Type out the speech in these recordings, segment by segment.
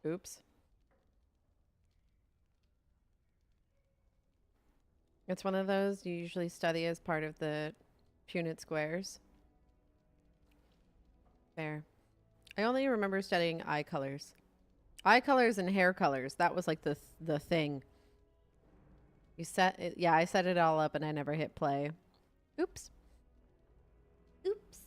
Oops. It's one of those you usually study as part of the Punnett squares. Fair. I only remember studying eye colors. Eye colors and hair colors. That was like the thing. You set it, yeah, I set it all up and I never hit play. Oops. Oops.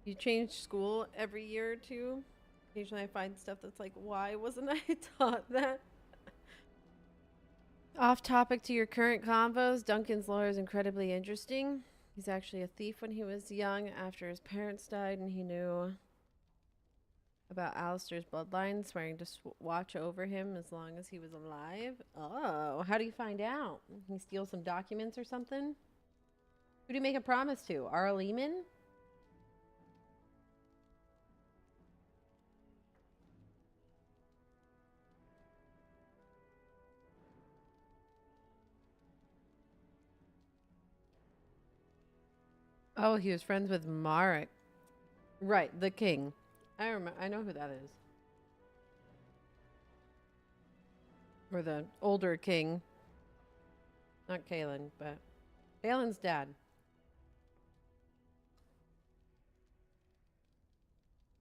You change school every year or two. Occasionally I find stuff that's like, why wasn't I taught that? Off topic to your current convos, Duncan's lore is incredibly interesting. He's actually a thief when he was young after his parents died, and he knew about Alistair's bloodline, swearing to watch over him as long as he was alive. Oh, how do you find out? He steals some documents or something? Who do you make a promise to? R. Lehman? Oh, he was friends with Marek. Right, the king. I remember. I know who that is. Or the older king. Not Kalen, but Kalen's dad.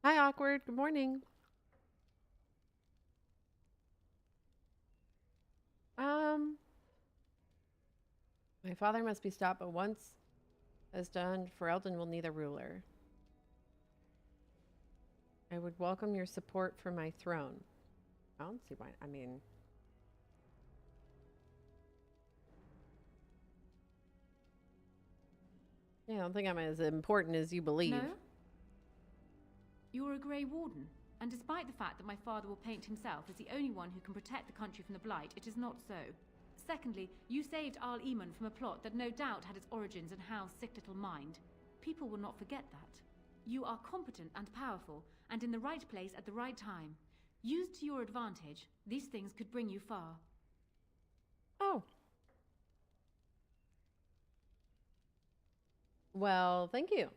Hi, awkward. Good morning. Um, my father must be stopped, but once as done, Ferelden will need a ruler. I would welcome your support for my throne. I don't see why. I mean, yeah, I don't think I'm as important as you believe. No? You're a Grey Warden, and despite the fact that my father will paint himself as the only one who can protect the country from the Blight, it is not so. Secondly, you saved Arl Eamon from a plot that no doubt had its origins in Hal's sick little mind. People will not forget that. You are competent and powerful, and in the right place at the right time. Used to your advantage, these things could bring you far. Oh. Well, thank you.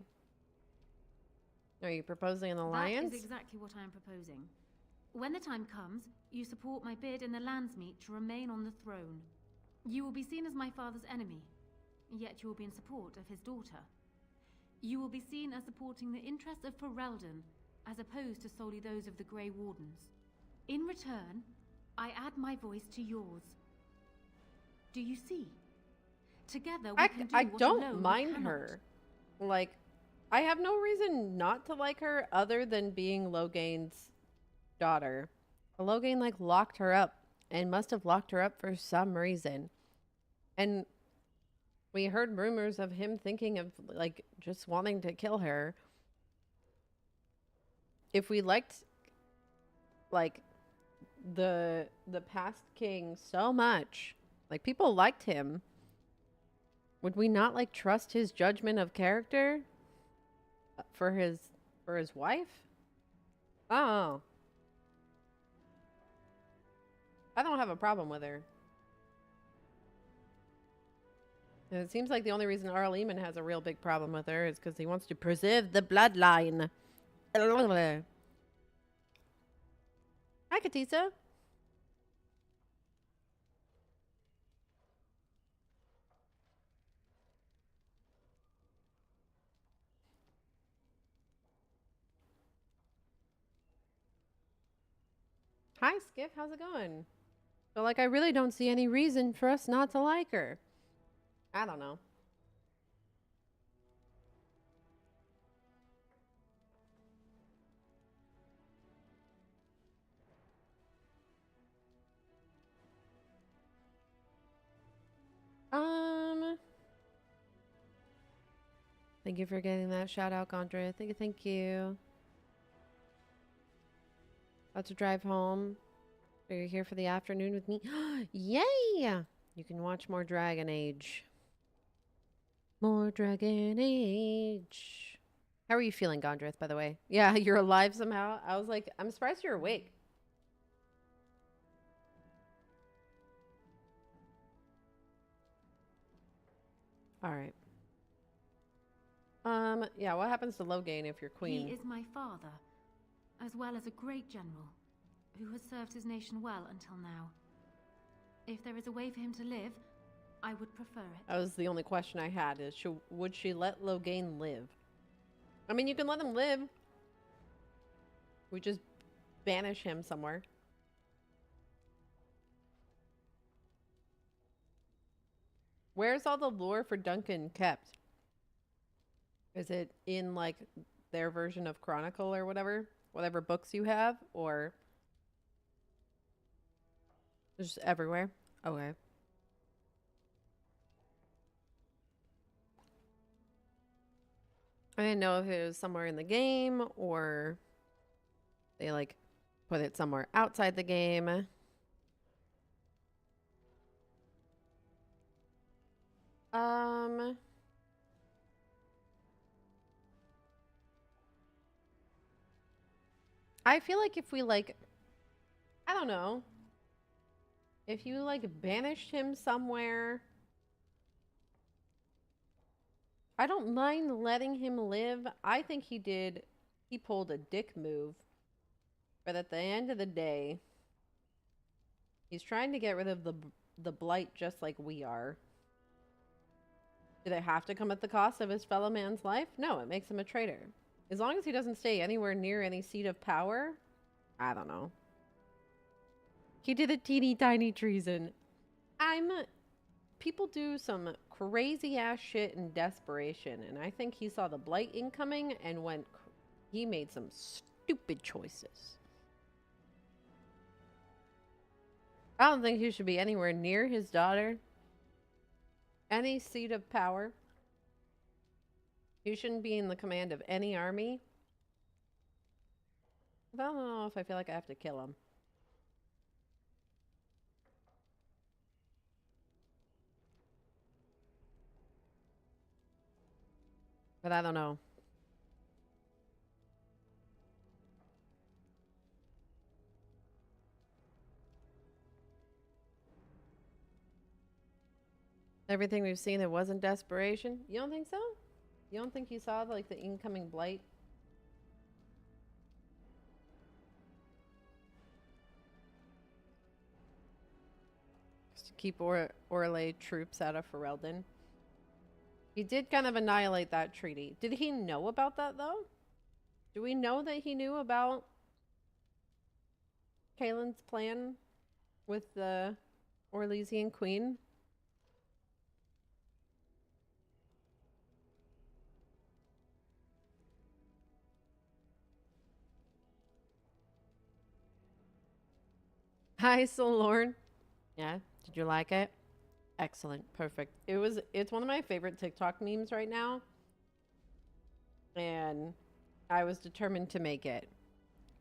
Are you proposing an alliance? That is exactly what I am proposing. When the time comes, you support my bid in the Landsmeet to remain on the throne. You will be seen as my father's enemy, yet you will be in support of his daughter. You will be seen as supporting the interests of Ferelden, as opposed to solely those of the Grey Wardens. In return, I add my voice to yours. Do you see? Together we can do I what don't alone mind we cannot. her. Like, I have no reason not to like her other than being Logain's daughter. Logain, like, locked her up and must have locked her up for some reason. And we heard rumors of him thinking of, like, just wanting to kill her. If we liked, like, the past king so much, like, people liked him, would we not, like, trust his judgment of character for his wife? Oh, I don't have a problem with her. And it seems like the only reason Arl Eamon has a real big problem with her is because he wants to preserve the bloodline. Hi, Katisa. Hi, Skiff. How's it going? So, like, I really don't see any reason for us not to like her. I don't know. Um, thank you for getting that shout out, Gondra. Thank you. About to drive home. Are you here for the afternoon with me? Yay! You can watch more Dragon Age. More Dragon Age. How are you feeling, Gondrith, by the way? Yeah, you're alive somehow. I was like, I'm surprised you're awake. All right. Yeah, what happens to Logain if you're queen? He is my father, as well as a great general, who has served his nation well until now. If there is a way for him to live, I would prefer it. That was the only question I had, is would she let Loghain live? I mean, you can let him live. We just banish him somewhere. Where's all the lore for Duncan kept? Is it in, like, their version of Chronicle or whatever? Whatever books you have? Or just everywhere? Okay. I didn't know if it was somewhere in the game or they, like, put it somewhere outside the game. I feel like if we, like, I don't know, if you, like, banished him somewhere, I don't mind letting him live. I think he pulled a dick move. But at the end of the day, he's trying to get rid of the blight just like we are. Did it have to come at the cost of his fellow man's life? No, it makes him a traitor. As long as he doesn't stay anywhere near any seat of power, I don't know. He did a teeny tiny treason. People do some crazy ass shit in desperation, and I think he saw the blight incoming and he made some stupid choices. I don't think he should be anywhere near his daughter. Any seat of power. He shouldn't be in the command of any army. I don't know if I feel like I have to kill him. But I don't know. Everything we've seen, it wasn't desperation. You don't think so? You don't think you saw, like, the incoming blight? Just to keep Orlais troops out of Ferelden. He did kind of annihilate that treaty. Did he know about that, though? Do we know that he knew about Kaelin's plan with the Orlesian queen? Hi, Solorn. Yeah, did you like it? Excellent, perfect. It's one of my favorite TikTok memes right now. And I was determined to make it.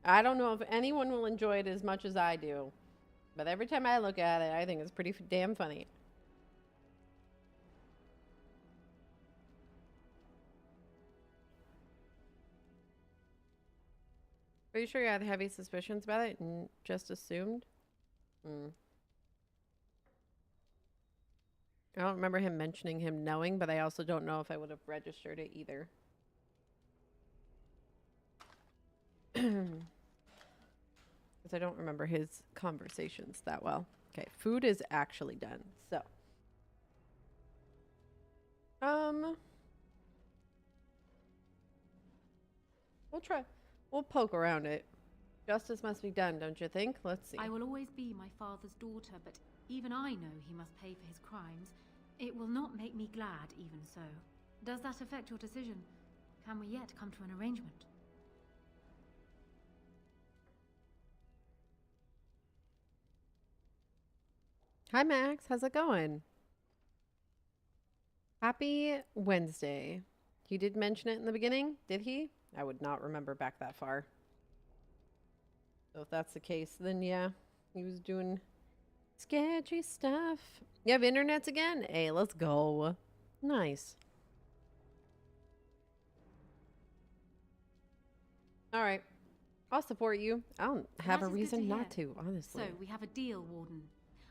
I don't know if anyone will enjoy it as much as I do. But every time I look at it, I think it's pretty damn funny. Are you sure you had heavy suspicions about it and just assumed? I don't remember him mentioning him knowing, but I also don't know if I would have registered it either. Because I don't remember his conversations that well. Okay, food is actually done. So. We'll try. We'll poke around it. Justice must be done, don't you think? Let's see. I will always be my father's daughter, but even I know he must pay for his crimes. It will not make me glad, even so. Does that affect your decision? Can we yet come to an arrangement? Hi, Max. How's it going? Happy Wednesday. He did mention it in the beginning, did he? I would not remember back that far. So if that's the case, then yeah, he was doing sketchy stuff. You have internets again? Hey, let's go. Nice. All right. I'll support you. I don't have a reason not to, honestly. So we have a deal, Warden.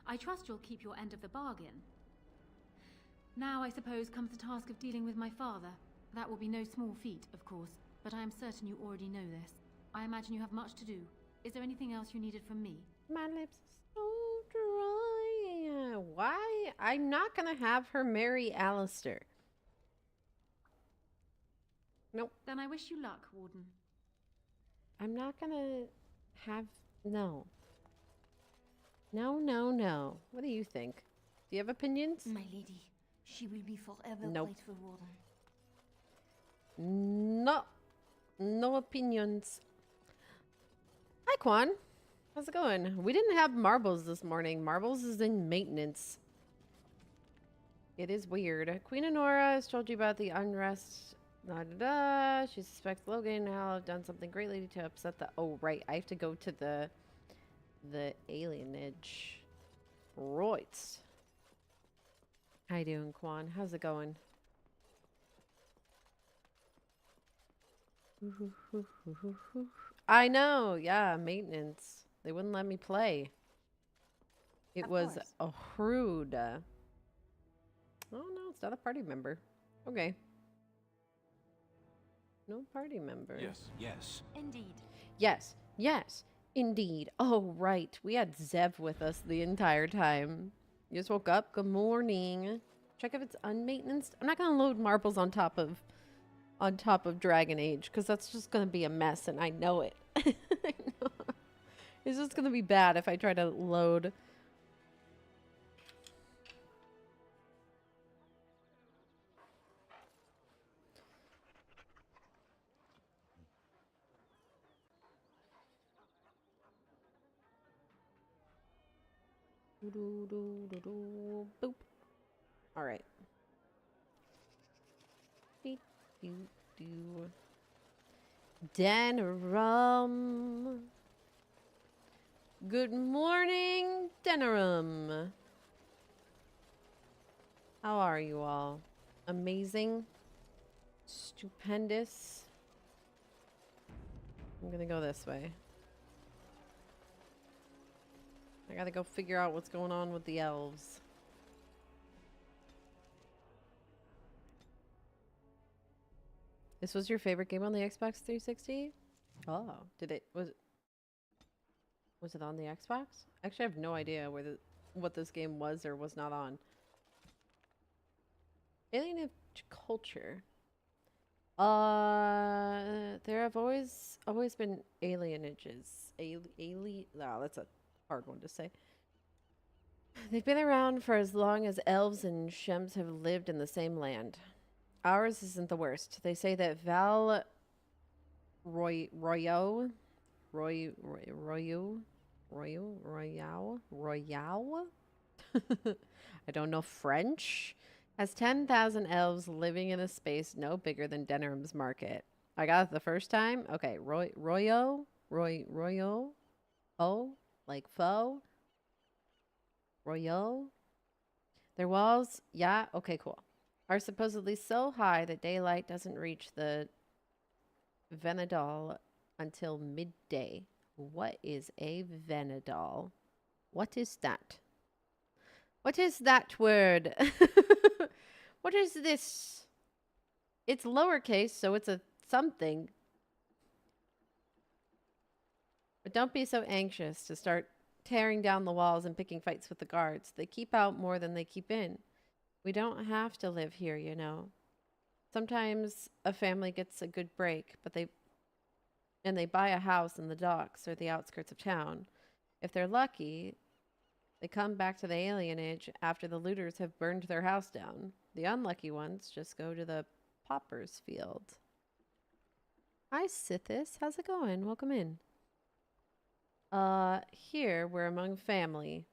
I trust you'll keep your end of the bargain. Now, I suppose, comes the task of dealing with my father. That will be no small feat, of course, but I am certain you already know this. I imagine you have much to do. Is there anything else you needed from me? My lips are so dry. Why? I'm not gonna have her marry Alistair. Nope. Then I wish you luck, Warden. I'm not gonna have... No. No, no, no. What do you think? Do you have opinions? My lady, she will be forever Nope. grateful, Warden. No. No opinions. Hi, Quan. How's it going? We didn't have Marbles this morning. Marbles is in maintenance. It is weird. Queen Honora has told you about the unrest. Da, da, da. She suspects Logan and Hal have done something greatly to upset the... Oh, right. I have to go to the alienage. Right. How you doing, Quan? How's it going? I know. Yeah, maintenance. They wouldn't let me play. It Of was course. a rude. Oh, no, it's not a party member. Okay. No party member. Yes. Yes. Indeed. Yes. Yes. Indeed. Oh, right. We had Zev with us the entire time. You just woke up. Good morning. Check if it's unmaintenanced. I'm not gonna load marbles on top of Dragon Age because that's just gonna be a mess, and I know it. I know. It's just gonna be bad if I try to load. Boop. All right. Denerum. Good morning, Denerum. How are you all? Amazing. Stupendous. I'm gonna go this way. I gotta go figure out what's going on with the elves. This was your favorite game on the Xbox 360? Oh, was it on the Xbox? Actually, I have no idea what this game was or was not on. Alien culture. There have always been alienages. No, that's a hard one to say. They've been around for as long as elves and shems have lived in the same land. Ours isn't the worst. They say that Royale. I don't know French. Has 10,000 elves living in a space no bigger than Denham's Market. I got it the first time. Okay, Royo, oh, like foe. Royo. Their walls, yeah, okay, cool. Are supposedly so high that daylight doesn't reach the Venedal until midday. What is a Venedal? What is that? What is that word? What is this? It's lowercase, so it's a something. But don't be so anxious to start tearing down the walls and picking fights with the guards. They keep out more than they keep in. We don't have to live here, you know. Sometimes a family gets a good break, but they buy a house in the docks or the outskirts of town. If they're lucky, they come back to the alienage after the looters have burned their house down. The unlucky ones just go to the pauper's field. Hi, Sithis. How's it going? Welcome in. Here we're among family.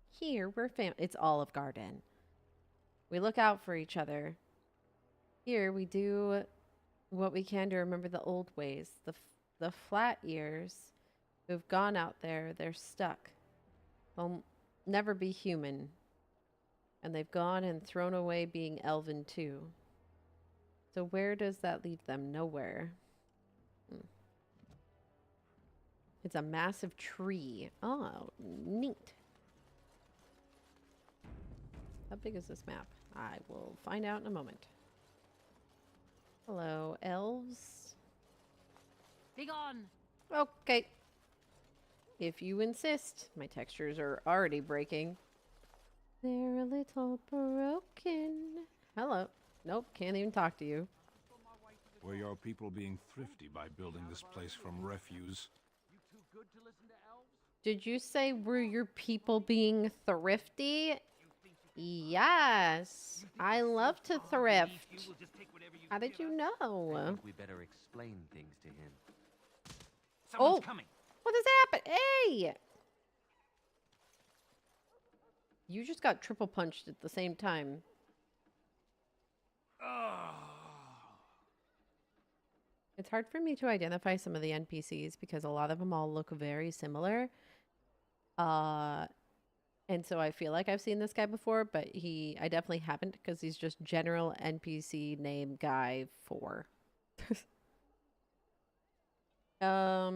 Here we're It's Olive Garden. We look out for each other. Here we do what we can to remember the old ways. The flat ears who've gone out there, they're stuck. They'll never be human. And they've gone and thrown away being elven too. So where does that leave them? Nowhere. It's a massive tree. Oh, neat. How big is this map? I will find out in a moment. Hello, elves. Begone! Okay. If you insist. My textures are already breaking. They're a little broken. Hello. Nope, can't even talk to you. Were your people being thrifty by building this place from refuse? Did you say were your people being thrifty? Yes. I love to thrift. How did you I know? think we better explain things to him. Someone's coming. What has happened? Hey! You just got triple punched at the same time. It's hard for me to identify some of the NPCs because a lot of them all look very similar. And so I feel like I've seen this guy before, but I definitely haven't because he's just general NPC name guy 4. Yeah,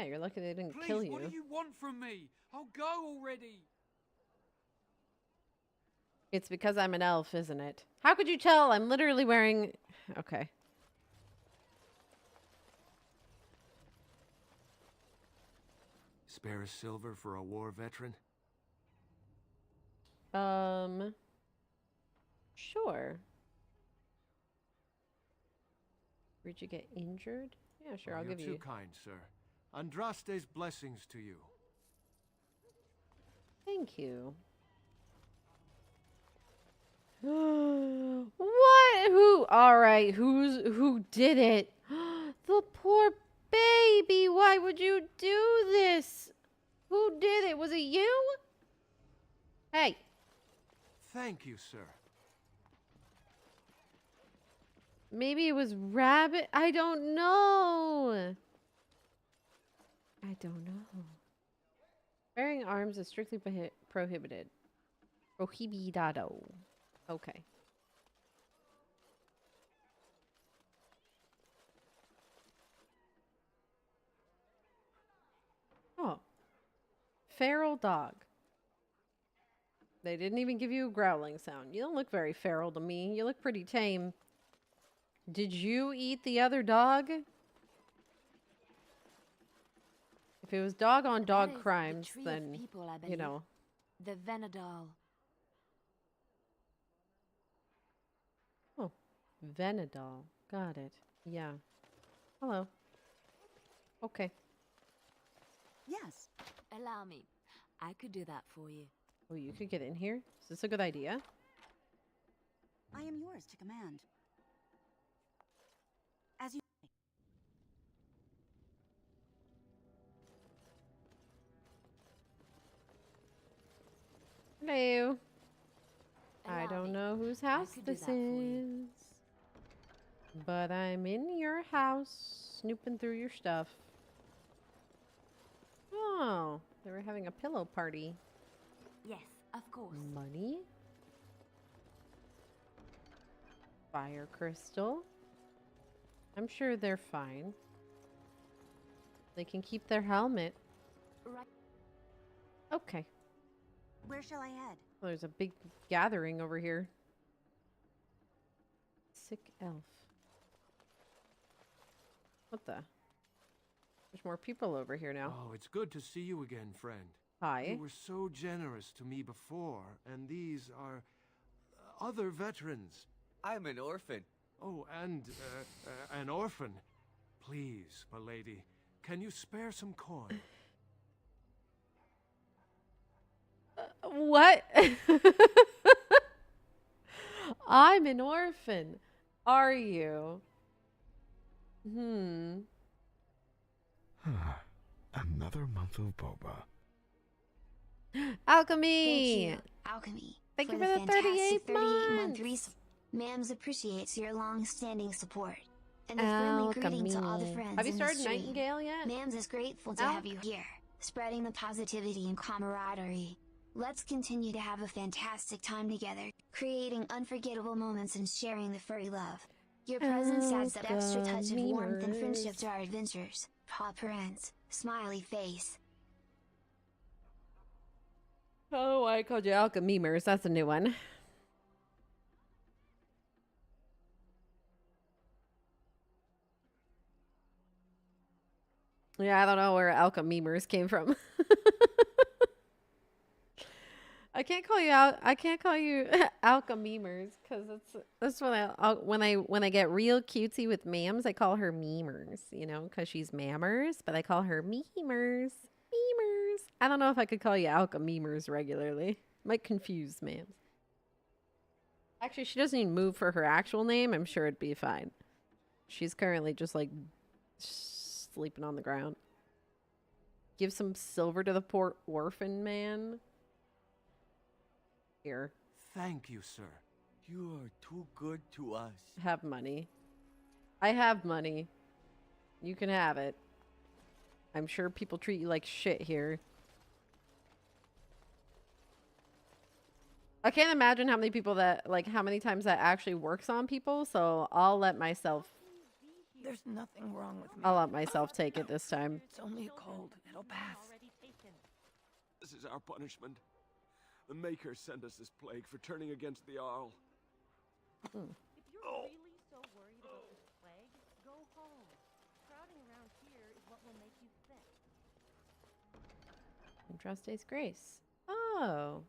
you're lucky they didn't kill you. What do you want from me? I'll go already. It's because I'm an elf, isn't it? How could you tell? I'm literally wearing... Okay. Spare a silver for a war veteran? Sure. Where'd you get injured? Yeah, sure, I'll give you. You're too kind, sir. Andraste's blessings to you. Thank you. What? Who? All right. Who did it? The poor baby. Why would you do this? Who did it? Was it you? Hey. Thank you, sir. Maybe it was Rabbit. I don't know. I don't know. Bearing arms is strictly prohibited. Prohibidado. Okay. Oh. Feral dog. They didn't even give you a growling sound. You don't look very feral to me. You look pretty tame. Did you eat the other dog? If it was dog on dog crimes, then, people, you know. The Venadal. Oh, Venadal. Got it. Yeah. Hello. Okay. Yes. Allow me. I could do that for you. Oh, you could get in here? Is this a good idea? I am yours to command. As you... Hello. I Allow don't me. know whose house could do this that for you. is. But I'm in your house, snooping through your stuff. Oh, they were having a pillow party. Yes, of course. Money. Fire crystal. I'm sure they're fine. They can keep their helmet. Right. Okay. Where shall I head? Well, there's a big gathering over here. Sick elf. What the? There's more people over here now. Oh, it's good to see you again, friend. Hi. You were so generous to me before, and these are other veterans. I'm an orphan. Oh, and an orphan. Please, milady, can you spare some coin? What? I'm an orphan. Are you? Another month of boba. Alchemy. Alchemy. Thank you the for the 38 fantastic 38-month months. research. Mams appreciates your long-standing support. And a friendly greeting to all the Alchemy. friends Have you in the started stream. Nightingale yet? Mams is grateful to have you here, spreading the positivity and camaraderie. Let's continue to have a fantastic time together, creating unforgettable moments and sharing the furry love. Your presence adds that extra touch of warmth and friendship to our adventures. Paw parents, smiley face. Oh, I called you Alchememers. That's a new one. Yeah, I don't know where alchememers came from. I can't call you out. I can't call you alchememers because that's when I get real cutesy with mams. I call her memers, you know, because she's mammers, but I call her memers. Memers. I don't know if I could call you alchememers regularly. Might confuse mams. Actually, she doesn't even move for her actual name. I'm sure it'd be fine. She's currently just like sleeping on the ground. Give some silver to the poor orphan man. Here. Thank you, sir. You are too good to us. Have money. I have money. You can have it. I'm sure people treat you like shit here. I can't imagine how many people how many times that actually works on people, so I'll let myself There's nothing wrong with me. I'll let myself take it this time. It's only a cold. It'll pass. This is our punishment. The Maker sent us this plague for turning against the Arl. If you're really so worried about this plague, go home. Crowding around here is what will make you sick. Andraste's Grace. Oh,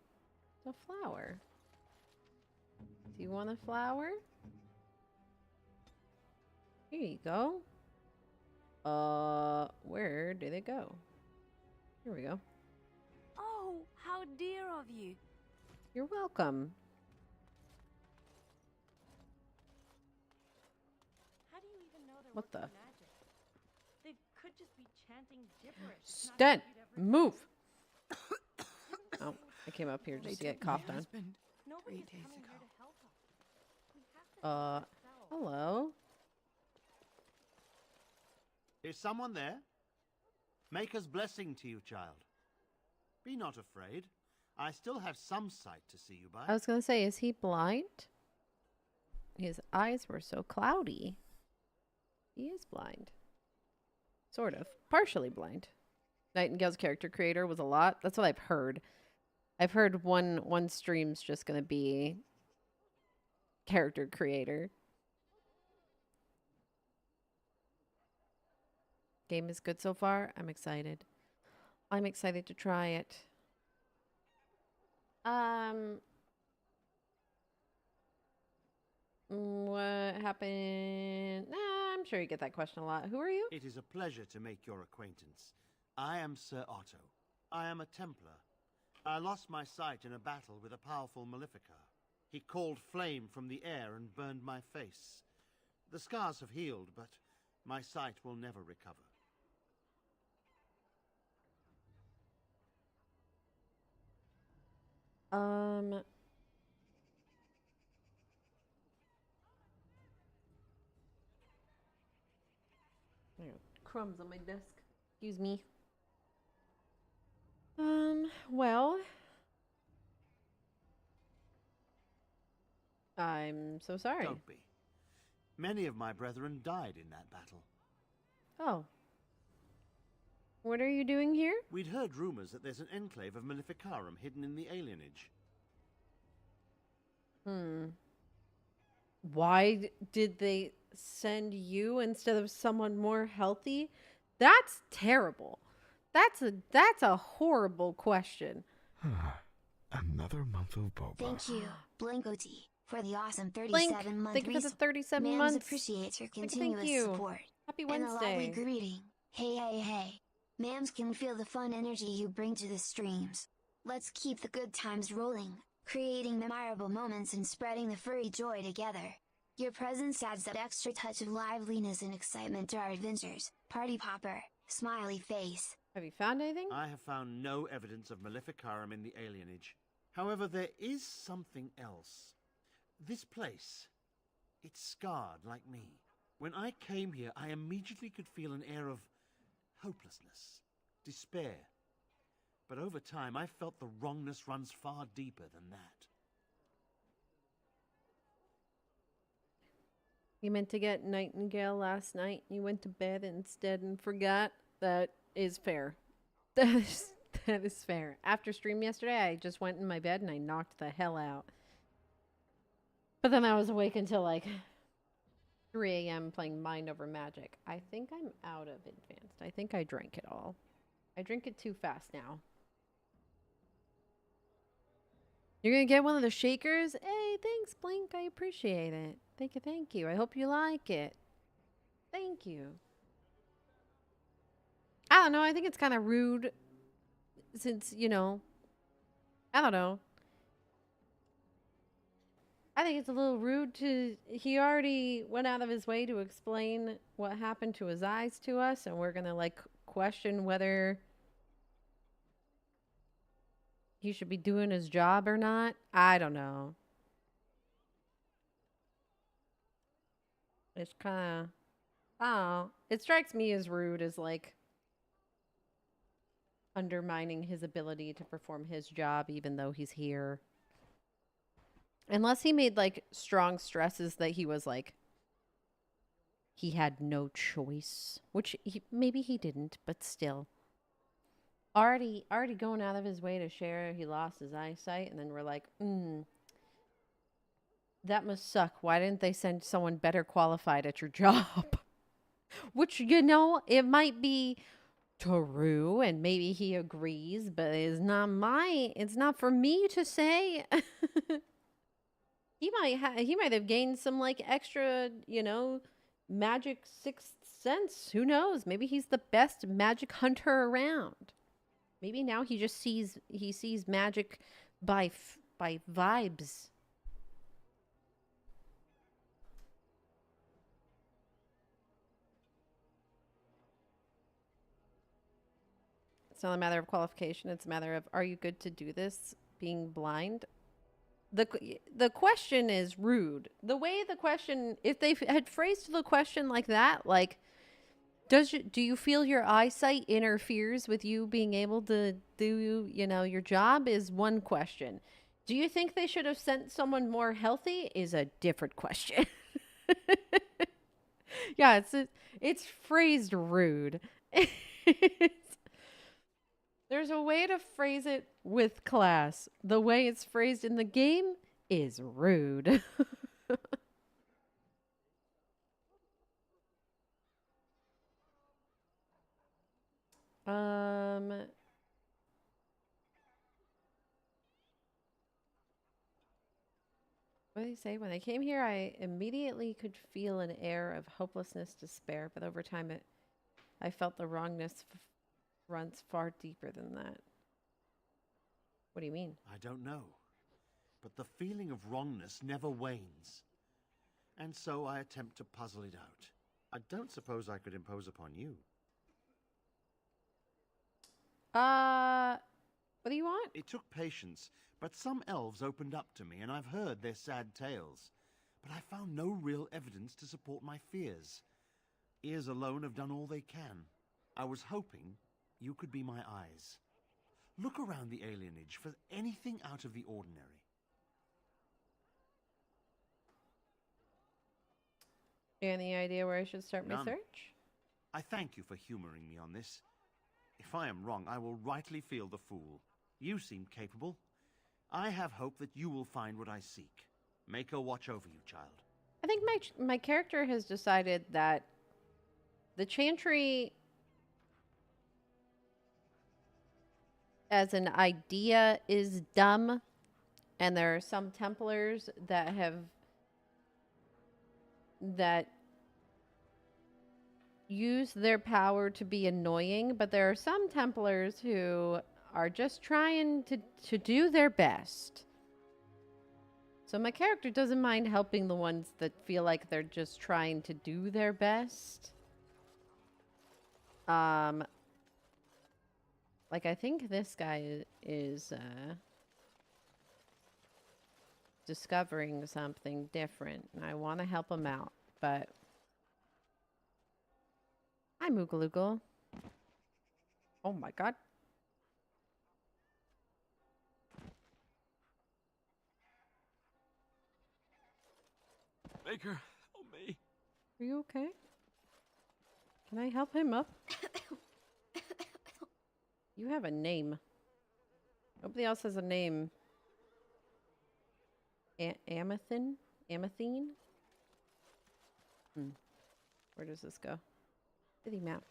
the flower. Do you want a flower? Here you go. Where did it go? Here we go. Oh, how dear of you. You're welcome. How do you even know they're What the? working magic? They could just be chanting gibberish. It's not Sten, like you'd ever- move. Oh, I came up here They just to get took my coughed on. husband Nobody's 3 days coming ago. here to help us. We have to do it ourselves. Hello. Is someone there? Maker's blessing to you, child. Be not afraid. I still have some sight to see you by. I was gonna say, is he blind? His eyes were so cloudy. He is blind. Sort of. Partially blind. Nightingale's character creator was a lot. That's what I've heard. I've heard one stream's just gonna be character creator. Game is good so far. I'm excited. I'm excited to try it. What happened? Nah, I'm sure you get that question a lot. Who are you? It is a pleasure to make your acquaintance. I am Sir Otto. I am a Templar. I lost my sight in a battle with a powerful Maleficar. He called flame from the air and burned my face. The scars have healed, but my sight will never recover. I got crumbs on my desk. Excuse me. Well, I'm so sorry. Don't be. Many of my brethren died in that battle. Oh. What are you doing here? We'd heard rumors that there's an enclave of Maleficarum hidden in the alienage. Why did they send you instead of someone more healthy? That's terrible. That's a horrible question. Another month of boba. Thank you, Blinkoti, for the awesome Blink, 37-month thank you for the resub. 37 Mams months. appreciates your Thank continuous you. support. Happy And a lovely Wednesday. greeting. Hey, hey, hey. Mams can feel the fun energy you bring to the streams. Let's keep the good times rolling, creating memorable moments and spreading the furry joy together. Your presence adds that extra touch of liveliness and excitement to our adventures. Party popper, smiley face. Have you found anything? I have found no evidence of Maleficarum in the alienage. However, there is something else. This place, it's scarred like me. When I came here, I immediately could feel an air of hopelessness, despair. But over time, I felt the wrongness runs far deeper than that. You meant to get Nightingale last night. You went to bed instead and forgot. That is fair. That is fair. After stream yesterday, I just went in my bed and I knocked the hell out. But then I was awake until like 3 a.m. playing Mind Over Magic. I think I'm out of advanced. I think I drank it all. I drink it too fast now. You're gonna get one of the shakers? Hey, thanks, Blink. I appreciate it. Thank you, thank you. I hope you like it. Thank you. I don't know. I think it's kind of rude since, you know, I don't know. I think it's a little rude to... He already went out of his way to explain what happened to his eyes to us, and we're gonna, like, question whether he should be doing his job or not. I don't know. It's kind of... Oh, it strikes me as rude as, like, undermining his ability to perform his job even though he's here. Unless he made, like, strong stresses that he was, like, he had no choice. Which, maybe he didn't, but still. Already going out of his way to share he lost his eyesight, and then we're like, that must suck. Why didn't they send someone better qualified at your job? Which, you know, it might be true, and maybe he agrees, but it's not for me to say. He might have gained some, like, extra, you know, magic sixth sense. Who knows? Maybe he's the best magic hunter around. Maybe now he just sees magic by vibes. It's not a matter of qualification. It's a matter of, are you good to do this being blind? The question is rude. The way the question, if they had phrased the question like that, like, do you feel your eyesight interferes with you being able to do, you know, your job, is one question. Do you think they should have sent someone more healthy is a different question. Yeah, it's phrased rude. There's a way to phrase it with class. The way it's phrased in the game is rude. What did he say? When I came here, I immediately could feel an air of hopelessness, despair, but over time I felt the wrongness runs far deeper than that. What do you mean? I don't know. But the feeling of wrongness never wanes. And so I attempt to puzzle it out. I don't suppose I could impose upon you. What do you want? It took patience, but some elves opened up to me, and I've heard their sad tales. But I found no real evidence to support my fears. Ears alone have done all they can. I was hoping you could be my eyes. Look around the alienage for anything out of the ordinary. Any idea where I should start my None. search? I thank you for humoring me on this. If I am wrong, I will rightly feel the fool. You seem capable. I have hope that you will find what I seek. Mako watch over you, child. I think my character has decided that the Chantry as an idea is dumb, and there are some Templars that use their power to be annoying, but there are some Templars who are just trying to do their best. So my character doesn't mind helping the ones that feel like they're just trying to do their best. Like, I think this guy is discovering something different, and I want to help him out, but... Hi, Moogaloogle. Oh my god. Baker, help me. Are you okay? Can I help him up? You have a name. Nobody else has a name. Amathine? Where does this go? City map.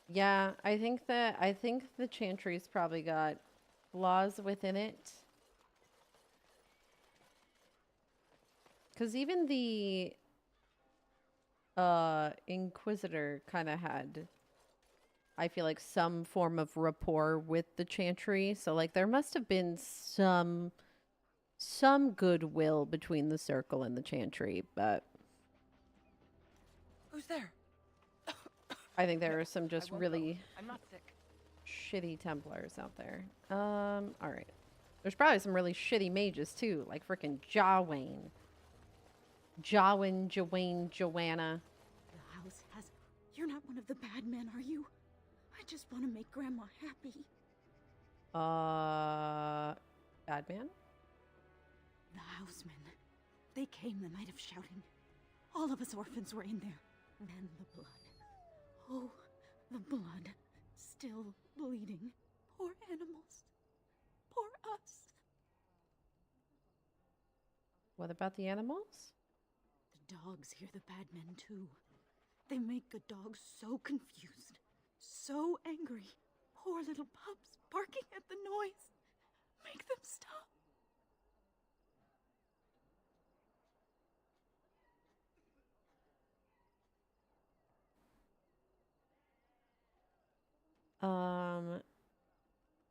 Yeah, I think the Chantry's probably got flaws within it. Cause even the Inquisitor kind of had, I feel like, some form of rapport with the Chantry. So like there must have been some goodwill between the Circle and the Chantry, but Who's there? I think there are some just really I'm not sick. shitty Templars out there. All right. There's probably some really shitty mages too, like frickin' Jawain. Jawain, Joanna. The house has... You're not one of the bad men, are you? I just want to make Grandma happy. Bad man? The housemen. They came the night of shouting. All of us orphans were in there. And the blood. Oh, the blood. Still bleeding. Poor animals. Poor us. What about the animals? The dogs hear the bad men too. They make good dogs so confused. So angry. Poor little pups barking at the noise. Make them stop.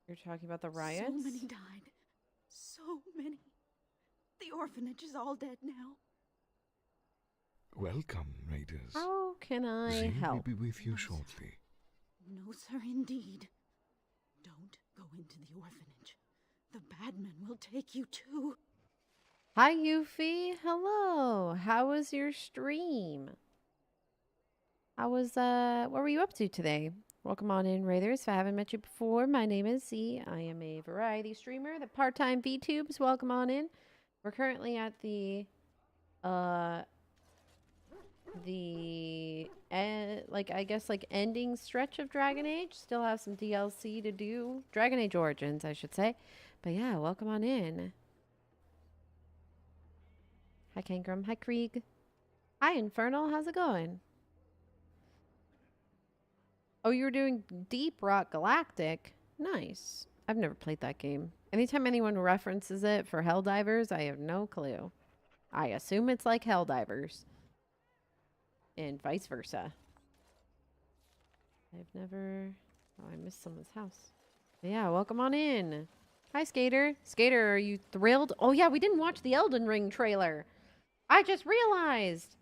You're talking about the riots? So many died. So many. The orphanage is all dead now. Welcome, raiders. How can I Zane will help? be with you shortly. No, sir, indeed. Don't go into the orphanage. The bad men will take you too. Hi, Yuffie. Hello. How was your stream? What were you up to today? Welcome on in, Raiders. If I haven't met you before, my name is Z. I am a variety streamer, the part-time VTubes. Welcome on in. We're currently at the ending stretch of Dragon Age. Still have some DLC to do. Dragon Age Origins, I should say. But yeah, welcome on in. Hi, Kangrum. Hi, Krieg. Hi, Infernal. How's it going? Oh, you were doing Deep Rock Galactic. Nice. I've never played that game. Anytime anyone references it for Helldivers, I have no clue. I assume it's like Helldivers. And vice versa. I've never... Oh, I missed someone's house. But yeah, welcome on in. Hi, Skater. Skater, are you thrilled? Oh, yeah, we didn't watch the Elden Ring trailer. I just realized.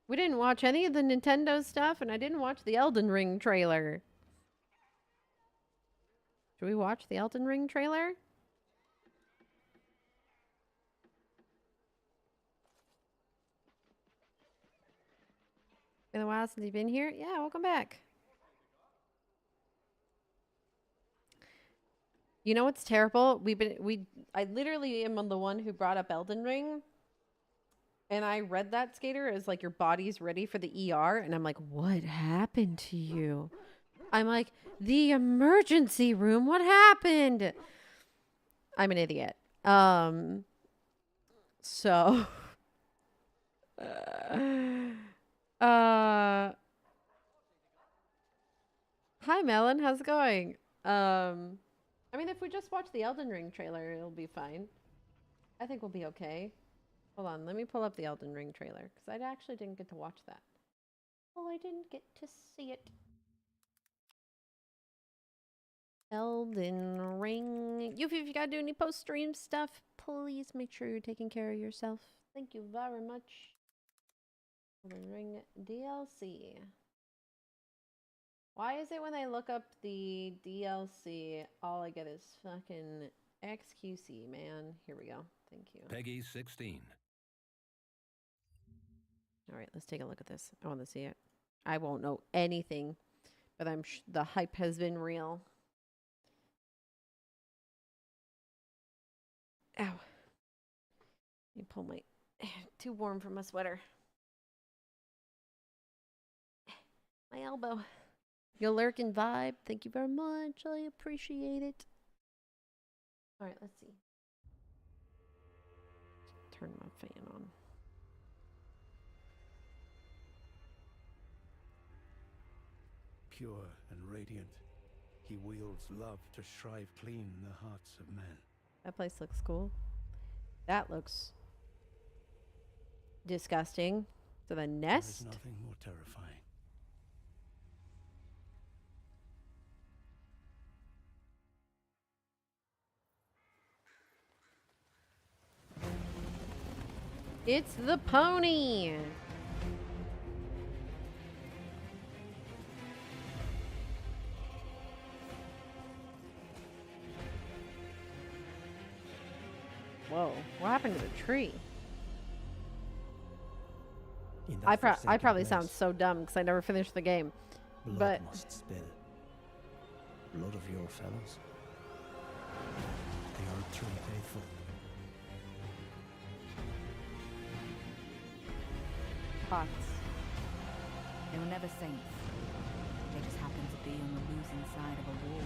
We didn't watch any of the Nintendo stuff, and I didn't watch the Elden Ring trailer. Should we watch the Elden Ring trailer? Been a while since you've been here? Yeah, welcome back. You know what's terrible? I literally am the one who brought up Elden Ring. And I read that, Skater, as like your body's ready for the ER. And I'm like, what happened to you? I'm like, the emergency room. What happened? I'm an idiot. So. Hi, Melon. How's it going? I mean, if we just watch the Elden Ring trailer, it'll be fine. I think we'll be okay. Hold on, let me pull up the Elden Ring trailer, because I actually didn't get to watch that. Well, I didn't get to see it. Elden Ring. If you gotta do any post-stream stuff, please make sure you're taking care of yourself. Thank you very much. Elden Ring DLC. Why is it when I look up the DLC, all I get is fucking XQC, man? Here we go. Thank you. Peggy 16. All right, let's take a look at this. I want to see it. I won't know anything, but the hype has been real. Ow. Let me pull my... Too warm for my sweater. My elbow. Your lurking vibe. Thank you very much. I appreciate it. All right, let's see. turn my fan on. Pure and radiant, he wields love to shrive clean the hearts of men. That place looks cool. That looks disgusting. So the nest? There is nothing more terrifying. It's the pony. Whoa, what happened to the tree? I probably sound so dumb because I never finished the game. Blood But must spill. Blood of your fellows. They are too faithful. pots. They were never saints. They just happened to be on the losing side of a war.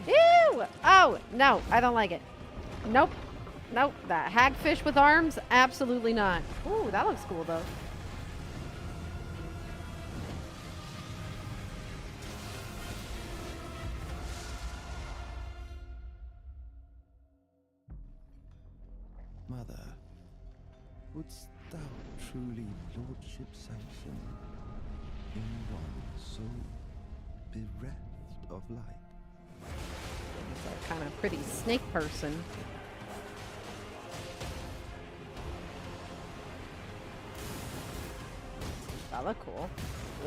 Ew! Oh, no, I don't like it. Nope. Nope. That hagfish with arms? Absolutely not. Ooh, that looks cool, though. Mother, wouldst thou truly lordship sanction in one so bereft of light? He's a kind of pretty snake person. That look cool.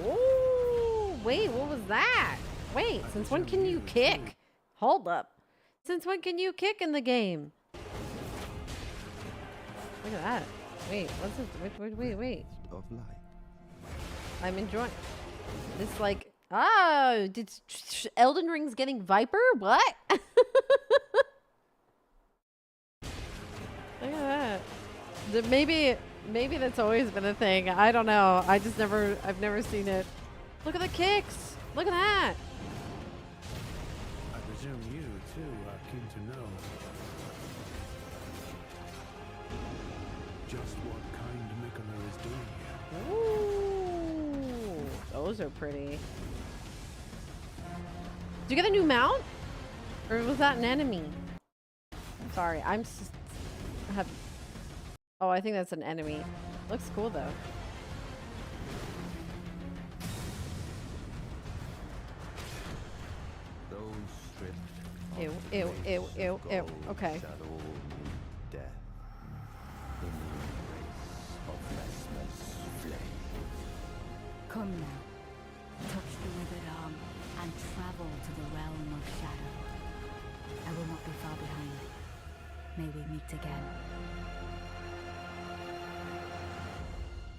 Ooh, wait, what was that? Wait, since when can you kick? Hold up. Since when can you kick in the game? Look at that. Wait, what's this? Wait. Of light. I'm enjoying this. Like, oh, did Elden Ring's getting Viper? What? Look at that. Maybe that's always been a thing. I don't know. I've never seen it. Look at the kicks. Look at that. I presume you, too, are keen to know just what kind Mykola is doing here. Ooh, those are pretty. Did you get a new mount? Or was that an enemy? Sorry, oh, I think that's an enemy. Looks cool, though. Ew, ew, ew, ew, ew. Okay. Come now, touch the withered arm, and travel to the realm of shadow. I will not be far behind. May we meet again.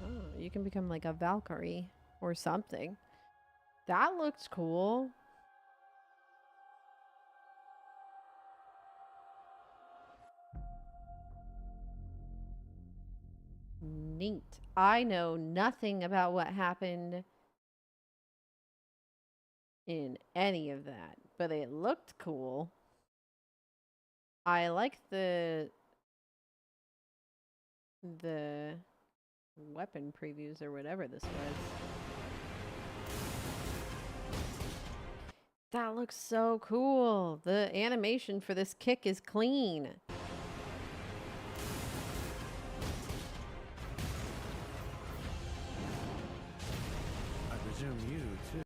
Oh, you can become like a Valkyrie or something. That looks cool. Neat. I know nothing about what happened in any of that, but it looked cool. I like the weapon previews or whatever this was. That looks so cool. The animation for this kick is clean. You too.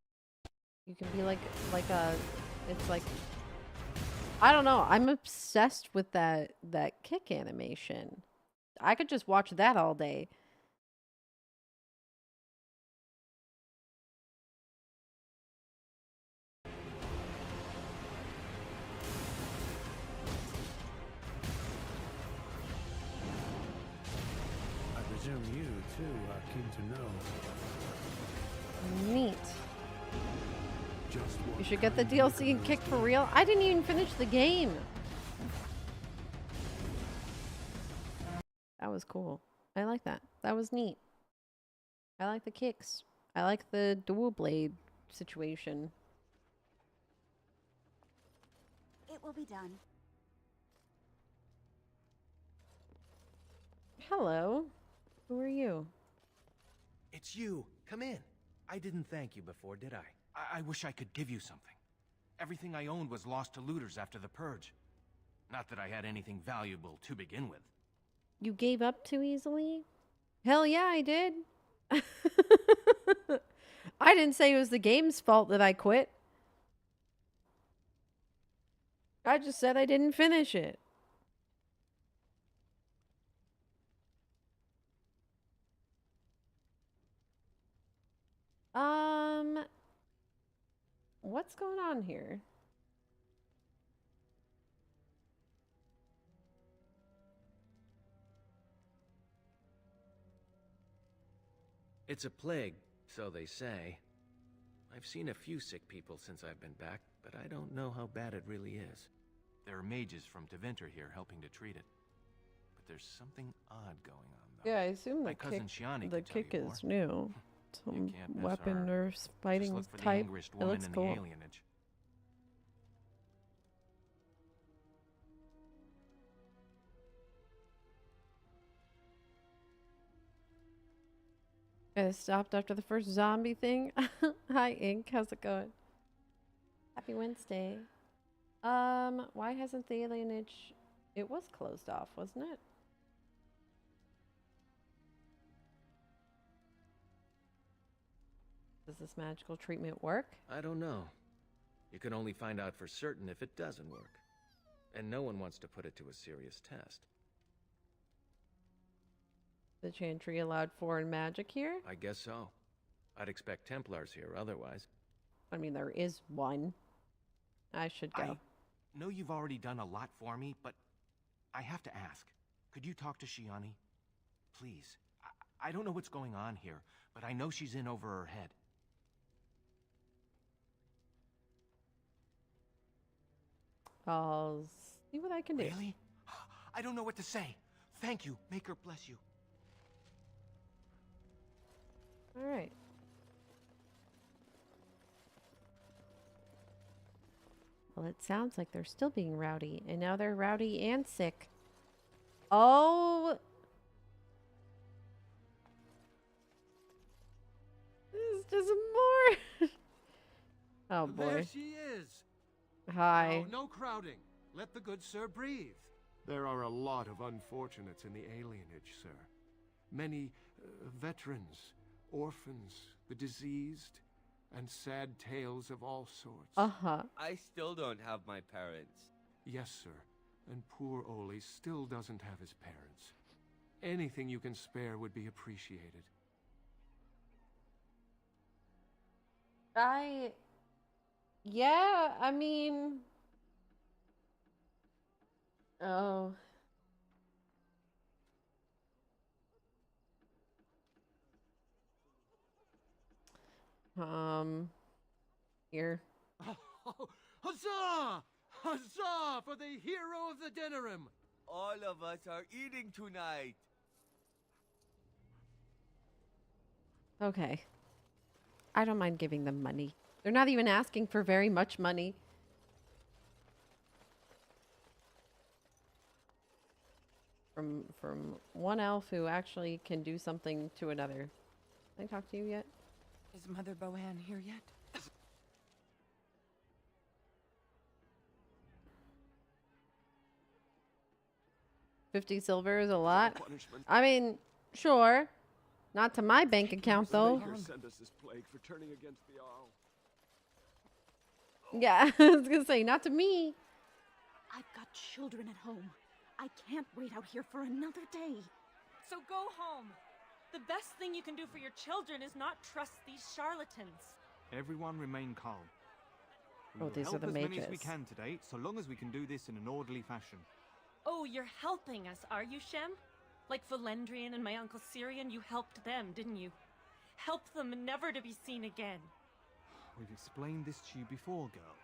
You can be like it's like, I don't know. I'm obsessed with that kick animation. I could just watch that all day. I presume you too are keen to know. Neat. You should get the DLC and kick for real. I didn't even finish the game. That was cool. I like that. That was neat. I like the kicks. I like the dual blade situation. It will be done. Hello. Who are you? It's you. Come in. I didn't thank you before, did I? I wish I could give you something. Everything I owned was lost to looters after the purge. Not that I had anything valuable to begin with. You gave up too easily? Hell yeah, I did. I didn't say it was the game's fault that I quit. I just said I didn't finish it. What's going on here? It's a plague, so they say. I've seen a few sick people since I've been back, but I don't know how bad it really is. There are mages from Deventer here helping to treat it. But there's something odd going on, though. Yeah, I assume My cousin Shiani the could tell kick you is more. new. Some You can't miss weapon her. or fighting Just look for the type. angriest It woman looks in cool. the alienage. I stopped after the first zombie thing. Hi, Ink. How's it going? Happy Wednesday. Why hasn't the alienage... It was closed off, wasn't it? Does this magical treatment work? I don't know. You can only find out for certain if it doesn't work. And no one wants to put it to a serious test. The Chantry allowed foreign magic here? I guess so. I'd expect Templars here otherwise. I mean, there is one. I should go. I know you've already done a lot for me, but I have to ask. Could you talk to Shiani? Please. I don't know what's going on here, but I know she's in over her head. I'll see what I can do. Really? I don't know what to say. Thank you. Maker bless you. All right. Well, it sounds like they're still being rowdy, and now they're rowdy and sick. Oh! This is just more. Oh boy. There she is. Hi. No crowding. Let the good sir breathe. There are a lot of unfortunates in the alienage, sir. Many veterans, orphans, the diseased, and sad tales of all sorts. Uh-huh. I still don't have my parents. Yes, sir. And poor Oli still doesn't have his parents. Anything you can spare would be appreciated. Yeah, I mean... Oh. Here. Huzzah! Huzzah for the hero of the Denerim! All of us are eating tonight. Okay. I don't mind giving them money. They're not even asking for very much money. From one elf who actually can do something to another. Can I talk to you yet? Is Mother Boanne here yet? $50 silver is a lot. I mean, sure. Not to my bank account, though. Send us this plague for turning against the Arl. Yeah, I was gonna say, not to me. I've got children at home. I can't wait out here for another day. So go home. The best thing you can do for your children is not trust these charlatans. Everyone remain calm. We Oh, will these are help the as many as we mages. can today, so long as we can do this in an orderly fashion. Oh, you're helping us, are you, Shem? Like Valendrian and my uncle Syrian, you helped them, didn't you? Helped them never to be seen again. We've explained this to you before, girl.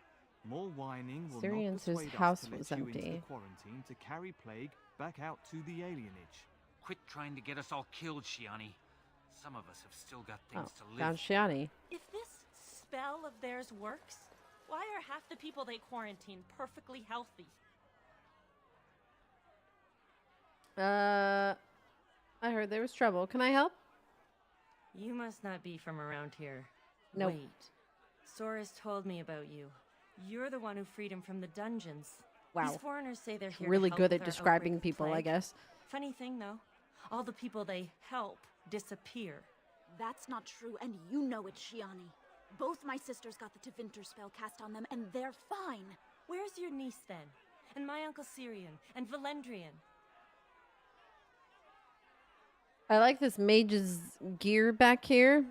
More whining will Syrian's not whose persuade house us to let was you into empty. the quarantine to carry plague back out to the alienage. Quit trying to get us all killed, Shiani. Some of us have still got things to live. Found Shiani. If this spell of theirs works, why are half the people they quarantine perfectly healthy? heard there was trouble. Can I help? You must not be from around here. Nope. Wait. Sora's told me about you. You're the one who freed him from the dungeons. Wow. These foreigners say they're here Really to help good with at our describing outbreak of people, I plague. guess. Funny thing, though. All the people they help disappear. That's not true, and you know it, Shiani. Both my sisters got the Tevinter spell cast on them, and they're fine. Where's your niece, then? And my Uncle Syrian? And Valendrian? I like this mage's gear back here.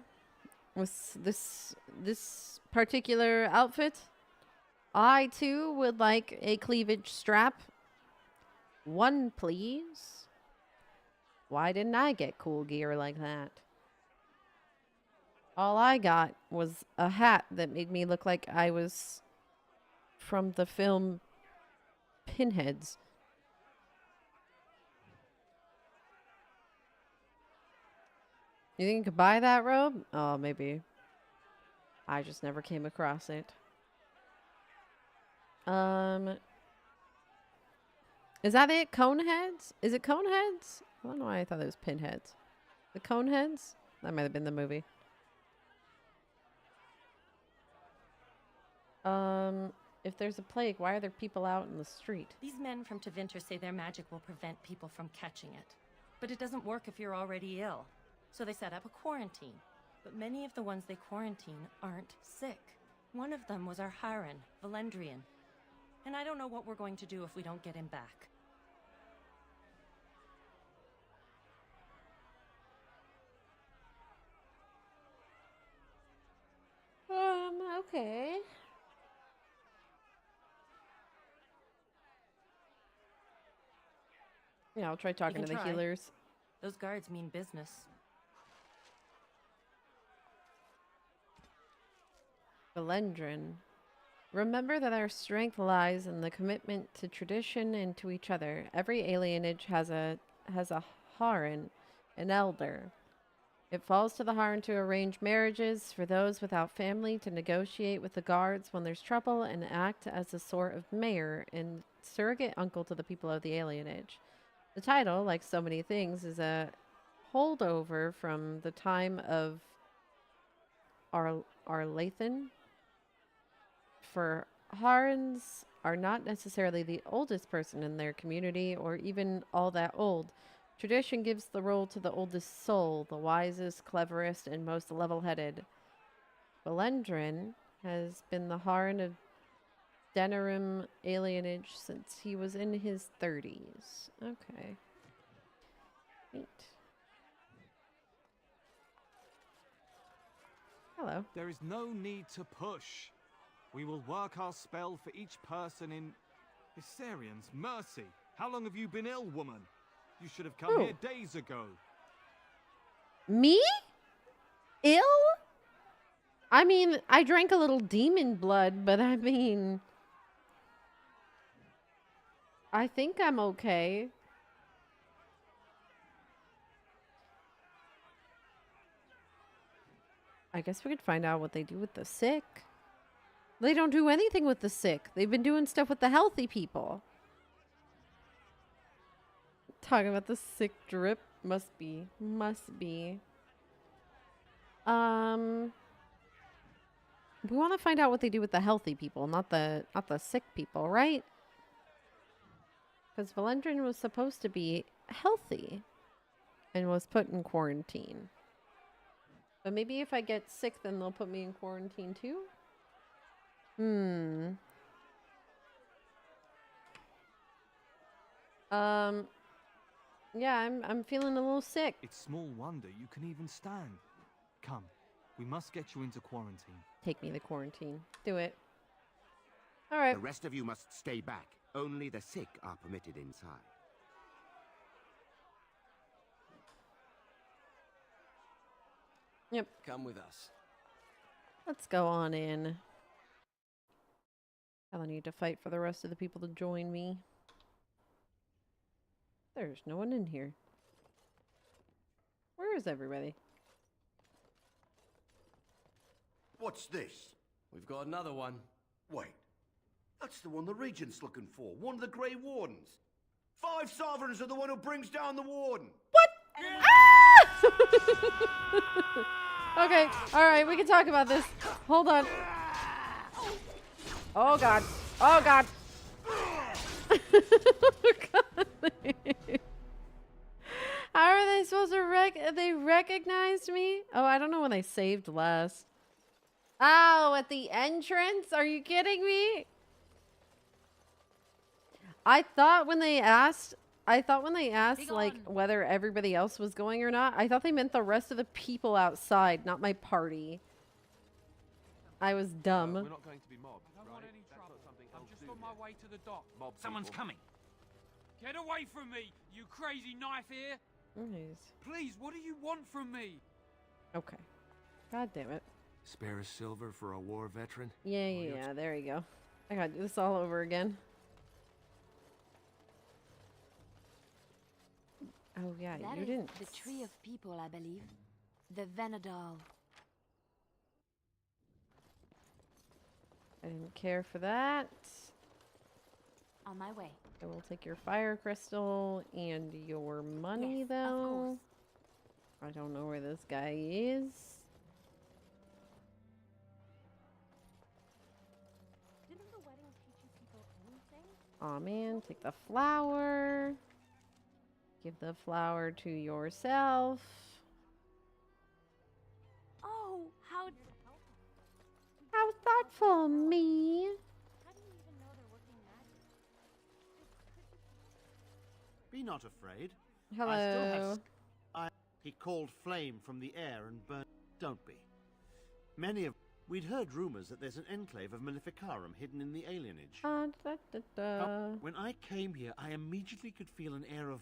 With this particular outfit. I, too, would like a cleavage strap. One, please. Why didn't I get cool gear like that? All I got was a hat that made me look like I was from the film Pinheads. You think you could buy that robe? Oh, maybe. I just never came across it. Is that it? Coneheads? Is it Coneheads? I don't know why I thought it was Pinheads. The Coneheads? That might have been the movie. If there's a plague, why are there people out in the street? These men from Tevinter say their magic will prevent people from catching it. But it doesn't work if you're already ill. So they set up a quarantine. But many of the ones they quarantine aren't sick. One of them was our Hiren, Valendrian. And I don't know what we're going to do if we don't get him back. Okay. Yeah, I'll try talking to the healers. Those guards mean business. Valendrin. Remember that our strength lies in the commitment to tradition and to each other. Every alienage has a Haran, an elder. It falls to the Haran to arrange marriages for those without family, to negotiate with the guards when there's trouble, and act as a sort of mayor and surrogate uncle to the people of the alienage. The title, like so many things, is a holdover from the time of Arlathan. For Harans are not necessarily the oldest person in their community or even all that old. Tradition gives the role to the oldest soul, the wisest, cleverest, and most level-headed. Valendrin has been the Haran of Denerim alienage since he was in his 30s. Okay. Neat. Hello. There is no need to push. We will work our spell for each person in... Isarian's mercy. How long have you been ill, woman? You should have come here days ago. Me? Ill? I mean, I drank a little demon blood, but I mean... I think I'm okay. I guess we could find out what they do with the sick. They don't do anything with the sick. They've been doing stuff with the healthy people. Talking about the sick drip. Must be. Must be. We want to find out what they do with the healthy people, not the sick people, right? Because Valendrin was supposed to be healthy and was put in quarantine. But maybe if I get sick, then they'll put me in quarantine too? Yeah, I'm feeling a little sick. It's small wonder you can even stand. Come, we must get you into quarantine. Take me to quarantine. Do it. All right. The rest of you must stay back. Only the sick are permitted inside. Yep. Come with us. Let's go on in. I need to fight for the rest of the people to join me. There's no one in here. Where is everybody? What's this? We've got another one. Wait. That's the one the Regent's looking for. One of the Grey Wardens. 5 sovereigns are the one who brings down the Warden. What? Yeah! Ah! Okay, alright, we can talk about this. Hold on. Oh god. Oh god. How are they supposed to they recognized me? Oh, I don't know when they saved last. Oh, at the entrance? Are you kidding me? I thought when they asked like whether everybody else was going or not, I thought they meant the rest of the people outside, not my party. I was dumb. We're not going to be mobbed, I don't want any trouble. I'm just on my way to the dock. Someone's coming. Get away from me, you crazy knife ear! Nice. Please, what do you want from me? Okay. God damn it. Spare a silver for a war veteran? Yeah, there you go. I gotta do this all over again. Oh yeah, That you is didn't. the tree of people, I believe. The Venadal. I didn't care for that. On my way. I will take your fire crystal and your money, Yes, though. of course. I don't know where this guy is. Didn't the wedding teach you people anything? Aw, man, take the flower. Give the flower to yourself. Oh, how How thoughtful, me. How do you even know they're working magic? Be not afraid. Hello. I still have he called flame from the air and burned. Don't be. We'd heard rumors that there's an enclave of Maleficarum hidden in the alienage. When I came here, I immediately could feel an air of...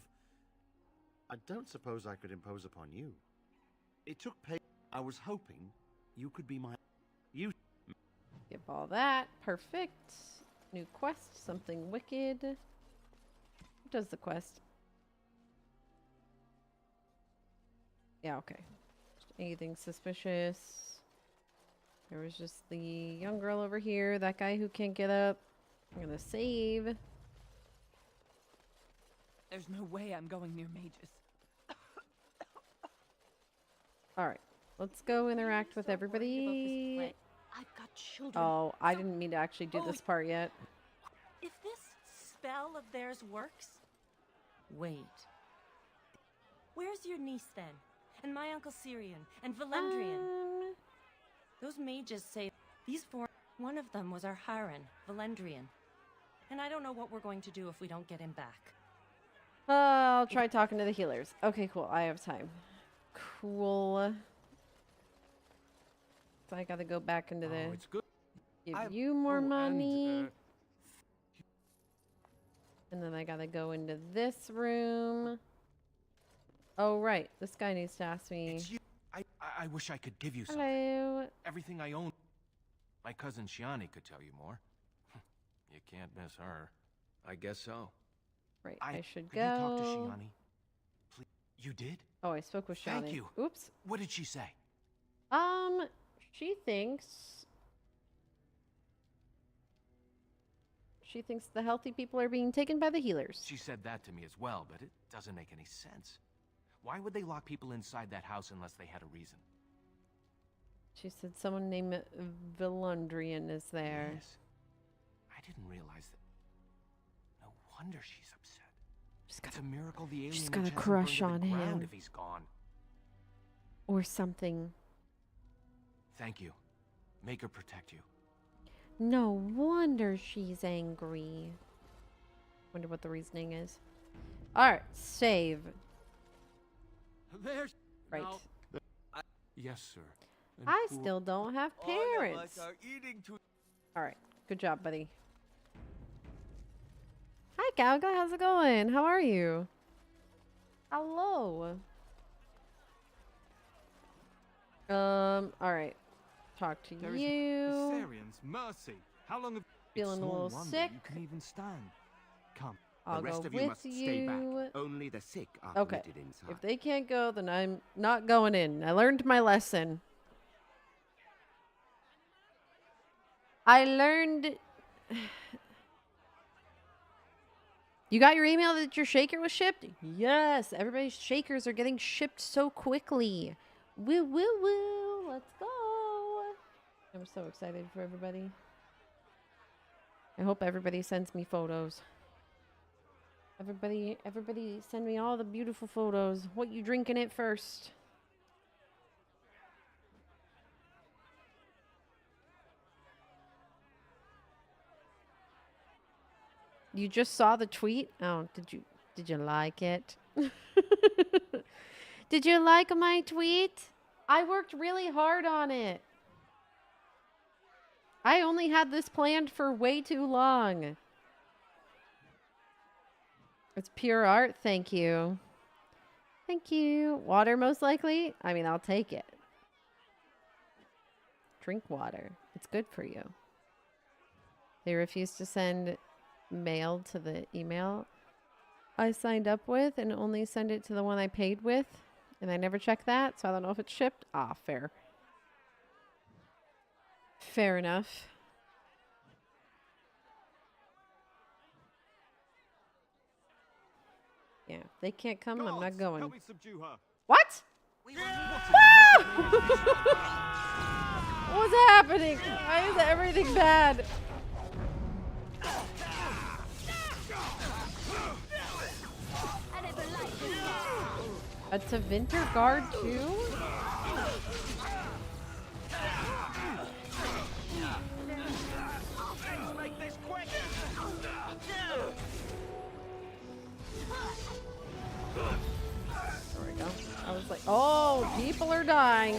I don't suppose I could impose upon you. It took patience. I was hoping you could be my... You... Skip all that. Perfect. New quest. Something wicked. Who does the quest? Yeah, okay. Anything suspicious? There was just the young girl over here. That guy who can't get up. I'm gonna save. There's no way I'm going near mages. Alright. Let's go interact with everybody. I've got children. Oh, I didn't mean to actually do this part yet. If this spell of theirs works... Wait. Where's your niece, then? And my Uncle Syrian? And Valendrian? Those mages say these four... One of them was our Haran, Valendrian. And I don't know what we're going to do if we don't get him back. I'll try talking to the healers. Okay, cool. I have time. Cool. So I gotta go back into the... it's good. Give you more money. And then I gotta go into this room. Oh, right. This guy needs to ask me... It's you. I wish I could give you something. Hello. Everything I own. My cousin Shiani could tell you more. You can't miss her. I guess so. Right, I should could go. you talk to Shiani? Please. You did? Oh, I spoke with Shiani. Thank you. Oops. What did she say? She thinks the healthy people are being taken by the healers. She said that to me as well, but it doesn't make any sense. Why would they lock people inside that house unless they had a reason? She said someone named Valendrian is there. Yes. I didn't realize that. No wonder she's upset. It's a miracle the alien She's got a hasn't crush burned to the on ground him. if he's gone. Or something. Thank you. Make her protect you. No wonder she's angry. Wonder what the reasoning is. Alright, save. There's... Right. Yes, sir. And I who- still don't have All of parents. us are eating to... Alright, good job, buddy. Hi, Galga. How's it going? How are you? Hello. Alright. Talk to There is you. Assyrians, mercy. How long have Feeling a little sick. You can even stand. Come. I'll The rest go of you with must stay back. you. Only the sick are Okay. permitted inside. If they can't go, then I'm not going in. I learned my lesson. I learned... You got your email that your shaker was shipped? Yes, everybody's shakers are getting shipped so quickly. Woo, woo, woo. Let's go. I'm so excited for everybody. I hope everybody sends me photos. Everybody send me all the beautiful photos. What you drinking it first? You just saw the tweet? Oh, did you like it? Did you like my tweet? I worked really hard on it. I only had this planned for way too long. It's pure art. Thank you. Thank you. Water, most likely? I mean, I'll take it. Drink water. It's good for you. They refused to send mail to the email I signed up with and only send it to the one I paid with. And I never checked that, so I don't know if it's shipped. Ah, fair. Fair enough. Yeah, if they can't come, I'm not going. Help me subdue her. What? What's happening? Why is everything bad? A Tevinter guard too? There we go. I was like, oh, people are dying.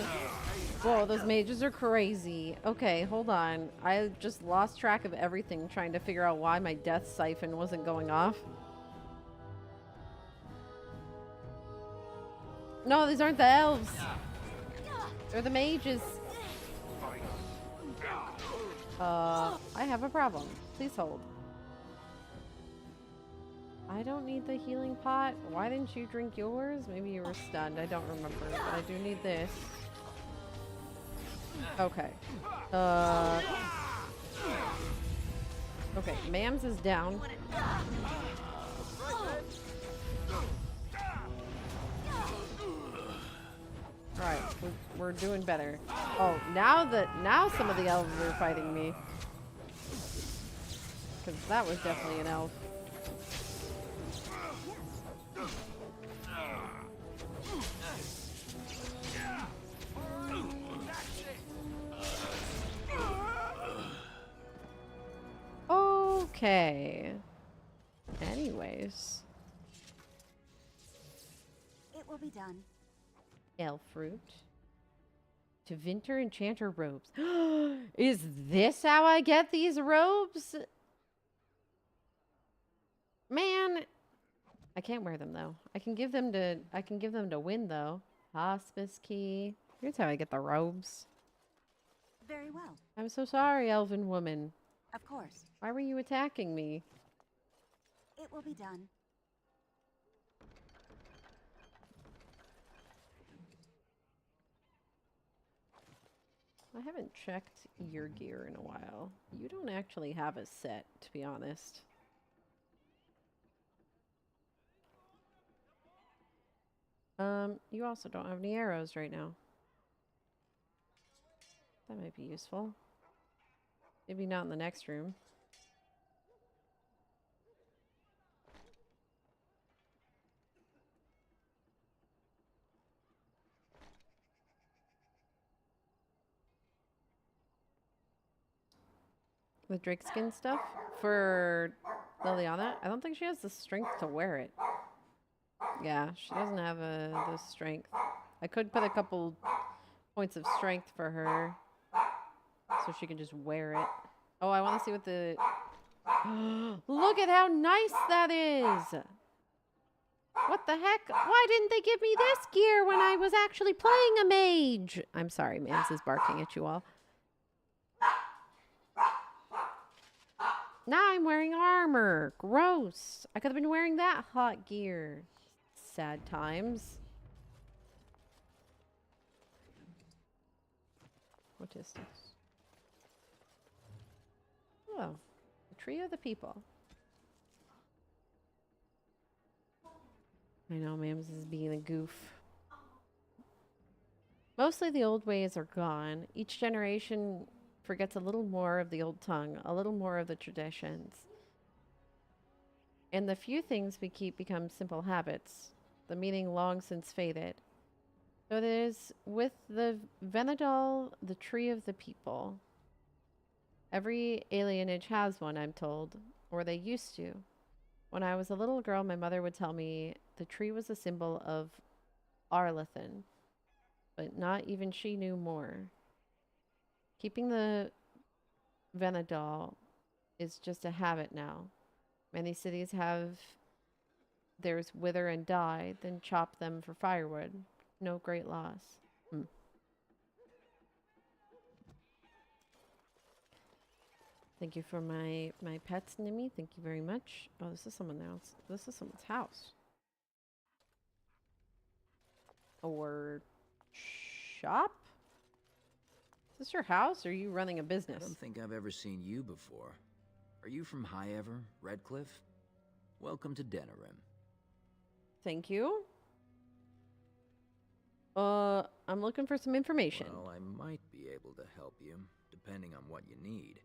Whoa, those mages are crazy. Okay, hold on. I just lost track of everything trying to figure out why my death siphon wasn't going off. No, these aren't the elves. They're the mages. I have a problem. Please hold. I don't need the healing pot. Why didn't you drink yours? Maybe you were stunned. I don't remember, but I do need this. Okay. Okay, Mams is down. Alright, we're doing better. Oh, now some of the elves are fighting me. Because that was definitely an elf. Okay. Anyways. It will be done. Elf fruit. Tevinter enchanter robes. Is this how I get these robes? Man, I can't wear them though. I can give them to Win though. Hospice key. Here's how I get the robes. Very well. I'm so sorry, elven woman. Of course. Why were you attacking me? It will be done. I haven't checked your gear in a while. You don't actually have a set, to be honest. You also don't have any arrows right now. That might be useful. Maybe not in the next room. The Drakeskin stuff for Liliana? I don't think she has the strength to wear it. Yeah, she doesn't have the strength. I could put a couple points of strength for her so she can just wear it. Oh, I want to see what the... Look at how nice that is! What the heck? Why didn't they give me this gear when I was actually playing a mage? I'm sorry, Mams is barking at you all. Now I'm wearing armor. Gross. I could have been wearing that hot gear. Sad times. What is this? Oh, the tree of the people. I know Mams is being a goof. Mostly the old ways are gone. Each generation forgets a little more of the old tongue, a little more of the traditions. And the few things we keep become simple habits, the meaning long since faded. So there's with the Venedal, the tree of the people. Every alienage has one, I'm told, or they used to. When I was a little girl, my mother would tell me the tree was a symbol of Arlathan, but not even she knew more. Keeping the Venedal is just a habit now. Many cities have theirs wither and die, then chop them for firewood. No great loss. Thank you for my pets, Nimmy. Thank you very much. Oh, this is someone else. This is someone's house. Or shop? Is this your house, or are you running a business? I don't think I've ever seen you before. Are you from High Ever, Redcliffe? Welcome to Denerim. Thank you. I'm looking for some information. Well, I might be able to help you, depending on what you need.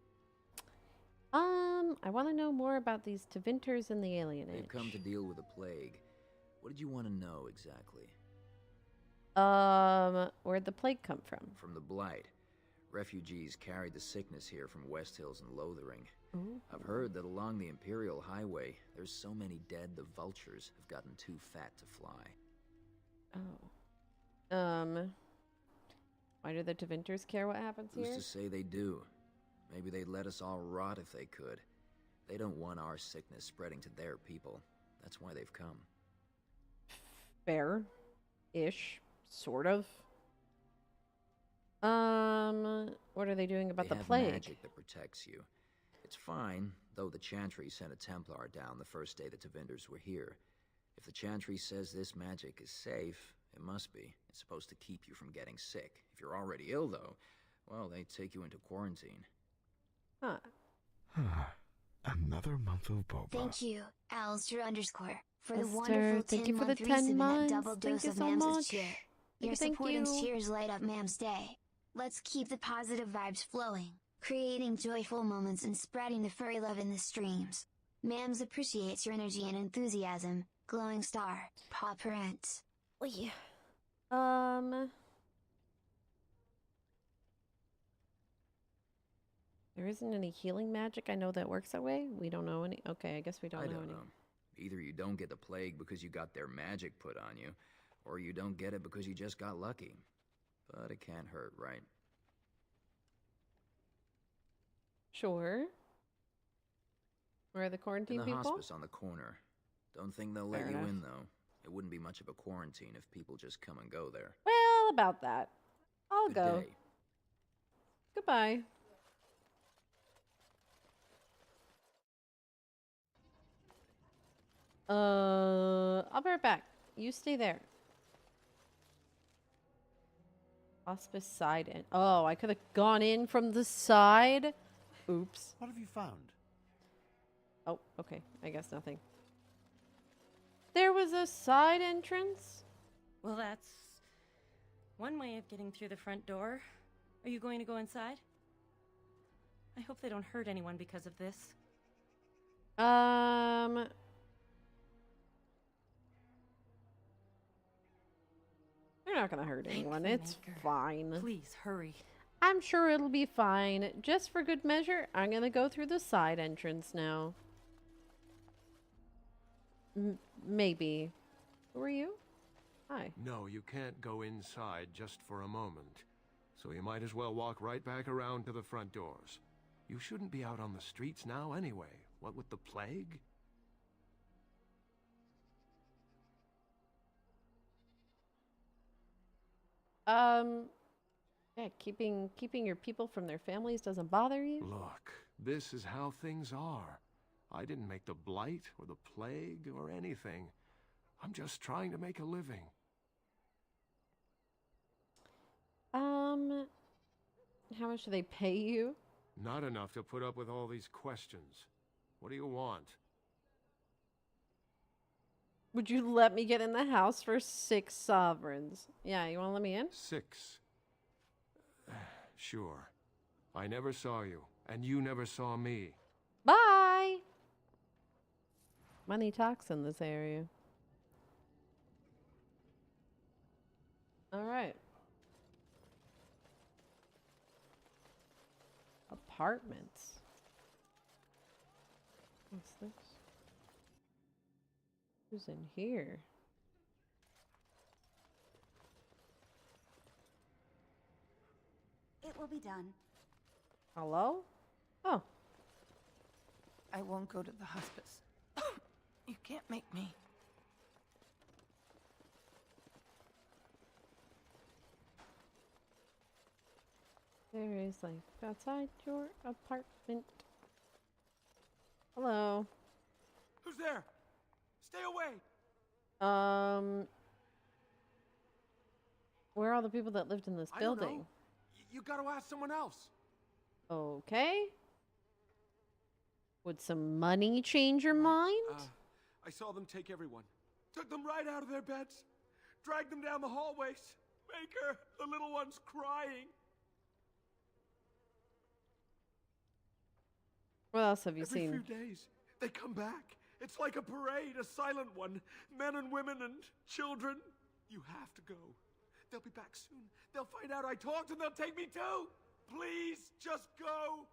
I want to know more about these Tevinters and the alienage. They've come to deal with a plague. What did you want to know exactly? Where'd the plague come from? From the Blight. Refugees carried the sickness here from West Hills and Lothering. Ooh. I've heard that along the Imperial Highway, there's so many dead the vultures have gotten too fat to fly. Oh. Why do the Tevinters care what happens Who's here? to say they do? Maybe they'd let us all rot if they could. They don't want our sickness spreading to their people. That's why they've come. Fair-ish. Sort of. What are they doing about They the have plague? magic that protects you. It's fine, though the Chantry sent a Templar down the first day the Tevinters were here. If the Chantry says this magic is safe, it must be. It's supposed to keep you from getting sick. If you're already ill, though, well, they take you into quarantine. Huh. Another month of boba. Thank you, Alistair _ for the Esther, wonderful thank you for the 10-month 10 resub and that months. double Thank dose you of so Mam's much. cheer. Your Thank support and you. cheers light up Mam's day. Let's keep the positive vibes flowing, creating joyful moments and spreading the furry love in the streams. Mams appreciates your energy and enthusiasm. Glowing star, Paw Parents. There isn't any healing magic I know that works that way. We don't know any. Okay, I guess we don't I know don't any. know. Either you don't get the plague because you got their magic put on you, or you don't get it because you just got lucky. But it can't hurt, right? Sure. Where are the quarantine In the people? hospice on the corner. Don't think they'll let Fair you enough. in, though. It wouldn't be much of a quarantine if people just come and go there. Well, about that. I'll Good go. day. Goodbye. I'll be right back. You stay there. Hospice side in. Oh, I could have gone in from the side. Oops. What have you found? Oh, okay. I guess nothing. There was a side entrance? Well, that's one way of getting through the front door. Are you going to go inside? I hope they don't hurt anyone because of this. They're not gonna hurt anyone. the It's Maker. fine. Please, hurry. I'm sure it'll be fine. Just for good measure, I'm gonna go through the side entrance now. Maybe. Who are you? Hi. No, you can't go inside just for a moment. So you might as well walk right back around to the front doors. You shouldn't be out on the streets now anyway. What with the plague? Yeah, keeping your people from their families doesn't bother you? Look, this is how things are. I didn't make the blight or the plague or anything. I'm just trying to make a living. How much do they pay you? Not enough to put up with all these questions. What do you want? Would you let me get in the house for 6 sovereigns? Yeah, you want to let me in? 6. Sure. I never saw you, and you never saw me. Bye! Money talks in this area. Alright. Apartments. What's this? Who's in here? It will be done. Hello? Oh. I won't go to the hospice. You can't make me. There is life outside your apartment. Hello. Who's there? Stay away! Where are all the people that lived in this I don't building? know. You gotta ask someone else. Okay. Would some money change your mind? I saw them take everyone. Took them right out of their beds. Dragged them down the hallways. Maker, the little one's crying. What else have you Every seen? few days, they come back. It's like a parade, a silent one. Men and women and children. You have to go. They'll be back soon. They'll find out I talked and they'll take me too. Please, just go.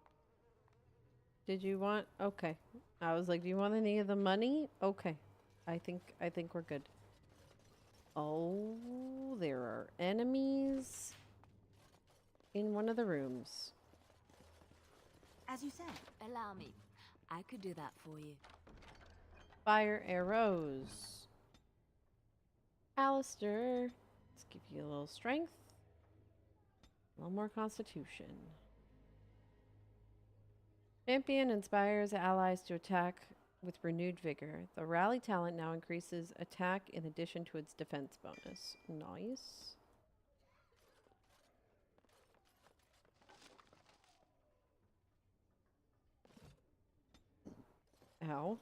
Did you want? Okay. I was like, do you want any of the money? Okay. I think we're good. Oh, there are enemies in one of the rooms. As you said. Allow me. I could do that for you. Fire arrows. Alistair. Let's give you a little strength. A little more constitution. Champion inspires allies to attack with renewed vigor. The rally talent now increases attack in addition to its defense bonus. Nice. Ow.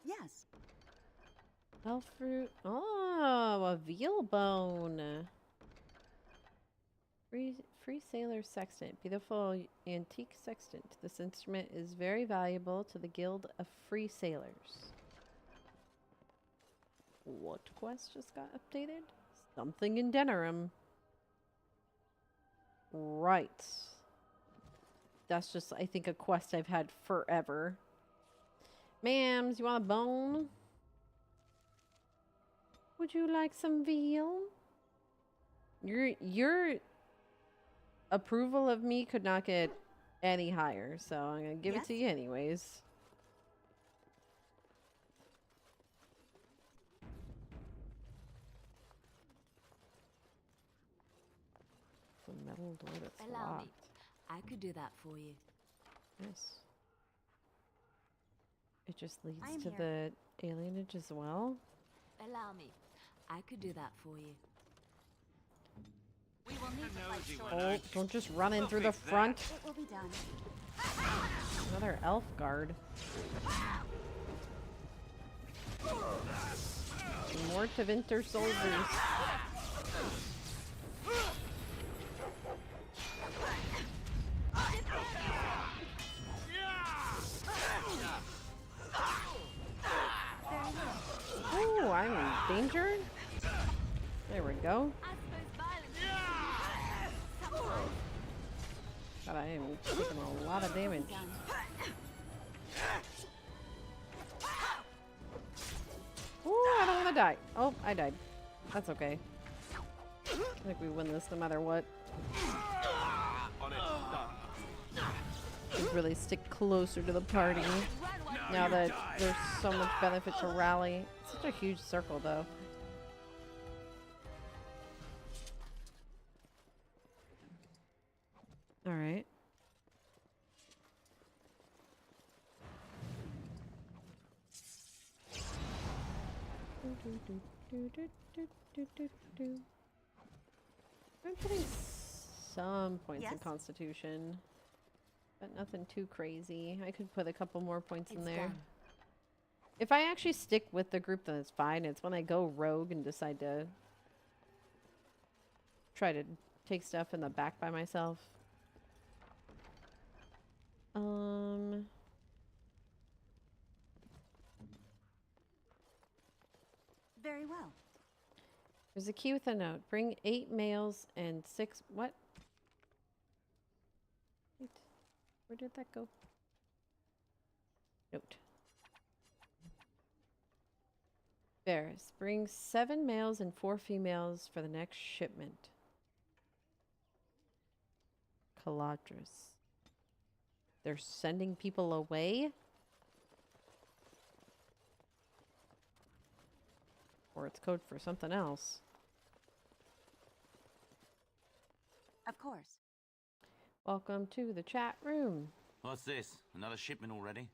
Yes. Elf fruit. Oh, a veal bone. Free sailor sextant. Beautiful antique sextant. This instrument is very valuable to the Guild of Free Sailors. What quest just got updated? Something in Denerim. Right. That's just, I think, a quest I've had forever. Ma'ams, you want a bone? Would you like some veal? Your approval of me could not get any higher, so I'm gonna give it to you anyways. The metal door that's Allow me. locked. I could do that for you. Yes. It just leads I'm to here. the alienage as well. Allow me. I could do that for you. We will need to fight short. Oh, don't just run in through the front. It will be done. Another elf guard. More Tevinter soldiers. Oh, I'm in danger. There we go. God, I am taking a lot of damage. Ooh, I don't want to die. Oh, I died. That's okay. I think we win this no matter what. Should really stick closer to the party now that there's so much benefit to rally. It's such a huge circle, though. All right. I'm getting some points in Constitution. But nothing too crazy. I could put a couple more points in It's there. done. If I actually stick with the group, then it's fine. It's when I go rogue and decide to try to take stuff in the back by myself. Very well. There's a key with a note. Bring 8 males and 6... What? Wait. Where did that go? Note. Varys. Bring 7 males and 4 females for the next shipment. Caladris. They're sending people away? Or it's code for something else. Of course. Welcome to the chat room. What's this? Another shipment already?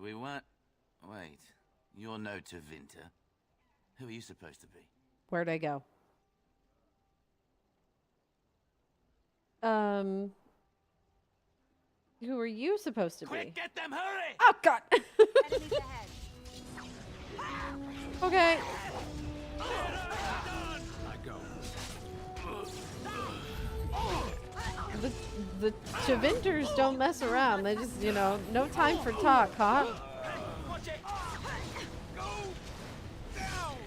We weren't... Wait. You're no Tevinter. Who are you supposed to be? Where'd I go? Who are you supposed to be? Quick, get them, hurry! Oh, God! Enemies ahead. Okay. I go. The Chevinters don't mess around. They just, you know, no time for talk, huh?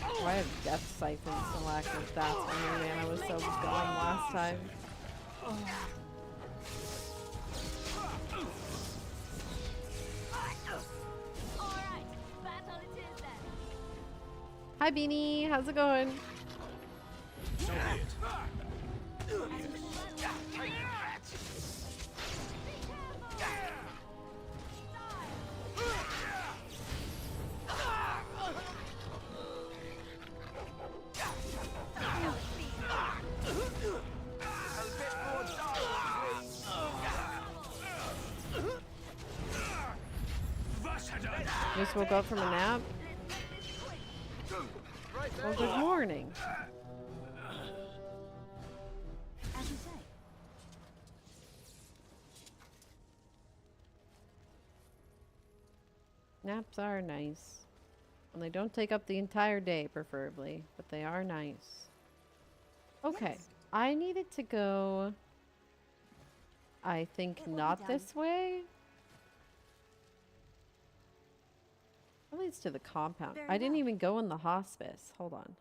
Oh, I have death siphons still active. That's weird, man. I was so gone last time. Oh. Hi, Beanie. How's it going? Just woke up from a nap. Well, good morning. As you say. Naps are nice. And they don't take up the entire day, preferably. But they are nice. Okay. Yes. I needed to go... I think not this way. That leads to the compound. I didn't even go in the hospice. Hold on.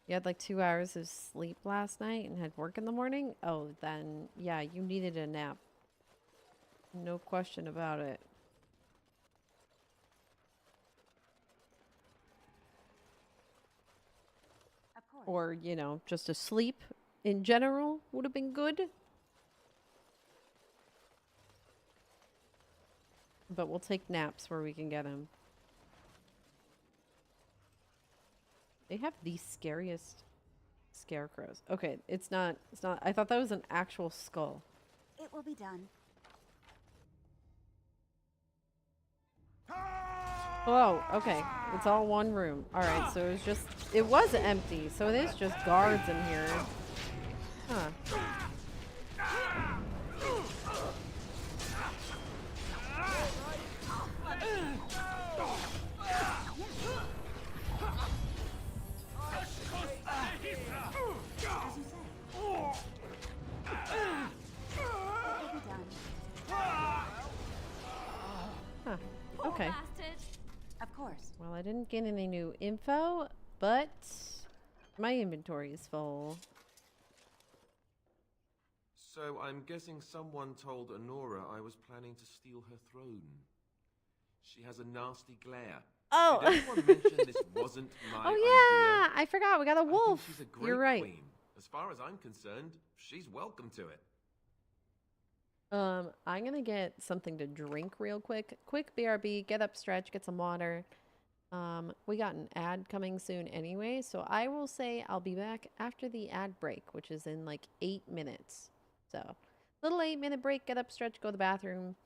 You had like 2 hours of sleep last night and had work in the morning? Oh, then, yeah, you needed a nap. No question about it. Of course. Or, you know, just a sleep in general would have been good. But we'll take naps where we can get them. They have the scariest scarecrows. Okay, it's not, I thought that was an actual skull. It will be done. Oh, okay. It's all one room. Alright, so it was empty, so it is just guards in here. Huh. Huh. Okay. Of course. Well, I didn't get any new info, but my inventory is full. So I'm guessing someone told Honora I was planning to steal her throne. She has a nasty glare. Oh! Did anyone mention this wasn't my idea? Oh yeah! I forgot, we got a wolf! She's a great You're right. queen. As far as I'm concerned, she's welcome to it. I'm gonna get something to drink real quick. Quick BRB, get up, stretch, get some water. We got an ad coming soon anyway, so I will say I'll be back after the ad break, which is in like 8 minutes. So, little 8-minute break, get up, stretch, go to the bathroom,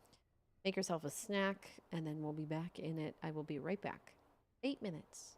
make yourself a snack, and then we'll be back in it. I will be right back. 8 minutes.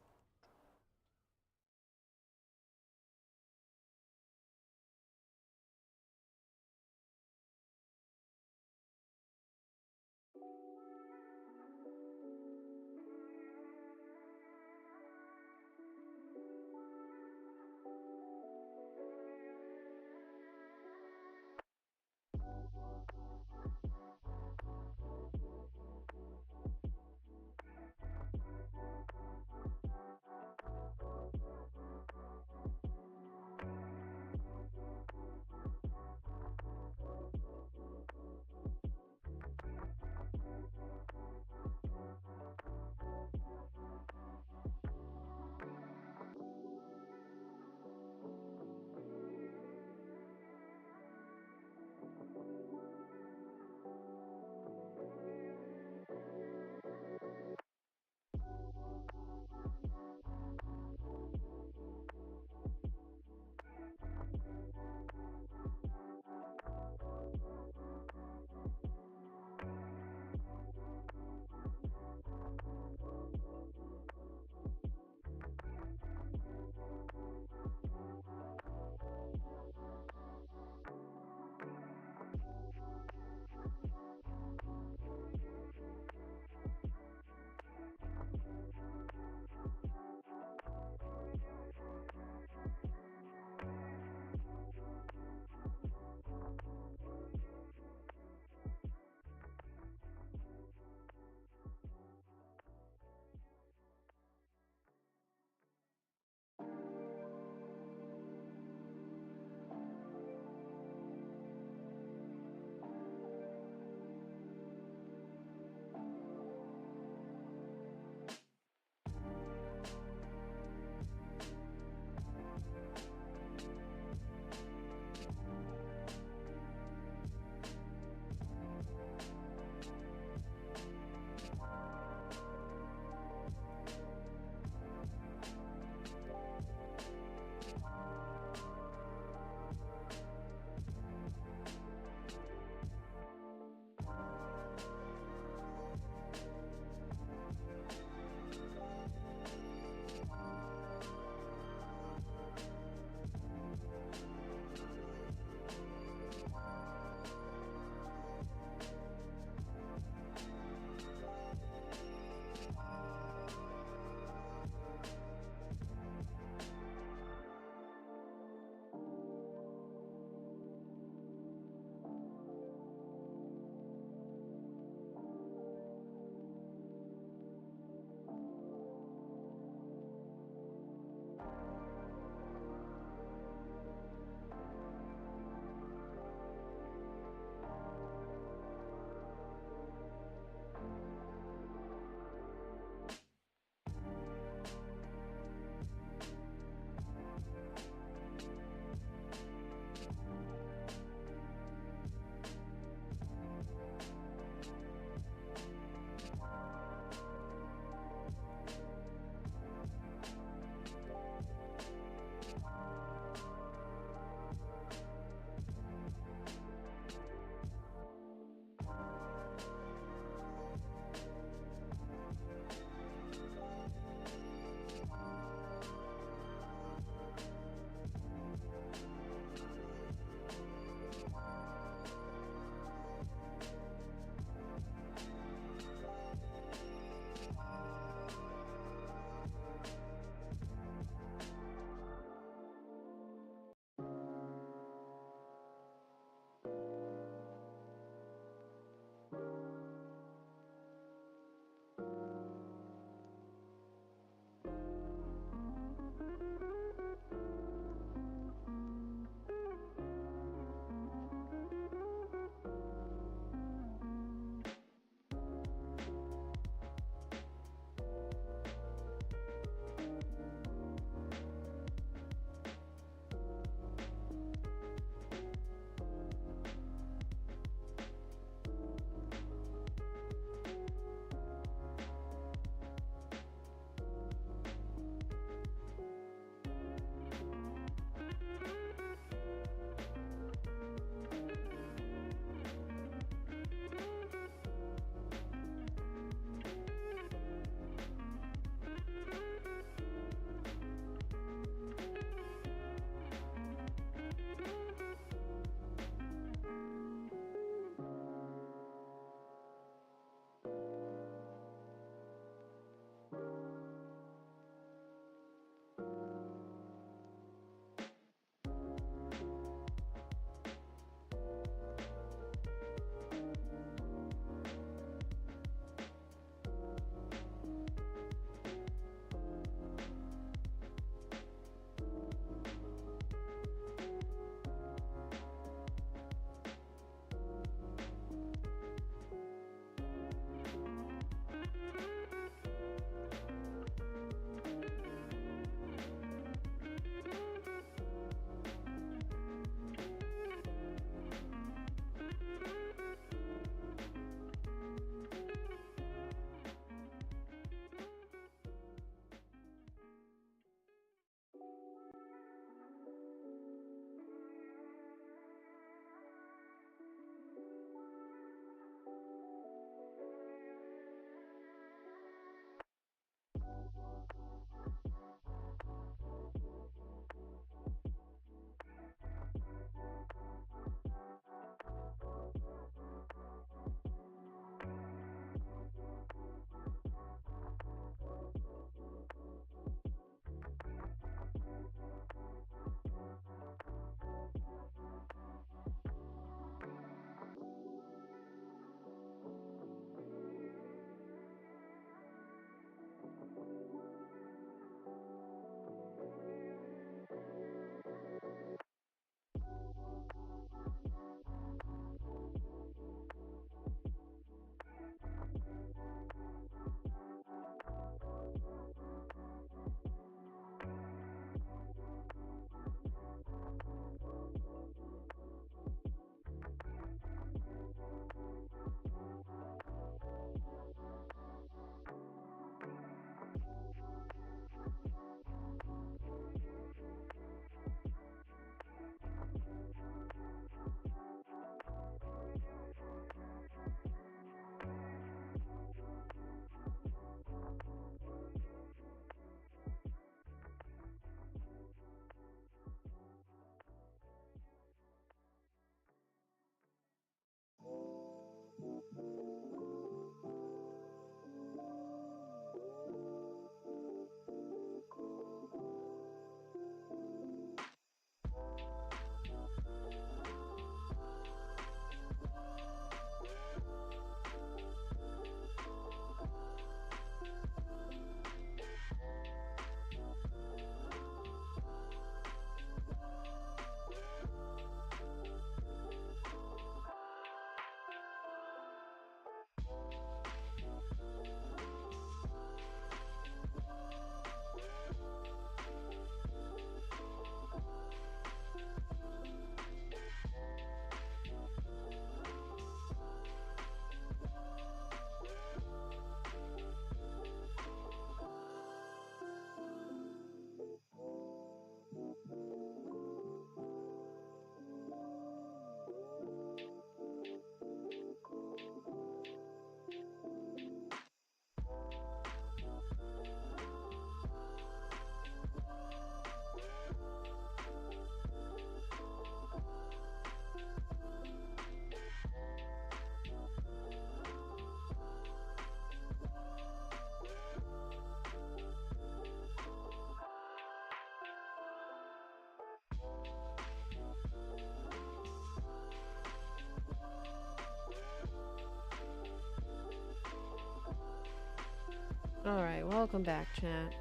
Alright, welcome back, chat.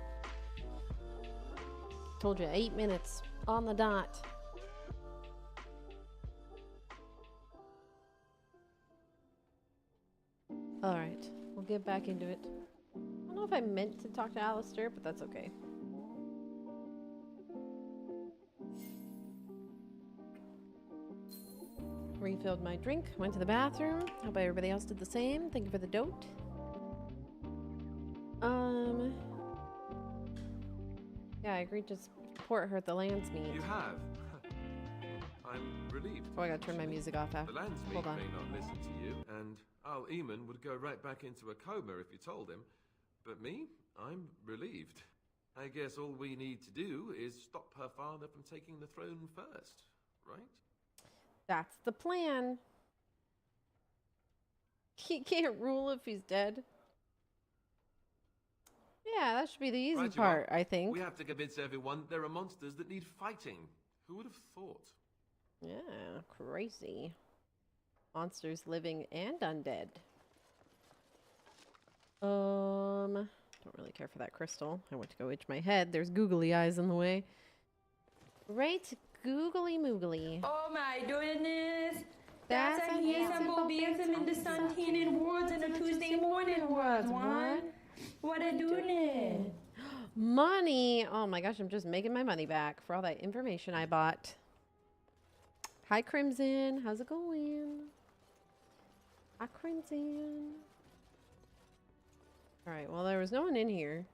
Told you 8 minutes on the dot. Alright, we'll get back into it. I don't know if I meant to talk to Alistair, but that's okay. Refilled my drink, went to the bathroom. Hope everybody else did the same. Thank you for the dote. Yeah, I agreed to support her at the Landsmeet. You have? I'm relieved. Oh, I gotta turn my music off after. The Landsmeet Hold on. may not listen to you, and Al Eamon would go right back into a coma if you told him. But me? I'm relieved. I guess all we need to do is stop her father from taking the throne first, right? That's the plan. He can't rule if he's dead. Yeah, that should be the easy Right you part, are. I think. We have to convince everyone there are monsters that need fighting. Who would have thought? Yeah, crazy. Monsters living and undead. Don't really care for that crystal. I went to go itch my head. There's googly eyes in the way. Right, googly moogly. Oh my goodness! That's a handsome Bobantham in the sun-tanning woods on a Tuesday morning was one. What a doing? Money! Oh my gosh, I'm just making my money back for all that information I bought. Hi, Crimson. How's it going? Hi, Crimson. Alright, well, there was no one in here.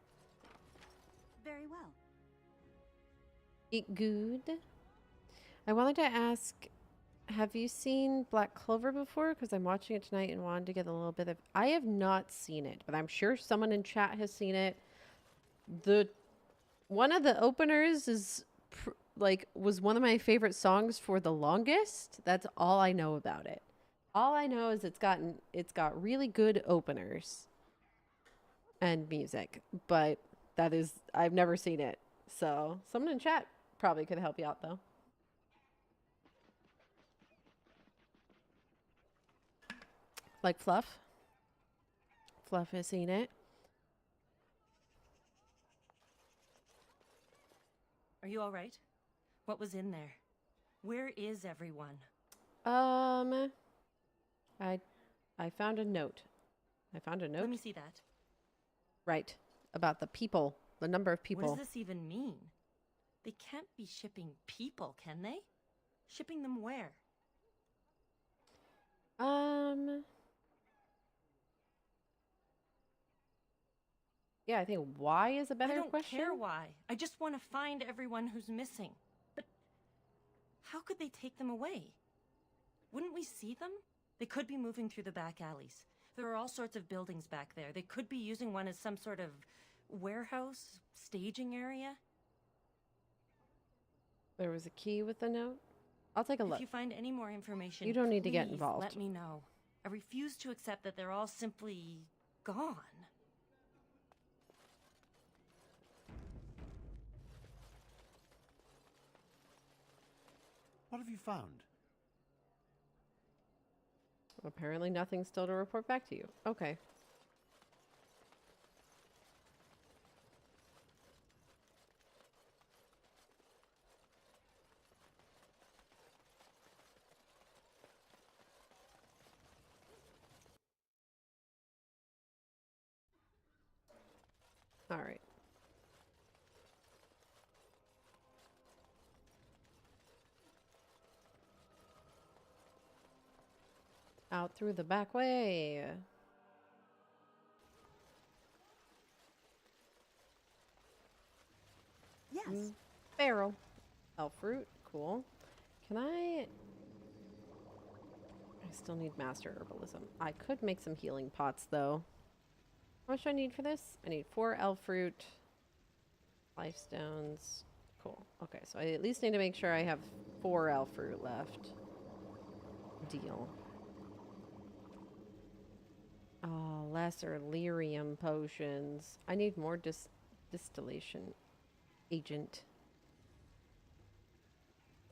Very well. Eat good. I wanted to ask, have you seen Black Clover before? Because I'm watching it tonight and wanted to get a little bit of... I have not seen it, but I'm sure someone in chat has seen it. One of the openers is was one of my favorite songs for the longest. That's all I know about it. All I know is it's got really good openers and music, but I've never seen it. So someone in chat probably could help you out though. Like Fluff. Fluff has seen it. Are you all right? What was in there? Where is everyone? I found a note. Let me see that. Right. About the people. The number of people. What does this even mean? They can't be shipping people, can they? Shipping them where? Yeah, I think why is a better question. question. I don't care why. I just want to find everyone who's missing. But how could they take them away? Wouldn't we see them? They could be moving through the back alleys. There are all sorts of buildings back there. They could be using one as some sort of warehouse, staging area. There was a key with the note. I'll take a look. If you find any more information, you don't need to get please involved. Let me know. I refuse to accept that they're all simply gone. What have you found? Apparently nothing still to report back to you. Okay. All right. Out through the back way. Yes. Barrel. Elf fruit. Cool. Can I still need master herbalism. I could make some healing pots though. How much do I need for this? I need 4 elf fruit. Life stones. Cool. Okay, so I at least need to make sure I have 4 elf fruit left. Deal. Oh, lesser lyrium potions. I need more distillation agent.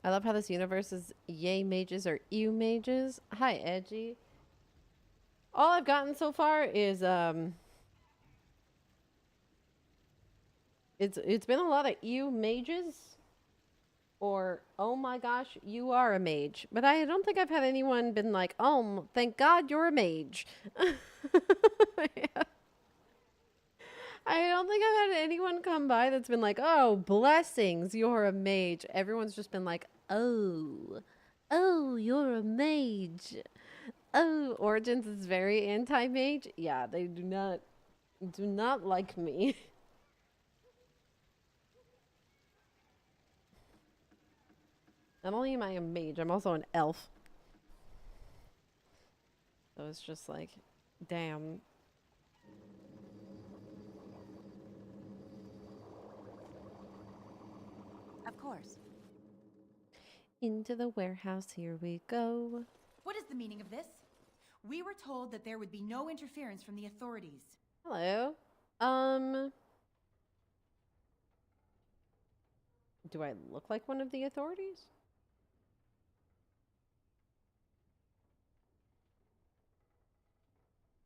I love how this universe is yay mages or ew mages. Hi, Edgy. All I've gotten so far is It's been a lot of you mages, or oh my gosh, you are a mage. But I don't think I've had anyone been like, oh, thank God you're a mage. Yeah. I don't think I've had anyone come by that's been like, oh, blessings, you're a mage. Everyone's just been like, oh, you're a mage. Oh, Origins is very anti-mage. Yeah, they do not like me. Not only am I a mage, I'm also an elf. So it's just like, damn. Of course. Into the warehouse, here we go. What is the meaning of this? We were told that there would be no interference from the authorities. Hello. Do I look like one of the authorities?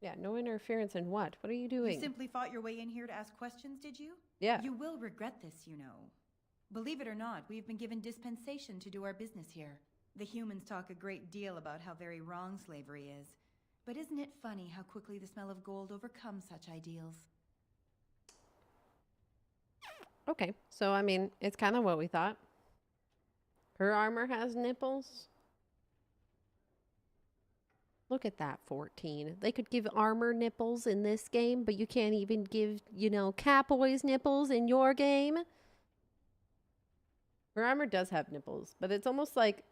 Yeah, no interference in what? What are you doing? You simply fought your way in here to ask questions, did you? Yeah. You will regret this, you know. Believe it or not, we've been given dispensation to do our business here. The humans talk a great deal about how very wrong slavery is. But isn't it funny how quickly the smell of gold overcomes such ideals? Okay, so I mean, it's kind of what we thought. Her armor has nipples. Look at that, 14. They could give armor nipples in this game, but you can't even give, you know, Catboy's nipples in your game. Her armor does have nipples, but it's almost like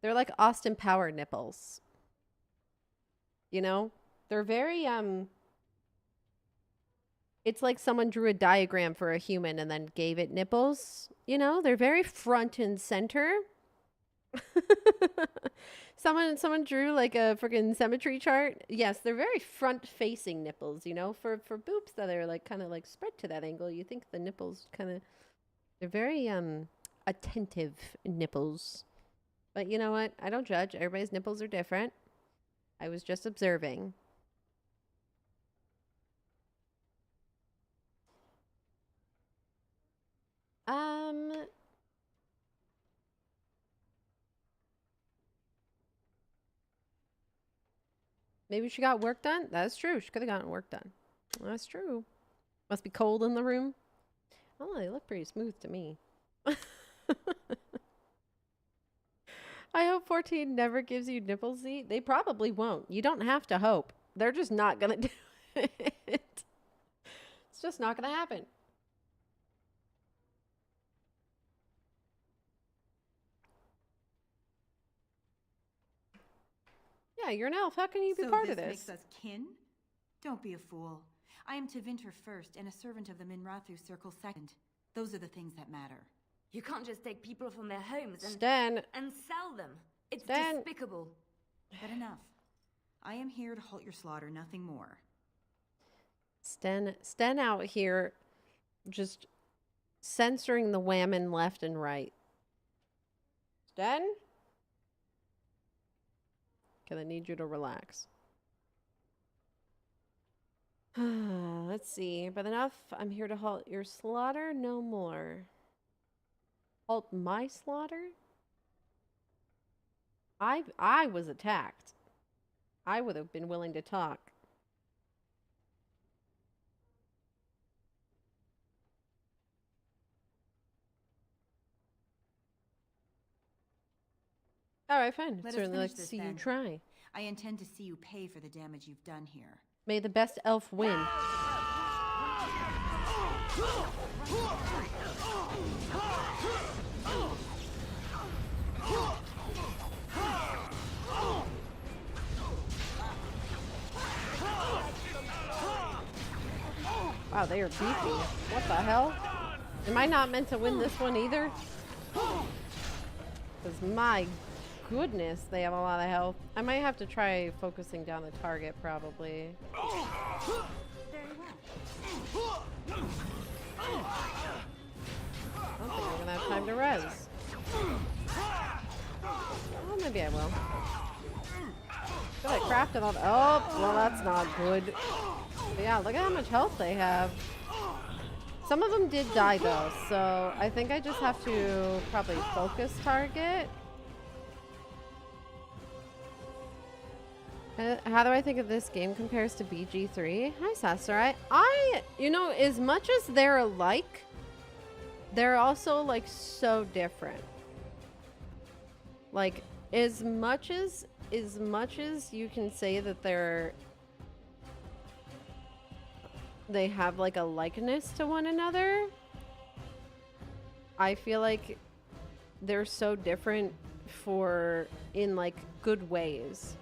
they're like Austin Power nipples. You know? They're very, it's like someone drew a diagram for a human and then gave it nipples. You know? They're very front and center. Someone drew like a freaking symmetry chart. Yes, they're very front-facing nipples, you know? For boobs that are like kind of like spread to that angle, you think the nipples kind of, they're very attentive nipples. But you know what? I don't judge. Everybody's nipples are different. I was just observing. Maybe she got work done? That's true. She could have gotten work done. That's true. Must be cold in the room. Oh, they look pretty smooth to me. I hope 14 never gives you nipples. See, they probably won't. You don't have to hope. They're just not going to do it. It's just not going to happen. Yeah, you're an elf. How can you be part of this? Makes us kin? Don't be a fool. I am Tevinter first and a servant of the Minrathu Circle second. Those are the things that matter. You can't just take people from their homes and sell them. It's despicable. But enough. I am here to halt your slaughter, nothing more. Sten out here just censoring the whammon left and right. Sten? Okay, I need you to relax. Let's see. But enough. I'm here to halt your slaughter. No more. Halt my slaughter? I was attacked. I would have been willing to talk. All right, fine. Let Certainly us like to finish see this, you then. try. I intend to see you pay for the damage you've done here. May the best elf win. Wow, they are beefy. What the hell? Am I not meant to win this one either? Because my goodness, they have a lot of health. I might have to try focusing down the target, probably. Very well. I don't think I'm gonna have time to res. Oh, maybe I will. Should I craft it on? Oh, well, that's not good. But yeah, look at how much health they have. Some of them did die though, so I think I just have to probably focus target. How do I think of this game compares to BG3? Hi, Sasarai. You know, as much as they're alike, they're also like so different. Like, as much as you can say that they have like a likeness to one another, I feel like they're so different in like good ways.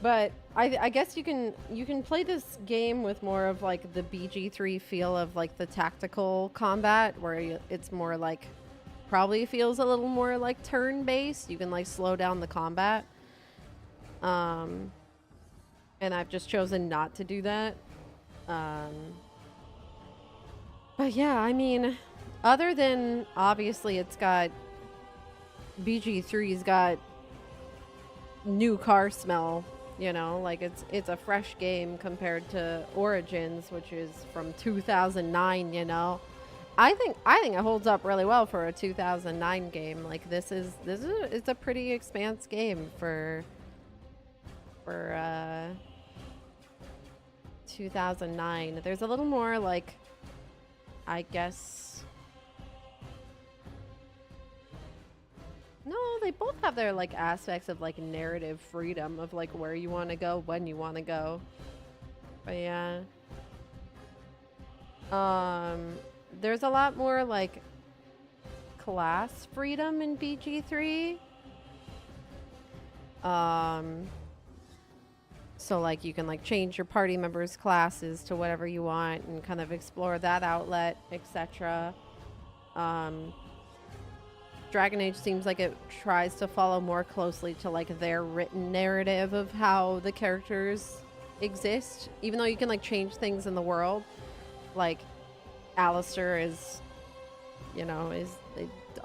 But I guess you can play this game with more of like the BG3 feel of like the tactical combat, where it's more like, probably feels a little more like turn-based. You can like slow down the combat. And I've just chosen not to do that. But yeah, I mean, other than obviously it's got BG3's got new car smell, you know, like it's a fresh game compared to Origins, which is from 2009, you know. I think it holds up really well for a 2009 game. Like it's a pretty expansive game for 2009. There's a little more like, I guess. No, they both have their like aspects of like narrative freedom of like where you want to go, when you want to go. But yeah. There's a lot more like class freedom in BG3. So like you can like change your party members' classes to whatever you want and kind of explore that outlet, etc. Dragon Age seems like it tries to follow more closely to like their written narrative of how the characters exist, even though you can like change things in the world. Like Alistair is, you know, is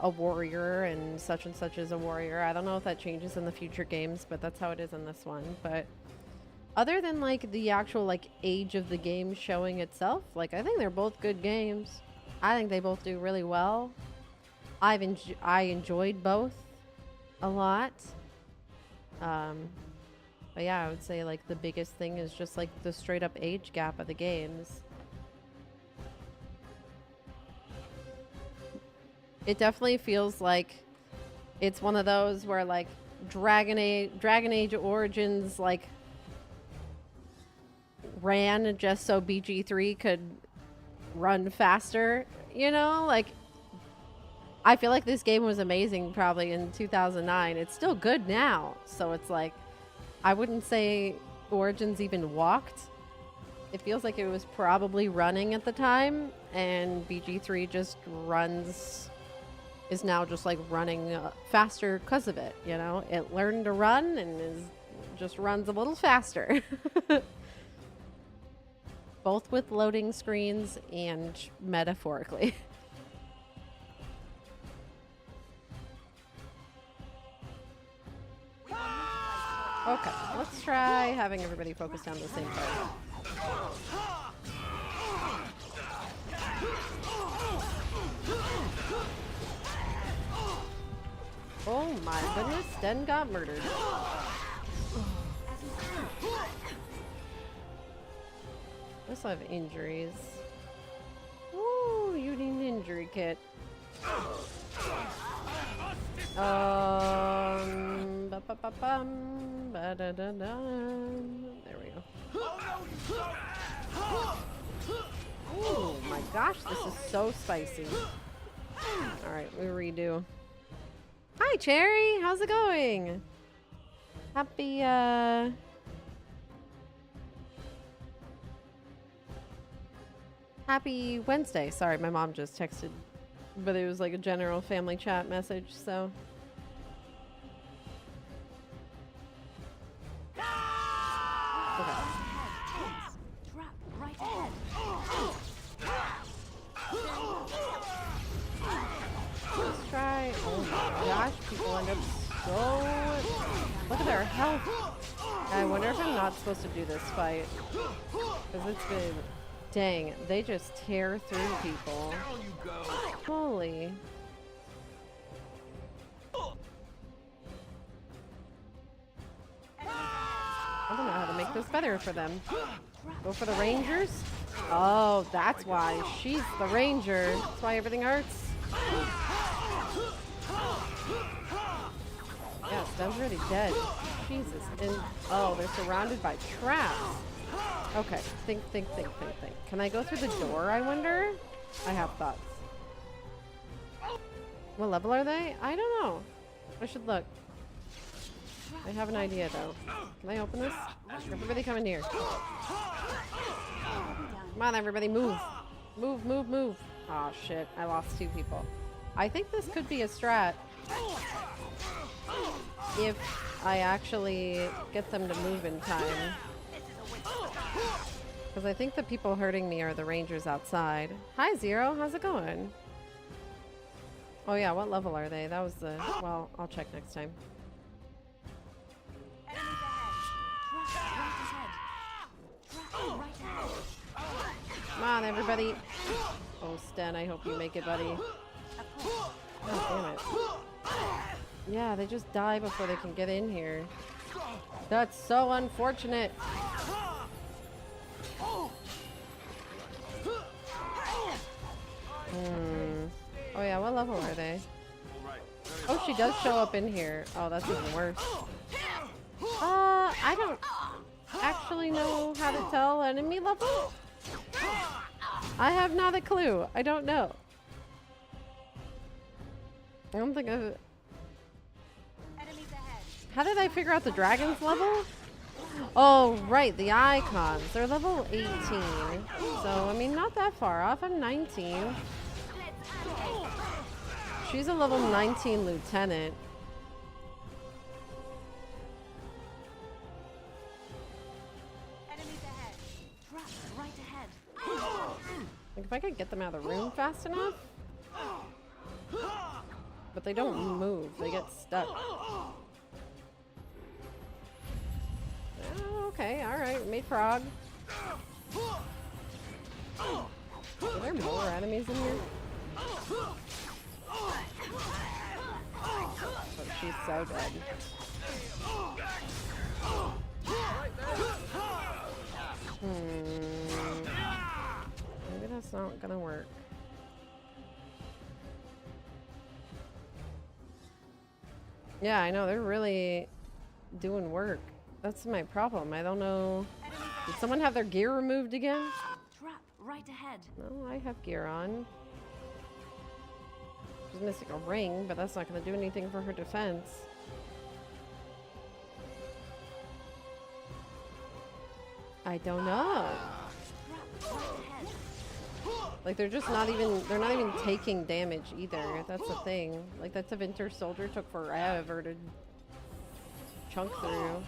a warrior and such is a warrior. I don't know if that changes in the future games, but that's how it is in this one. But other than like the actual like age of the game showing itself, like I think they're both good games. I think they both do really well. I enjoyed both a lot. But yeah, I would say like the biggest thing is just like the straight up age gap of the games. It definitely feels like it's one of those where like Dragon Age Origins like ran just so BG3 could run faster, you know? Like, I feel like this game was amazing probably in 2009. It's still good now. So it's like, I wouldn't say Origins even walked. It feels like it was probably running at the time, and BG3 just is now just like running faster because of it, you know? It learned to run and just runs a little faster. Both with loading screens and metaphorically. Okay, let's try having everybody focus on the same part. Oh my goodness, Den got murdered. I also have injuries. Ooh, you need an injury kit. There we go. Oh my gosh, this is so spicy. Alright, we redo. Hi, Cherry! How's it going? Happy Wednesday. Sorry, my mom just texted, but it was like a general family chat message, so. Okay. Let's try. Oh my gosh, people end up so. Look at their health. I wonder if I'm not supposed to do this fight. Because it's been... Dang, they just tear through people. Holy. I don't know how to make this better for them. Go for the rangers? Oh, that's why. She's the ranger. That's why everything hurts. Yeah, Sten's already dead. Jesus. And oh, they're surrounded by traps. Okay, think. Can I go through the door, I wonder? I have thoughts. What level are they? I don't know. I should look. I have an idea, though. Can I open this? Everybody come in here. Come on, everybody, move. Move. Oh, shit. I lost 2 people. I think this could be a strat. If I actually get them to move in time. Because I think the people hurting me are the rangers outside. Hi, Zero. How's it going? Oh, yeah. What level are they? That was the... Well, I'll check next time. Come on, everybody. Oh, Sten, I hope you make it, buddy. Oh, damn it. Yeah, they just die before they can get in here. That's so unfortunate. Oh yeah, what level are they? Oh, she does show up in here. Oh, that's even worse. I don't actually know how to tell enemy level. I have not a clue. I don't know. I don't think I've... How did I figure out the dragon's level? Oh, right, the icons. They're level 18. So, I mean, not that far off. I'm 19. She's a level 19 lieutenant. Like, if I could get them out of the room fast enough. But they don't move. They get stuck. Oh, okay, alright. Made frog. Are there more enemies in here? Oh, she's so dead. Maybe that's not gonna work. Yeah, I know, they're really doing work. That's my problem. I don't know. Did someone have their gear removed again? Trap right ahead. No, I have gear on. She's missing a ring, but that's not going to do anything for her defense. I don't know. Like, they're just not even, they're not even taking damage either. That's the thing. Like, that Tevinter soldier took forever to chunk through.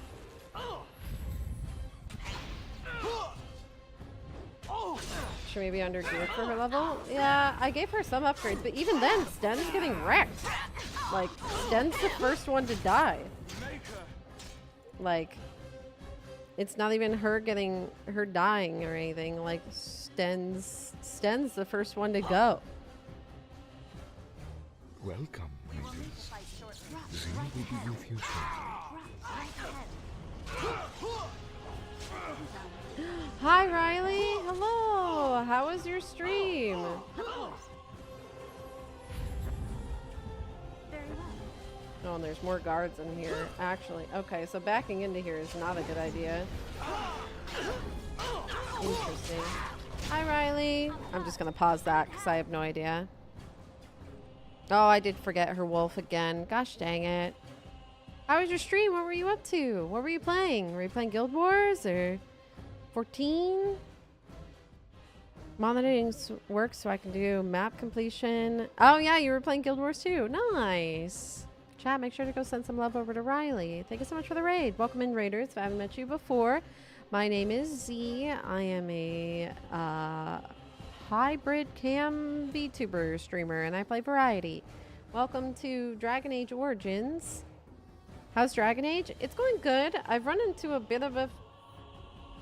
She may be under geared for her level. Yeah, I gave her some upgrades, but even then, Sten's getting wrecked. Like, Sten's the first one to die. Like, it's not even her dying or anything. Like, Sten's the first one to go. Welcome, maidens. Zin will be with you shortly. Hi, Riley. Hello. How was your stream? Oh, and there's more guards in here, actually. Okay, so backing into here is not a good idea. Interesting. Hi, Riley. I'm just going to pause that because I have no idea. Oh, I did forget her wolf again. Gosh dang it. How was your stream? What were you up to? What were you playing? Were you playing Guild Wars or 14? Monitoring works so I can do map completion. Oh, yeah, you were playing Guild Wars too. Nice. Chat, make sure to go send some love over to Riley. Thank you so much for the raid. Welcome in, Raiders. If I haven't met you before, my name is Z. I am a hybrid cam VTuber streamer, and I play variety. Welcome to Dragon Age Origins. How's Dragon Age? It's going good. I've run into a bit of a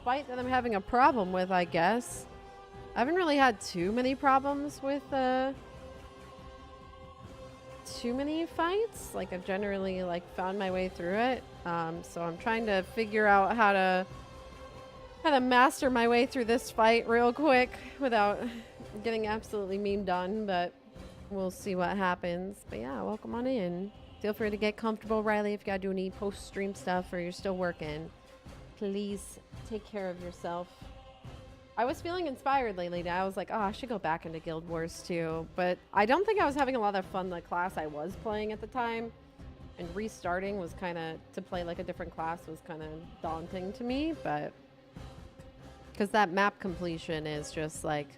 fight that I'm having a problem with, I guess. I haven't really had too many problems with too many fights. Like, I've generally like found my way through it. So I'm trying to figure out how to master my way through this fight real quick without getting absolutely memed on, but we'll see what happens. But yeah, welcome on in. Feel free to get comfortable, Riley, if you gotta do any post-stream stuff or you're still working. Please take care of yourself. I was feeling inspired lately. I was like, oh, I should go back into Guild Wars too. But I don't think I was having a lot of fun the class I was playing at the time. And restarting was kind of, to play like a different class was kind of daunting to me. But, because that map completion is just like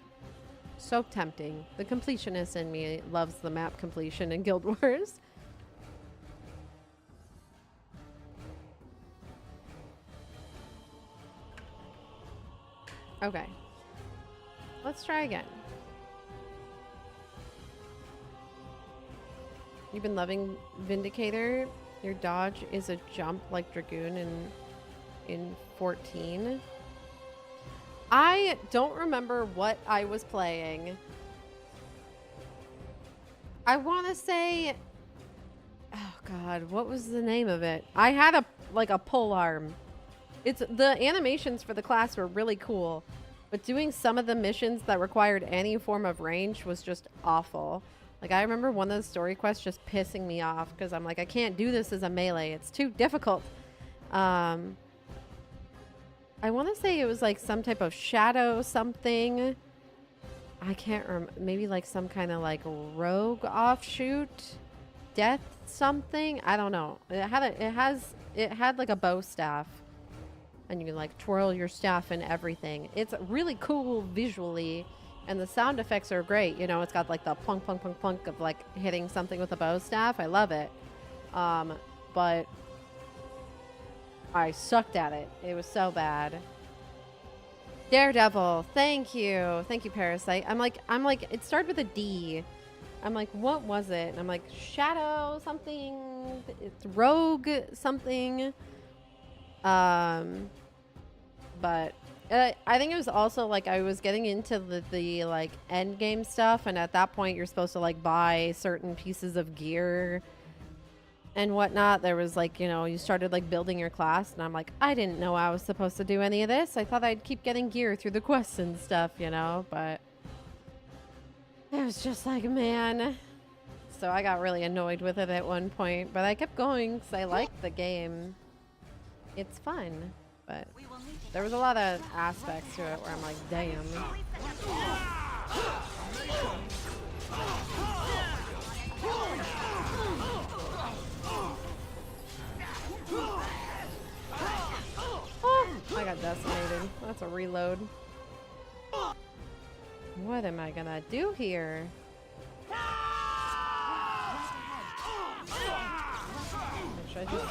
so tempting. The completionist in me loves the map completion in Guild Wars. Okay. Let's try again. You've been loving Vindicator. Your dodge is a jump like Dragoon in 14. I don't remember what I was playing. I want to say... Oh god, what was the name of it? I had a pole arm. It's the animations for the class were really cool, but doing some of the missions that required any form of range was just awful. Like, I remember one of the story quests just pissing me off because I'm like, I can't do this as a melee. It's too difficult. I want to say it was like some type of shadow something. I can't remember. Maybe like some kind of like rogue offshoot, death something. I don't know. It had like a bow staff. And you can like twirl your staff and everything. It's really cool visually, and the sound effects are great. You know, it's got like the plunk, plunk, plunk, plunk of like hitting something with a bow staff. I love it. But I sucked at it. It was so bad. Daredevil. Thank you. Thank you, Parasite. I'm like, it started with a D. I'm like, what was it? And I'm like, Shadow something. It's Rogue something. But I think it was also like I was getting into the like end game stuff, and at that point you're supposed to like buy certain pieces of gear and whatnot. There was like, you know, you started like building your class, and I'm like, I didn't know I was supposed to do any of this. I thought I'd keep getting gear through the quests and stuff, you know, but it was just like, man. So I got really annoyed with it at one point, but I kept going because I liked the game. It's fun, but there was a lot of aspects to it where I'm like, damn. Oh, I got decimated. That's a reload. What am I gonna do here? Should I just...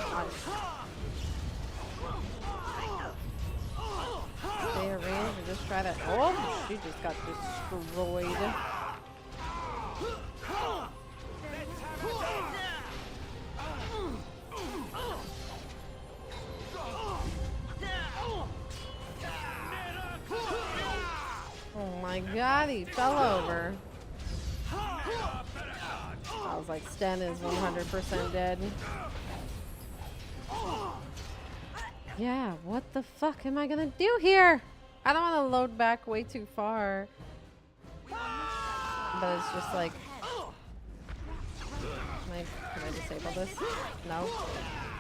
stay at range and just try to... Oh, she just got destroyed. Oh my god, he fell over. I was like, Sten is 100% dead. Yeah, what the fuck am I gonna do here? I don't want to load back way too far. But it's just like... Can I disable this? No?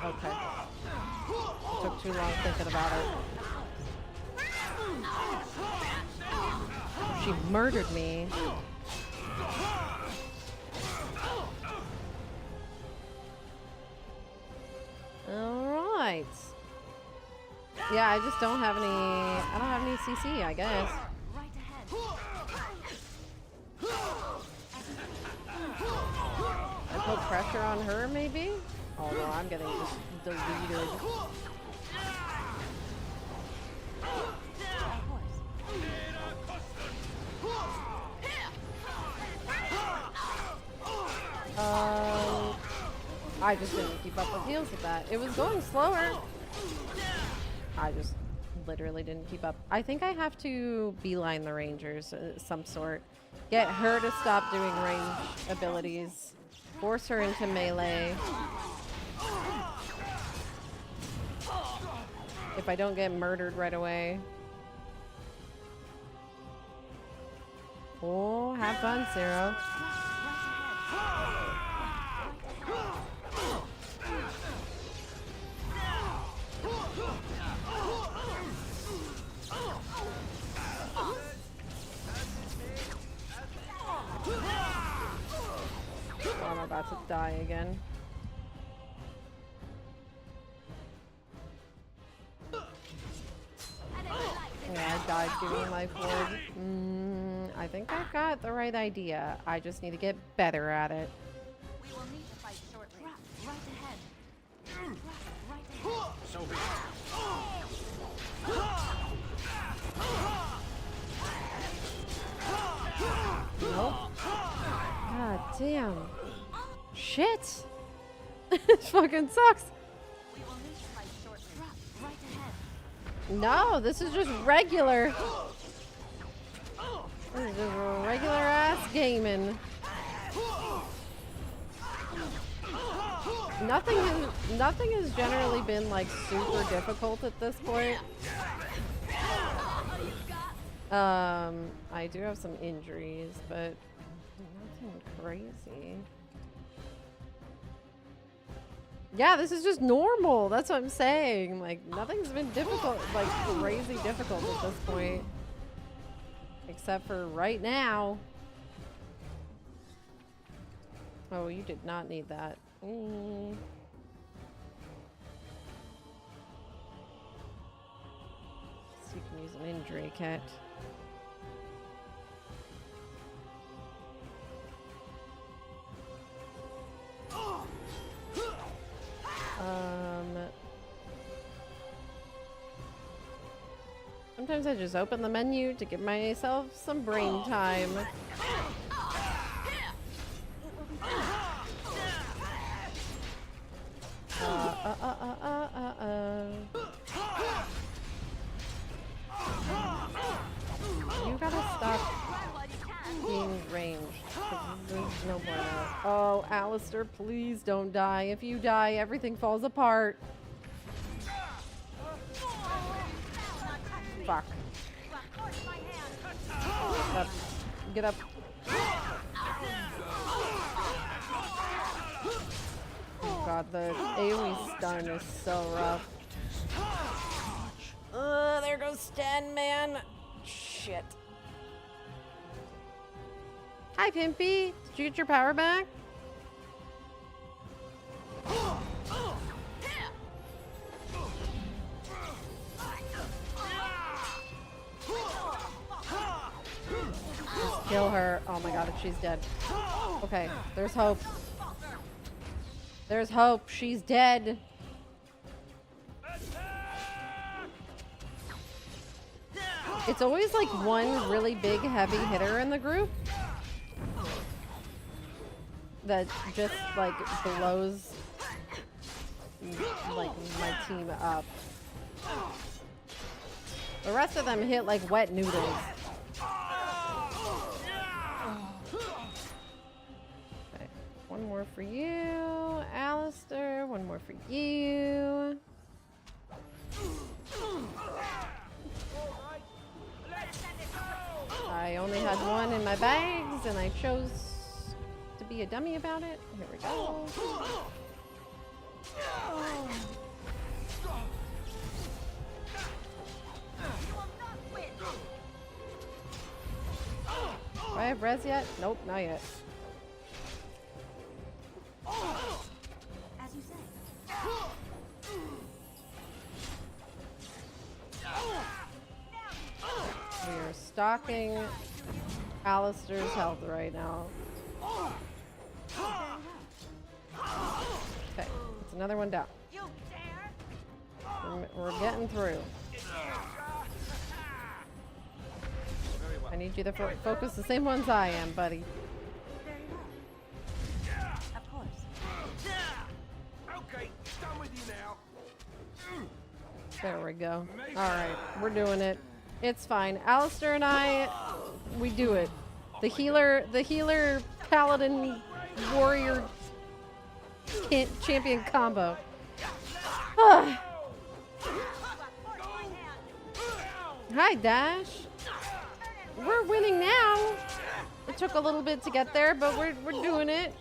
Okay. Took too long thinking about it. She murdered me. Alright. Yeah, I just don't have any... I don't have any CC, I guess. I put pressure on her, maybe? Oh no, I'm getting just deleted. I just didn't keep up with heals with that. It was going slower. I just literally didn't keep up. I think I have to beeline the rangers of some sort. Get her to stop doing range abilities. Force her into melee. If I don't get murdered right away. Oh, have fun, Zero. Oh, I'm about to die again. Yeah, I died giving life ward. I think I've got the right idea. I just need to get better at it. We will need to fight shortly. Right ahead. So Nope. God damn. Shit. This fucking sucks. We will need to fight shortly. Right ahead. No, this is just regular. This is just regular ass gaming. Nothing has generally been like super difficult at this point. I do have some injuries, but nothing crazy. Yeah, this is just normal. That's what I'm saying. Like, nothing's been difficult, like crazy difficult at this point. Except for right now. Oh, you did not need that. So you can use an injury kit. Sometimes I just open the menu to give myself some brain time. You gotta stop being ranged. There's no bueno. Oh, Alistair, please don't die. If you die, everything falls apart. Fuck. Get up. Get up. Oh god, the AoE stun is so rough. There goes Sten, man. Shit. Hi, Pimpy. Did you get your power back? Just kill her. Oh my god, if she's dead. Okay, there's hope. There's hope. She's dead. It's always like one really big heavy hitter in the group that just like blows like my team up. The rest of them hit like wet noodles. Okay, one more for you, Alistair. One more for you. I only had one in my bags, and I chose to be a dummy about it. Here we go. Do I have res yet? Nope, not yet. As you say. We are stalking Alistair's health right now. Okay, it's another one down. We're getting through. I need you to focus the same ones I am, buddy. Of course. There we go. Alright, we're doing it. It's fine. Alistair and I, we do it. The healer, paladin, warrior, champion combo. Hi, Dash. We're winning now. It took a little bit to get there, but we're doing it.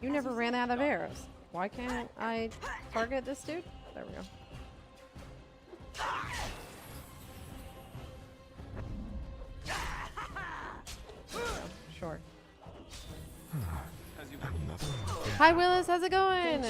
You never ran out of arrows. Why can't I target this dude? There we go. Sure. Hi Willis, how's it going?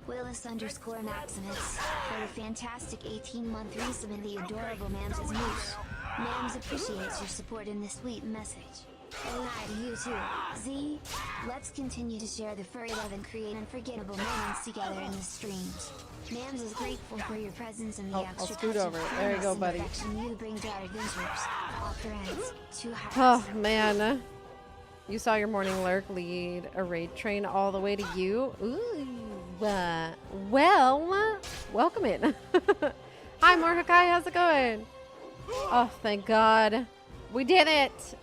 Willis_Maximus for the fantastic 18-month resub the adorable Mams' Moose. Mams appreciates your support in this sweet message. And hi to you too, Z. Let's continue to share the furry love and create unforgettable moments together in the streams. Mams is grateful for your presence and the extra I'll scoot touch over. of There you go, kindness and buddy. affection you bring to our adventures. All friends, 2 hearts. Oh man. You saw your morning lurk lead a raid train all the way to you. Ooh. Well, welcome in. Hi Mordecai, how's it going? Oh, thank God. We did it.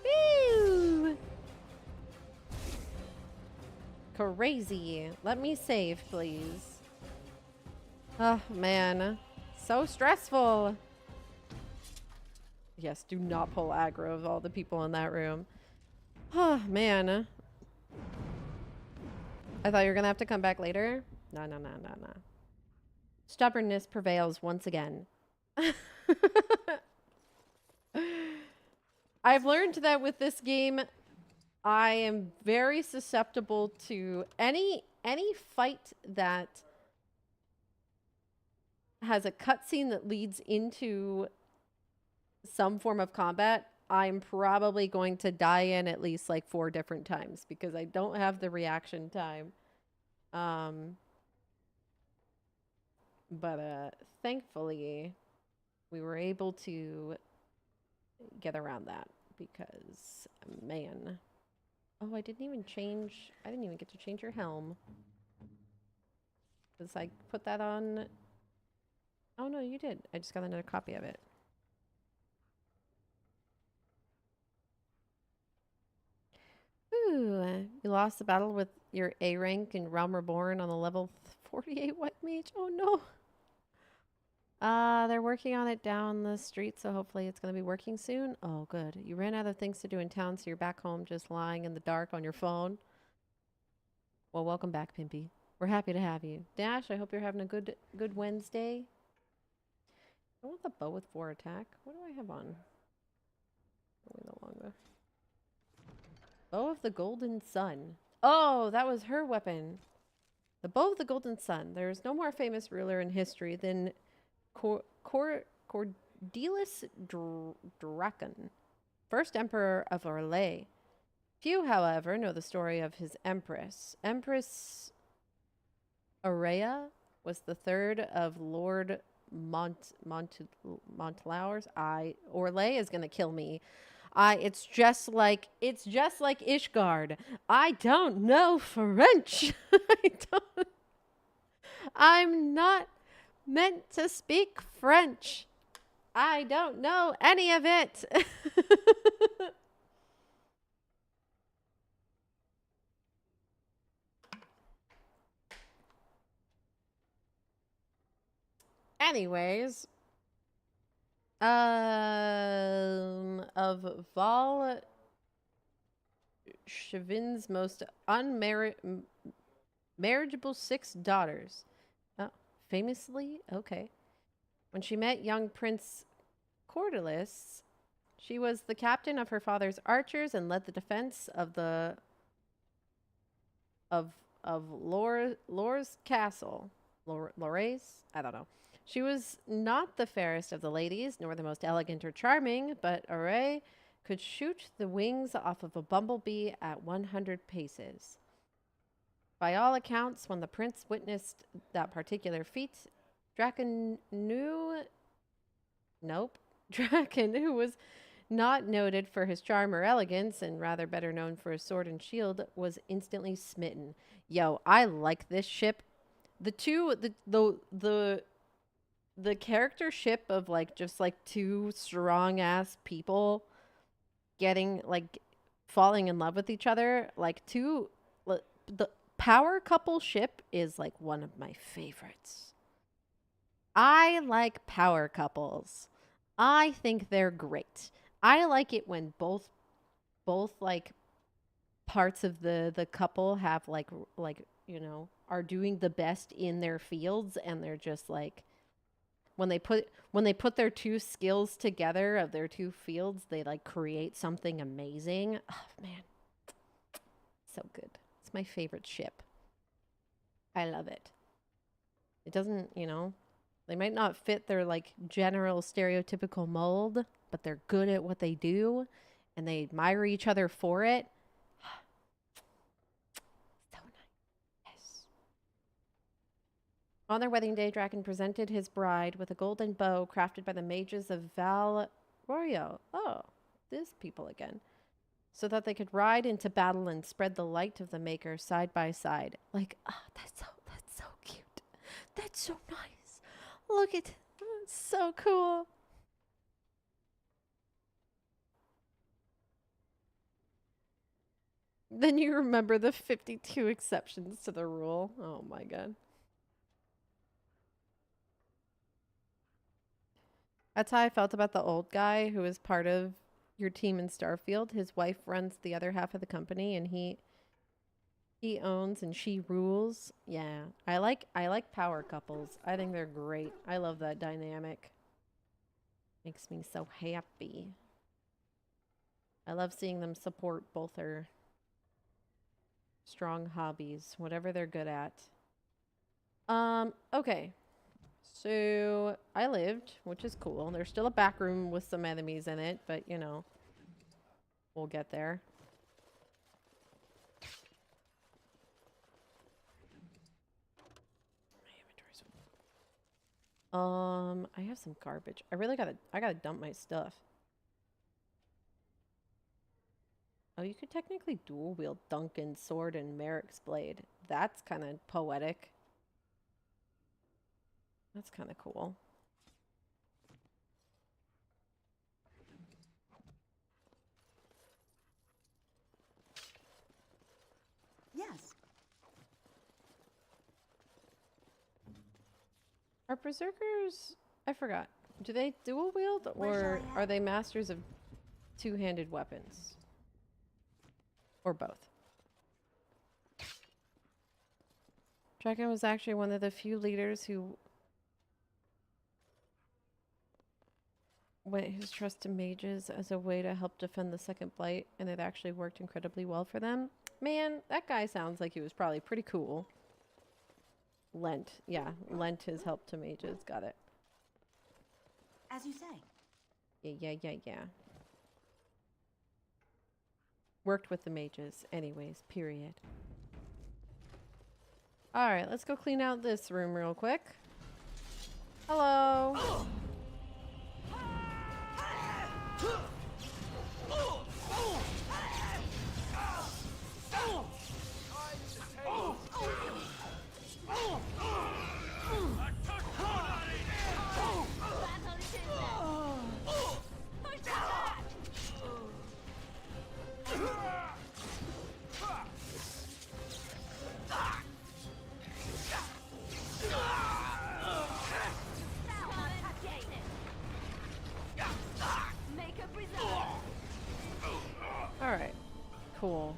Woo! Crazy. Let me save, please. Oh, man. So stressful. Yes, do not pull aggro of all the people in that room. Oh, man. I thought you were going to have to come back later. No. Stubbornness prevails once again. I've learned that with this game, I am very susceptible to any fight that has a cutscene that leads into some form of combat. I'm probably going to die in at least like 4 different times because I don't have the reaction time. But thankfully, we were able to get around that because, man. Oh, I didn't even get to change your helm. Because I put that on. Oh, no, you did. I just got another copy of it. Ooh, you lost the battle with your A rank in Realm Reborn on the level 48 White Mage. Oh, no. They're working on it down the street, so hopefully it's going to be working soon. Oh, good. You ran out of things to do in town, so you're back home just lying in the dark on your phone. Well, welcome back, Pimpy. We're happy to have you. Dash, I hope you're having a good Wednesday. I want the bow with 4 attack. What do I have on? No longer. Bow of the Golden Sun. Oh, that was her weapon. The Bow of the Golden Sun. There is no more famous ruler in history than Cordelis Draken, first emperor of Orlais. Few, however, know the story of his empress. Empress Aurea was the third of Lord Montlauers. Orlais is gonna kill me. It's just like Ishgard. I don't know French. I'm not meant to speak French. I don't know any of it. Anyways, of Val Chevin's most unmarriageable 6 daughters. Oh, famously? Okay. When she met young Prince Cordelis, she was the captain of her father's archers and led the defense of Lore's castle. Lore's? I don't know. She was not the fairest of the ladies, nor the most elegant or charming, but Aurea could shoot the wings off of a bumblebee at 100 paces. By all accounts, when the prince witnessed that particular feat, Draken, who was not noted for his charm or elegance, and rather better known for his sword and shield, was instantly smitten. Yo, I like this ship. The character ship of like just like two strong ass people getting like falling in love with each other, like the power couple ship is like one of my favorites. I like power couples. I think they're great. I like it when both like parts of the couple have like you know, are doing the best in their fields, and they're just like when they put their two skills together of their two fields, they like create something amazing. Oh man. So good. It's my favorite ship. I love it. It doesn't, you know, they might not fit their like general stereotypical mold, but they're good at what they do and they admire each other for it. So nice. Yes. On their wedding day, Draken presented his bride with a golden bow crafted by the mages of Val Royo. Oh, these people again. So that they could ride into battle and spread the light of the Maker side by side. Like, oh, that's so cute. That's so nice. Look at, it's so cool. Then you remember the 52 exceptions to the rule. Oh my god. That's how I felt about the old guy who was part of your team in Starfield. His wife runs the other half of the company, and he owns and she rules. Yeah, I like power couples. I think they're great. I love that dynamic. Makes me so happy. I love seeing them support both their strong hobbies, whatever they're good at. Okay. So I lived, which is cool. There's still a back room with some enemies in it, but you know, we'll get there. I have some garbage. I gotta dump my stuff. Oh, you could technically dual wield Duncan's sword and Merrick's blade. That's kind of poetic. That's kind of cool. Yes. Are berserkers... I forgot. Do they dual wield, or are they masters of two-handed weapons? Or both? Draken was actually one of the few leaders who went his trust to mages as a way to help defend the Second Blight, and it actually worked incredibly well for them. Man, that guy sounds like he was probably pretty cool. Lent. Yeah, lent his help to mages. Got it. As you say. Yeah. Worked with the mages anyways, period. Alright, let's go clean out this room real quick. Hello! Alright, cool.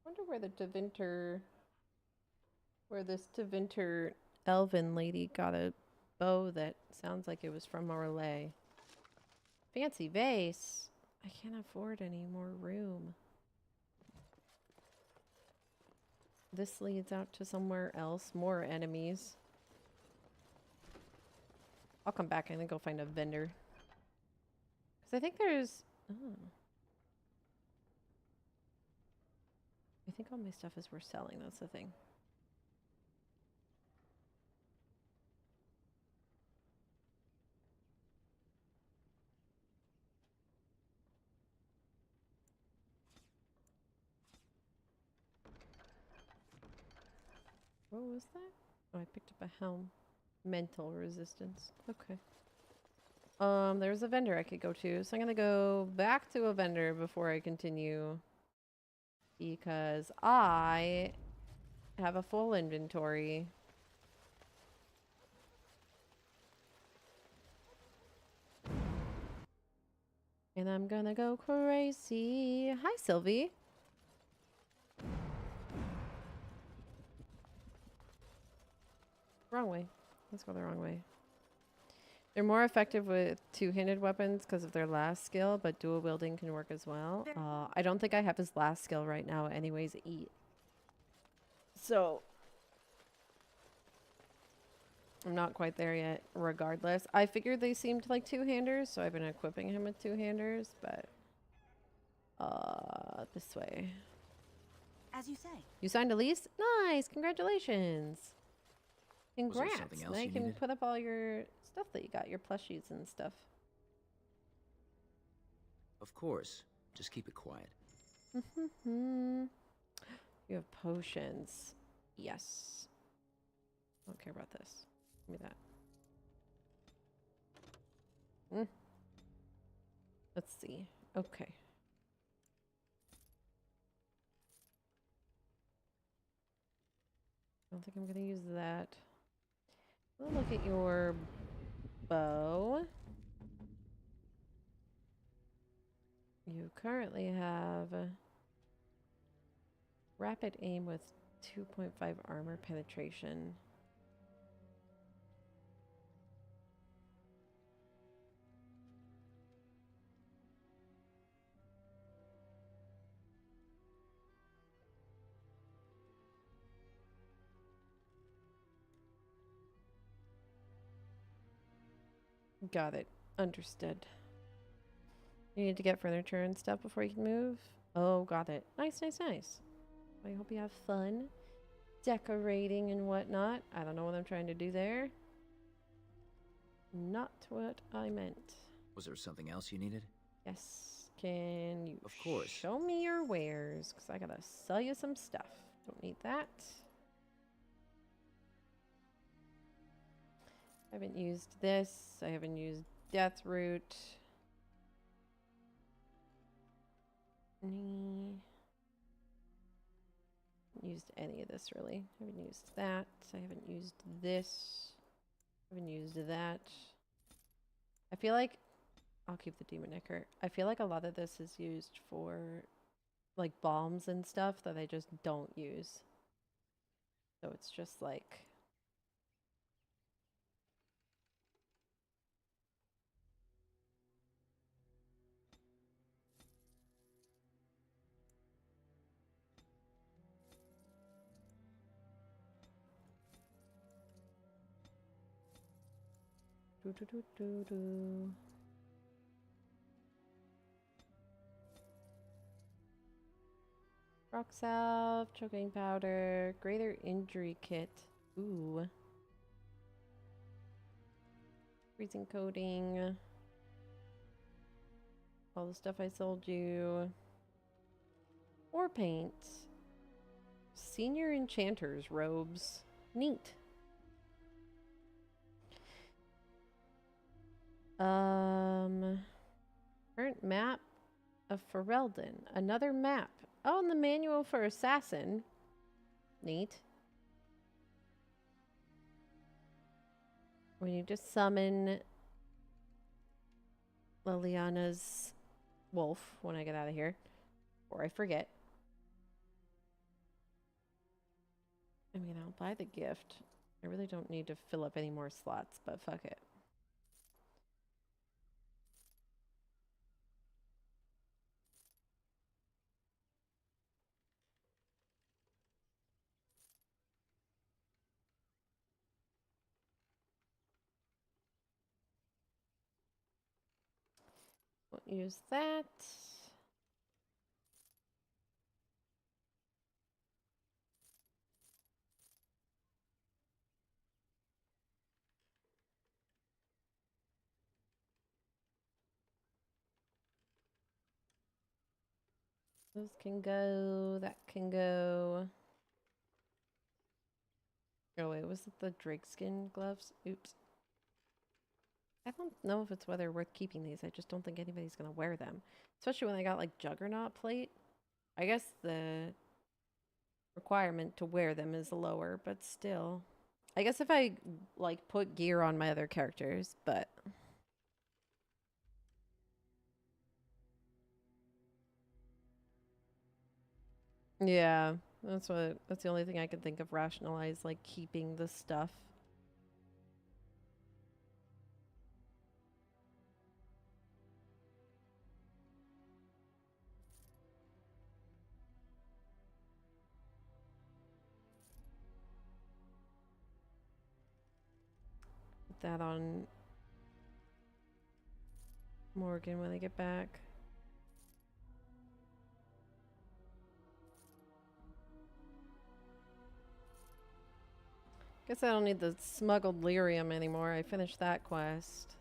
Wonder where this Tevinter elven lady got a bow that sounds like it was from Orlais. Fancy vase. I can't afford any more room. This leads out to somewhere else. More enemies. I'll come back and then go find a vendor. Because I think there's... Oh. I think all my stuff is worth selling. That's the thing. What was that? Oh, I picked up a helm. Mental resistance. Okay. There's a vendor I could go to, so I'm gonna go back to a vendor before I continue. Because I have a full inventory. And I'm gonna go crazy. Hi, Sylvie. Wrong way. Let's go the wrong way. They're more effective with two-handed weapons because of their last skill, but dual wielding can work as well. I don't think I have his last skill right now anyways, eat. So I'm not quite there yet, regardless. I figured they seemed like two-handers, so I've been equipping him with two-handers, but this way. As you say. You signed a lease? Nice! Congratulations! Congrats! Something else Now you you can needed? put up all your stuff that you got, your plushies and stuff. Of course. Just keep it quiet. You have potions. Yes. I don't care about this. Give me that. Let's see. Okay. I don't think I'm going to use that. We'll look at your bow. You currently have rapid aim with 2.5 armor penetration. Got it. Understood. You need to get furniture and stuff before you can move? Oh, got it. Nice, nice, nice. I hope you have fun decorating and whatnot. I don't know what I'm trying to do there. Not what I meant. Was there something else you needed? Yes. Can you Of course. show me your wares? Because I gotta sell you some stuff. Don't need that. I haven't used this. I haven't used Death Root. Haven't used any of this really. I haven't used that. I haven't used this. I haven't used that. I feel like I'll keep the Demon Ichor. I feel like a lot of this is used for like bombs and stuff that I just don't use. So it's just like do do do do do. Rock salve, choking powder, greater injury kit. Ooh. Freezing coating. All the stuff I sold you. War paint. Senior enchanters robes. Neat. Current map of Ferelden. Another map. Oh, and the manual for Assassin. Neat. We need to summon Liliana's wolf when I get out of here. Or I forget. I mean, I'll buy the gift. I really don't need to fill up any more slots, but fuck it. Won't use that. Those can go. That can go. wait, was it the drake skin gloves? Oops. I don't know if it's whether worth keeping these. I just don't think anybody's gonna wear them. Especially when I got like Juggernaut plate. I guess the requirement to wear them is lower, but still. I guess if I like put gear on my other characters, but yeah, that's the only thing I can think of rationalize, like keeping the stuff. Put that on Morgan when I get back. Guess I don't need the smuggled lyrium anymore. I finished that quest.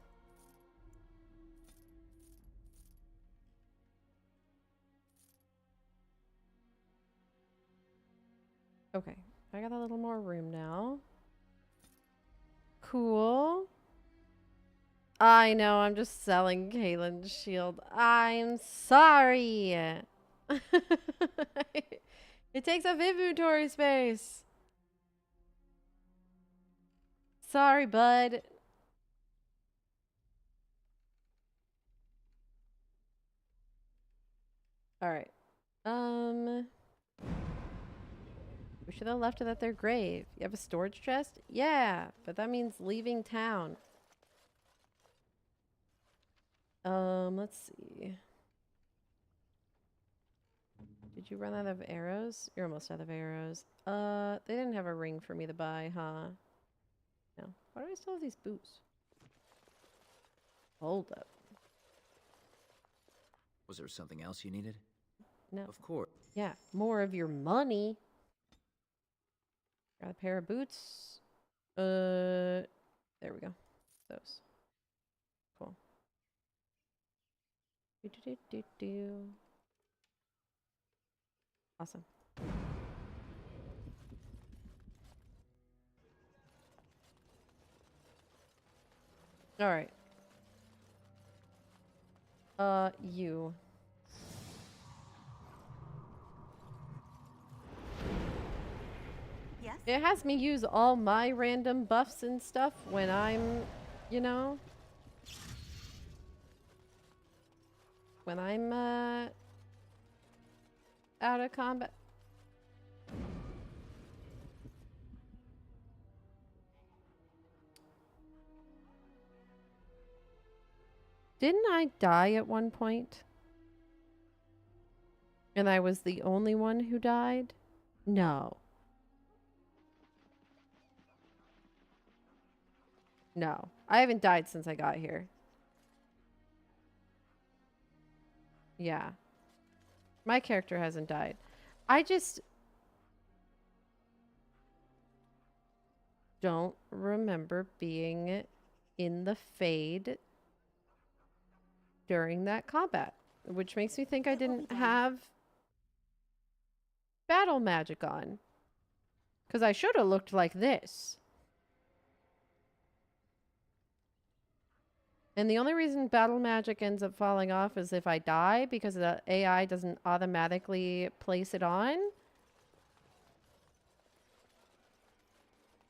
Okay, I got a little more room now. Cool. I know, I'm just selling Kaylin's shield. I'm sorry. It takes up inventory space. Sorry, bud. All right. We should have left it at their grave. You have a storage chest? Yeah, but that means leaving town. Let's see. Did you run out of arrows? You're almost out of arrows. They didn't have a ring for me to buy, huh? No. Why do I still have these boots? Hold up. Was there something else you needed? No. Of course. Yeah, more of your money. Got a pair of boots. There we go. Those. Cool. Do. Awesome. All right. You. Yes? It has me use all my random buffs and stuff when I'm, you know, when I'm, out of combat. Didn't I die at one point? And I was the only one who died? No. No. I haven't died since I got here. Yeah. My character hasn't died. I just don't remember being in the Fade during that combat, which makes me think I didn't have battle magic on. Because I should have looked like this. And the only reason battle magic ends up falling off is if I die, because the AI doesn't automatically place it on.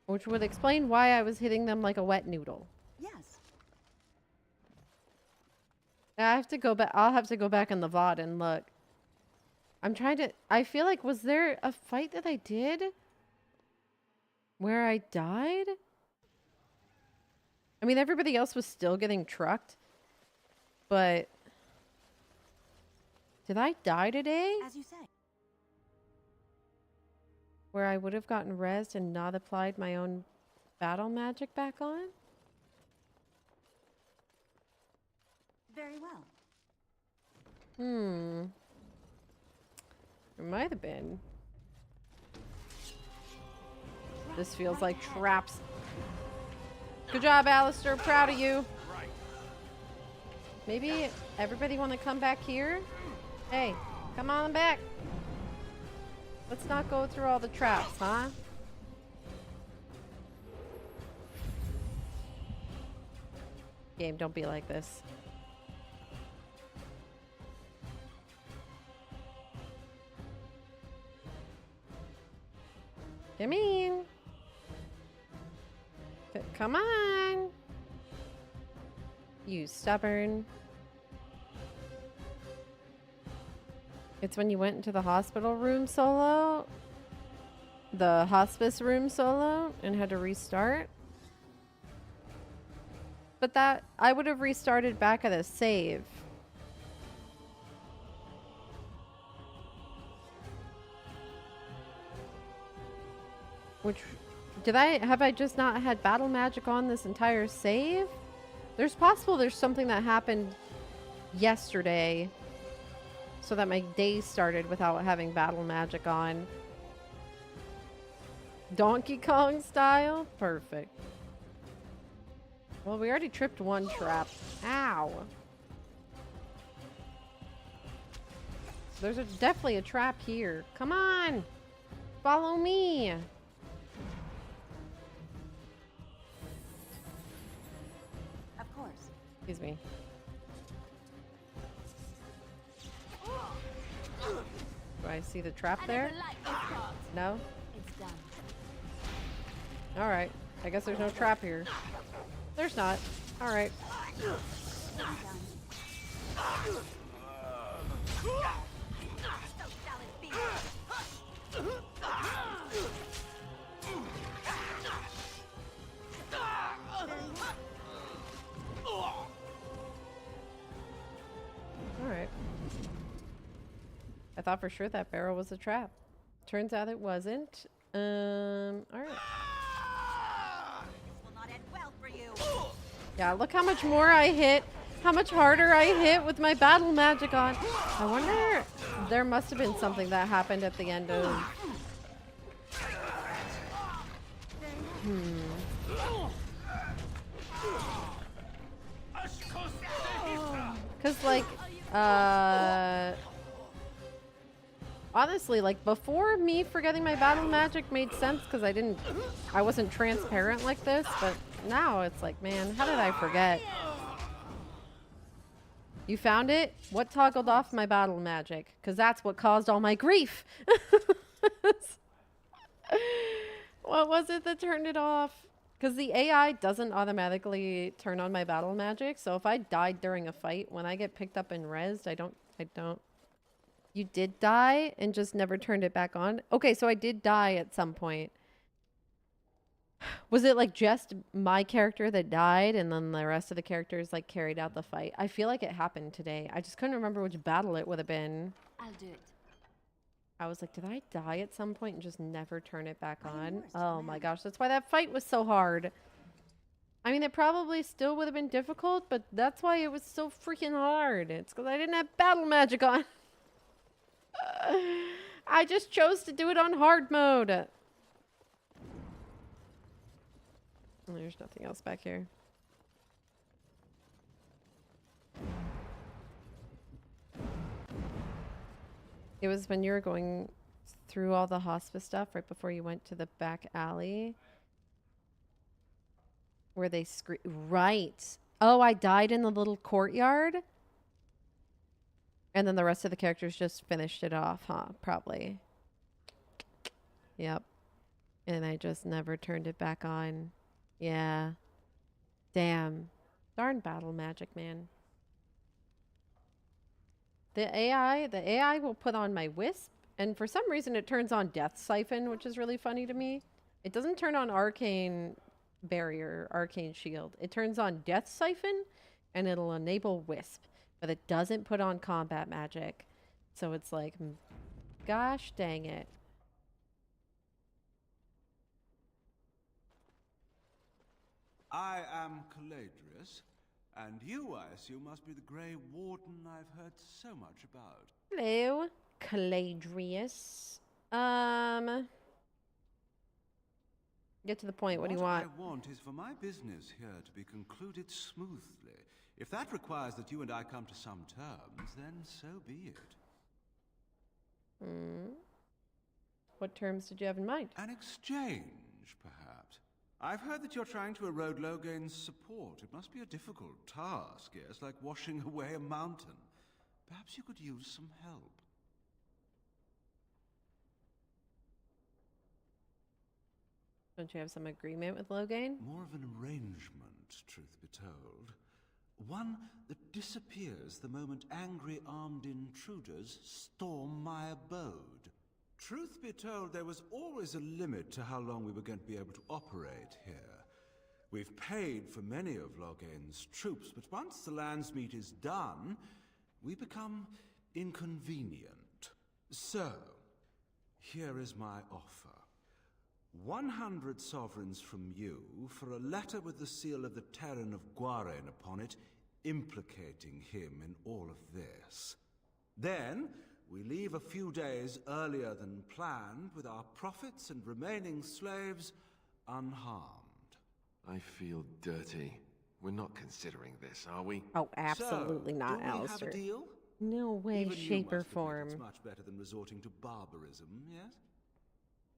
Which would explain why I was hitting them like a wet noodle. Yes. I have to go back. I'll have to go back in the VOD and look. I'm trying to. I feel like, was there a fight that I did where I died? I mean, everybody else was still getting trucked, but did I die today? As you say. Where I would have gotten rezzed and not applied my own battle magic back on? Very well. It might have been. This feels like traps. Good job, Alistair. Proud of you. Maybe everybody want to come back here? Hey, come on back. Let's not go through all the traps, huh? Game, don't be like this. Come in. Come on. You stubborn. It's when you went into the hospital room solo. The hospice room solo and had to restart. But that, I would have restarted back at a save. Which, have I just not had battle magic on this entire save? There's something that happened yesterday so that my day started without having battle magic on. Donkey Kong style? Perfect. Well, we already tripped one trap. Ow. There's definitely a trap here. Come on. Follow me. Of course. Excuse me. Do I see the trap there? No? It's done. Alright. I guess there's no trap here. There's not. Alright. Alright. I thought for sure that barrel was a trap. Turns out it wasn't. Alright. Yeah, look how much more I hit. How much harder I hit with my battle magic on. I wonder, there must have been something that happened at the end of... Because, like, honestly, like, before me forgetting my battle magic made sense because I wasn't transparent like this, but now it's like, man, how did I forget? You found it? What toggled off my battle magic? Because that's what caused all my grief. What was it that turned it off? Because the AI doesn't automatically turn on my battle magic. So if I died during a fight, when I get picked up and rezzed, I don't. You did die and just never turned it back on? Okay, so I did die at some point. Was it like just my character that died and then the rest of the characters like carried out the fight? I feel like it happened today. I just couldn't remember which battle it would have been. I'll do it. I was like, did I die at some point and just never turn it back on? Oh my gosh, that's why that fight was so hard. I mean, it probably still would have been difficult, but that's why it was so freaking hard. It's because I didn't have battle magic on. I just chose to do it on hard mode. There's nothing else back here. It was when you were going through all the hospice stuff right before you went to the back alley. Where they right. Oh, I died in the little courtyard? And then the rest of the characters just finished it off, huh? Probably. Yep. And I just never turned it back on. Yeah. Damn. Darn battle magic, man. The AI will put on my Wisp, and for some reason it turns on Death Siphon, which is really funny to me. It doesn't turn on Arcane Barrier, Arcane Shield. It turns on Death Siphon, and it'll enable Wisp, but it doesn't put on combat magic. So it's like, gosh dang it. I am Caladrius, and you, I assume, must be the Grey Warden I've heard so much about. Hello, Caladrius. Get to the point. What do you want? What I want is for my business here to be concluded smoothly. If that requires that you and I come to some terms, then so be it. What terms did you have in mind? An exchange, perhaps. I've heard that you're trying to erode Logain's support. It must be a difficult task, yes, like washing away a mountain. Perhaps you could use some help. Don't you have some agreement with Logain? More of an arrangement, truth be told. One that disappears the moment angry armed intruders storm my abode. Truth be told, there was always a limit to how long we were going to be able to operate here. We've paid for many of Logain's troops, but once the Landsmeet is done, we become inconvenient. So, here is my offer. 100 sovereigns from you for a letter with the seal of the Terran of Guaren upon it, implicating him in all of this. Then, we leave a few days earlier than planned with our profits and remaining slaves unharmed. I feel dirty. We're not considering this, are we? Oh, absolutely not, do we have Alistair. a deal? No way, Even you shape, or must admit form. It's much better than resorting to barbarism, yes?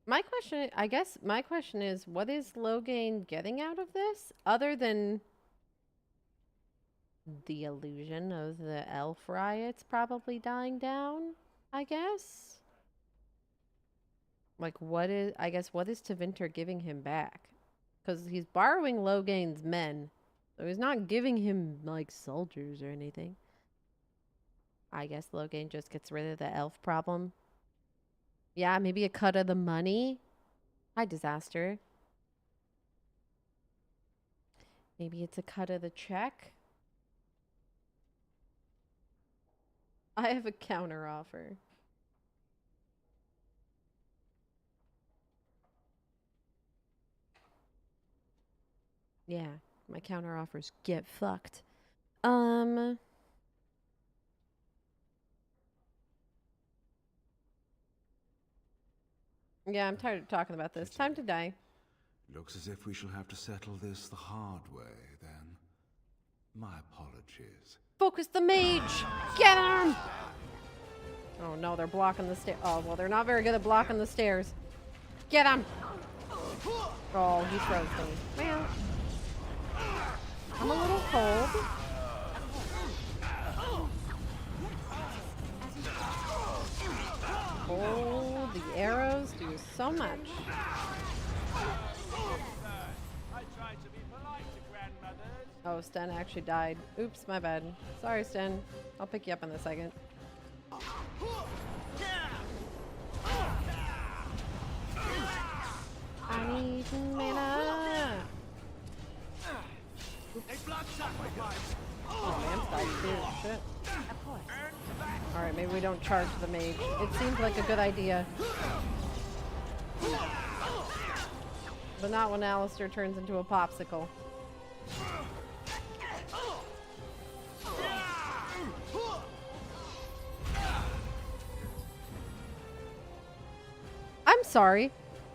My question, I guess, my question is, what is Logain getting out of this, other than the illusion of the elf riots probably dying down? I guess. Like, what is Tevinter giving him back? Because he's borrowing Logain's men, so he's not giving him like soldiers or anything. I guess Logain just gets rid of the elf problem. Yeah, maybe a cut of the money. Hi, Disaster. Maybe it's a cut of the check. I have a counter offer. Yeah, my counter offers get fucked. Yeah, I'm tired of talking about this. Time to die. Looks as if we shall have to settle this the hard way, then. My apologies. Focus the mage! Get him! Oh no, they're blocking the stairs. Oh, well, they're not very good at blocking the stairs. Get him! Oh, he throws them. Well, I'm a little cold. Oh, the arrows do so much. Oh, Sten actually died. Oops, my bad. Sorry, Sten. I'll pick you up in a second. I need mana. Oh, man, died too. Shit. Alright, maybe we don't charge the mage. It seems like a good idea. But not when Alistair turns into a popsicle. I'm sorry.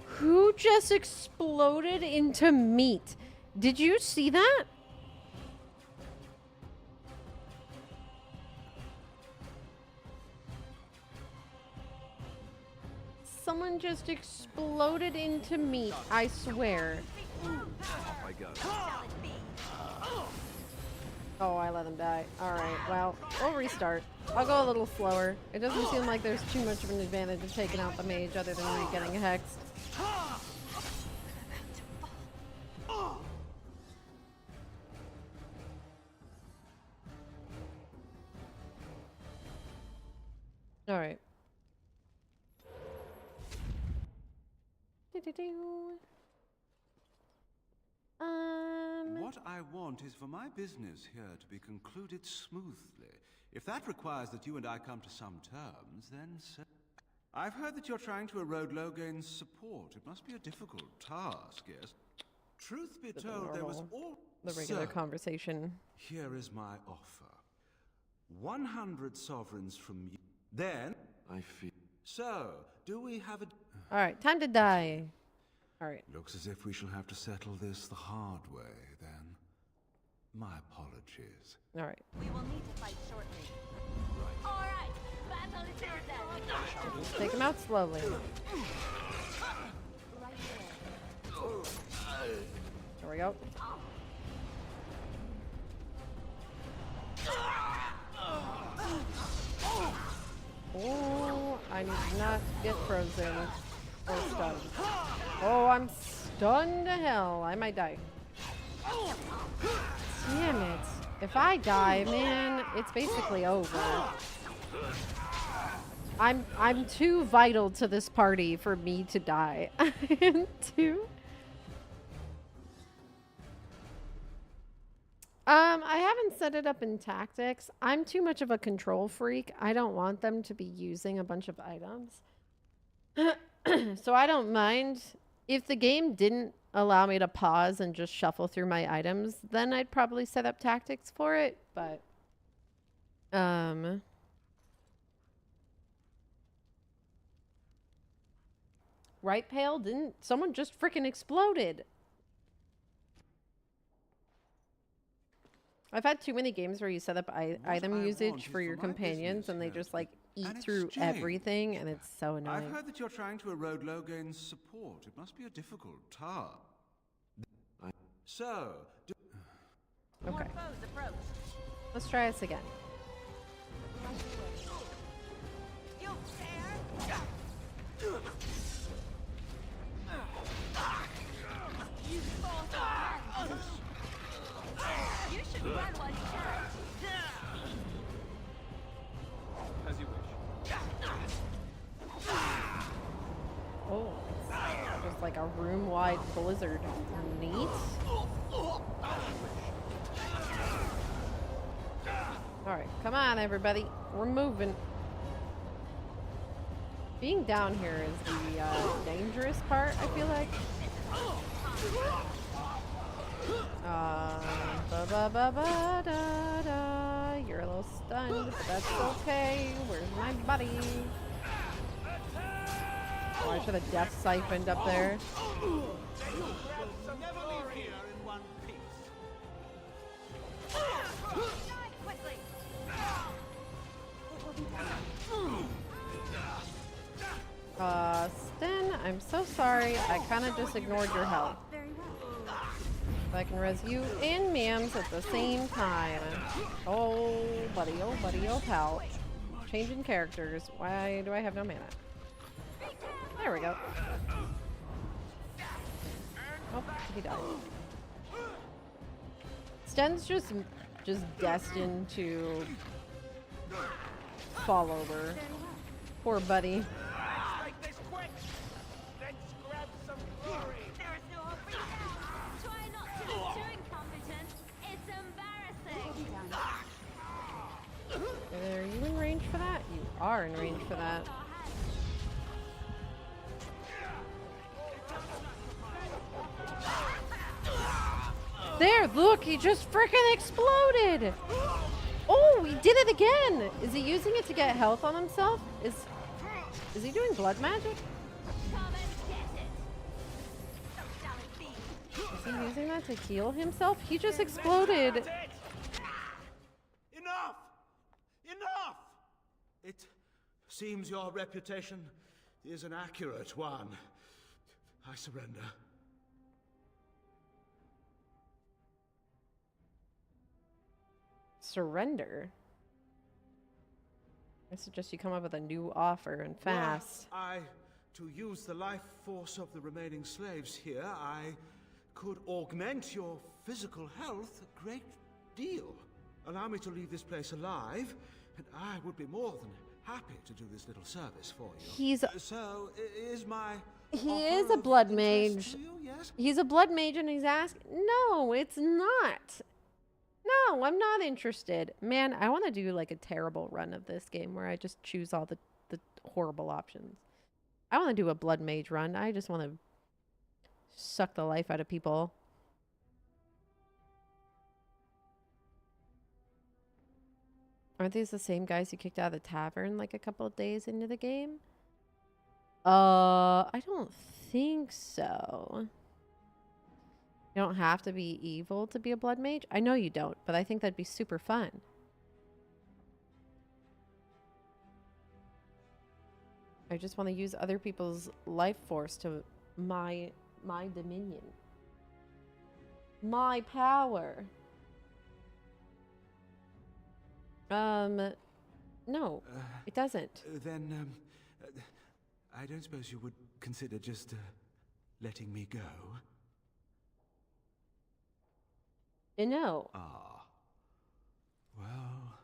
Who just exploded into meat? Did you see that? Someone just exploded into meat, I swear. Off I go. Oh, I let him die. Alright, well, we'll restart. I'll go a little slower. It doesn't seem like there's too much of an advantage of taking out the mage other than getting hexed. Alright. What I want is for my business here to be concluded smoothly. If that requires that you and I come to some terms, then so. I've heard that you're trying to erode Logain's support. It must be a difficult task, yes? Truth be told, there was all... The regular So, conversation. here is my offer. 100 sovereigns from you. Then... I feel... So, do we have a... Alright, time to die. Alright. Looks as if we shall have to settle this the hard way, then. My apologies. Alright. We will need to fight shortly. All right, battle is yours then. Just take him out slowly. Right there. There we go. Oh, I need to not get frozen or stunned. Oh, I'm stunned to hell. I might die. Damn it. If I die, man, it's basically over. I'm too vital to this party for me to die. I am too. I haven't set it up in tactics. I'm too much of a control freak. I don't want them to be using a bunch of items. So I don't mind. If the game didn't allow me to pause and just shuffle through my items, then I'd probably set up tactics for it, but right, Pale? Didn't someone just freaking exploded? I've had too many games where you set up item usage for your companions and they just like eat through everything, and it's so annoying. I've heard that you're trying to erode Logain's support. It must be a difficult task. So, okay. Let's try this again. You should run while you can. As you wish. Oh, it's just like a room-wide blizzard. Neat. Alright, come on everybody. We're moving. Being down here is the dangerous part, I feel like. You're a little stunned, but that's okay. Where's my buddy? Oh, I should have death siphoned up there. Sten, I'm so sorry. I kind of just ignored your health. If I can res you and Mams at the same time. Oh, buddy, oh, pal. Changing characters. Why do I have no mana? There we go. Oh, he died. Sten's just destined to fall over. Poor buddy. Are you in range for that? You are in range for that. There, look, he just freaking exploded! Oh, he did it again! Is he using it to get health on himself? Is he doing blood magic? Is he using that to heal himself? He just exploded. enough! Enough! It seems your reputation is an accurate one. I surrender. Surrender? I suggest you come up with a new offer and fast. Were to use the life force of the remaining slaves here, I could augment your physical health a great deal. Allow me to leave this place alive, and I would be more than happy to do this little service for you. He is a blood mage. Yes? He's a blood mage and he's asking. No, it's not. No, I'm not interested. Man, I want to do like a terrible run of this game where I just choose all the horrible options. I want to do a blood mage run. I just want to suck the life out of people. Aren't these the same guys who kicked out of the tavern like a couple of days into the game? I don't think so. You don't have to be evil to be a blood mage. I know you don't, but I think that'd be super fun. I just want to use other people's life force to my dominion. my power. No, it doesn't. Then, I don't suppose you would consider just letting me go? No. Ah. Well,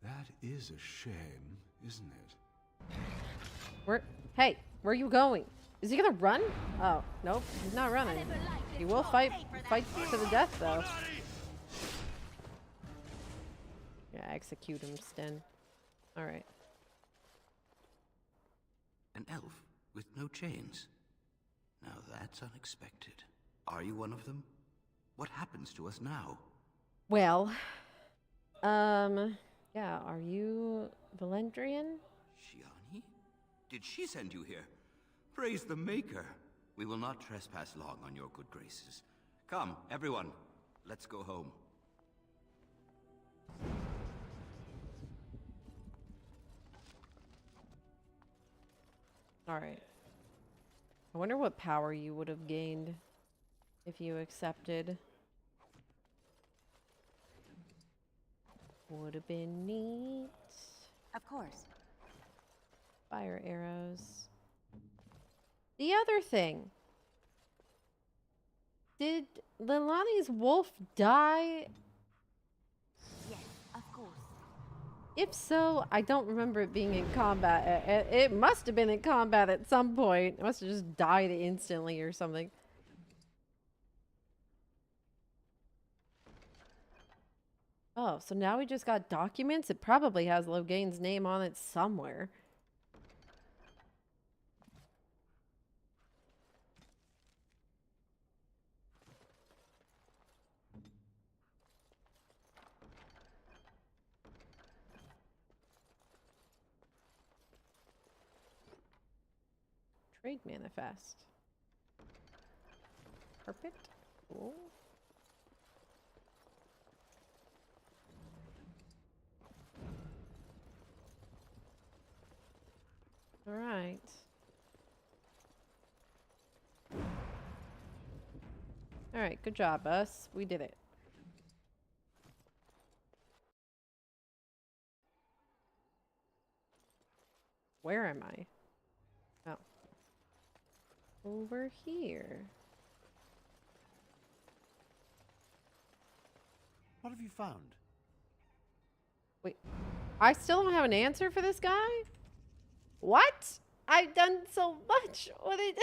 that is a shame, isn't it? Hey, where are you going? Is he gonna run? Oh, nope, he's not running. He will fight to the death, though. Yeah, execute him, Sten. Alright. An elf with no chains. Now that's unexpected. Are you one of them? What happens to us now? Well, yeah, are you Valendrian? Shiani? Did she send you here? Praise the Maker. We will not trespass long on your good graces. Come, everyone, let's go home. Alright. I wonder what power you would have gained if you accepted. Would have been neat. Of course. Fire arrows. The other thing. Did Lilani's wolf die? Yes, of course. If so, I don't remember it being in combat. It must have been in combat at some point. It must have just died instantly or something. Oh, so now we just got documents? It probably has Logain's name on it somewhere. Trade manifest. Carpet. Cool. All right. All right, good job, us. We did it. Where am I? Oh. Over here. What have you found? Wait. I still don't have an answer for this guy? What? I've done so much. What did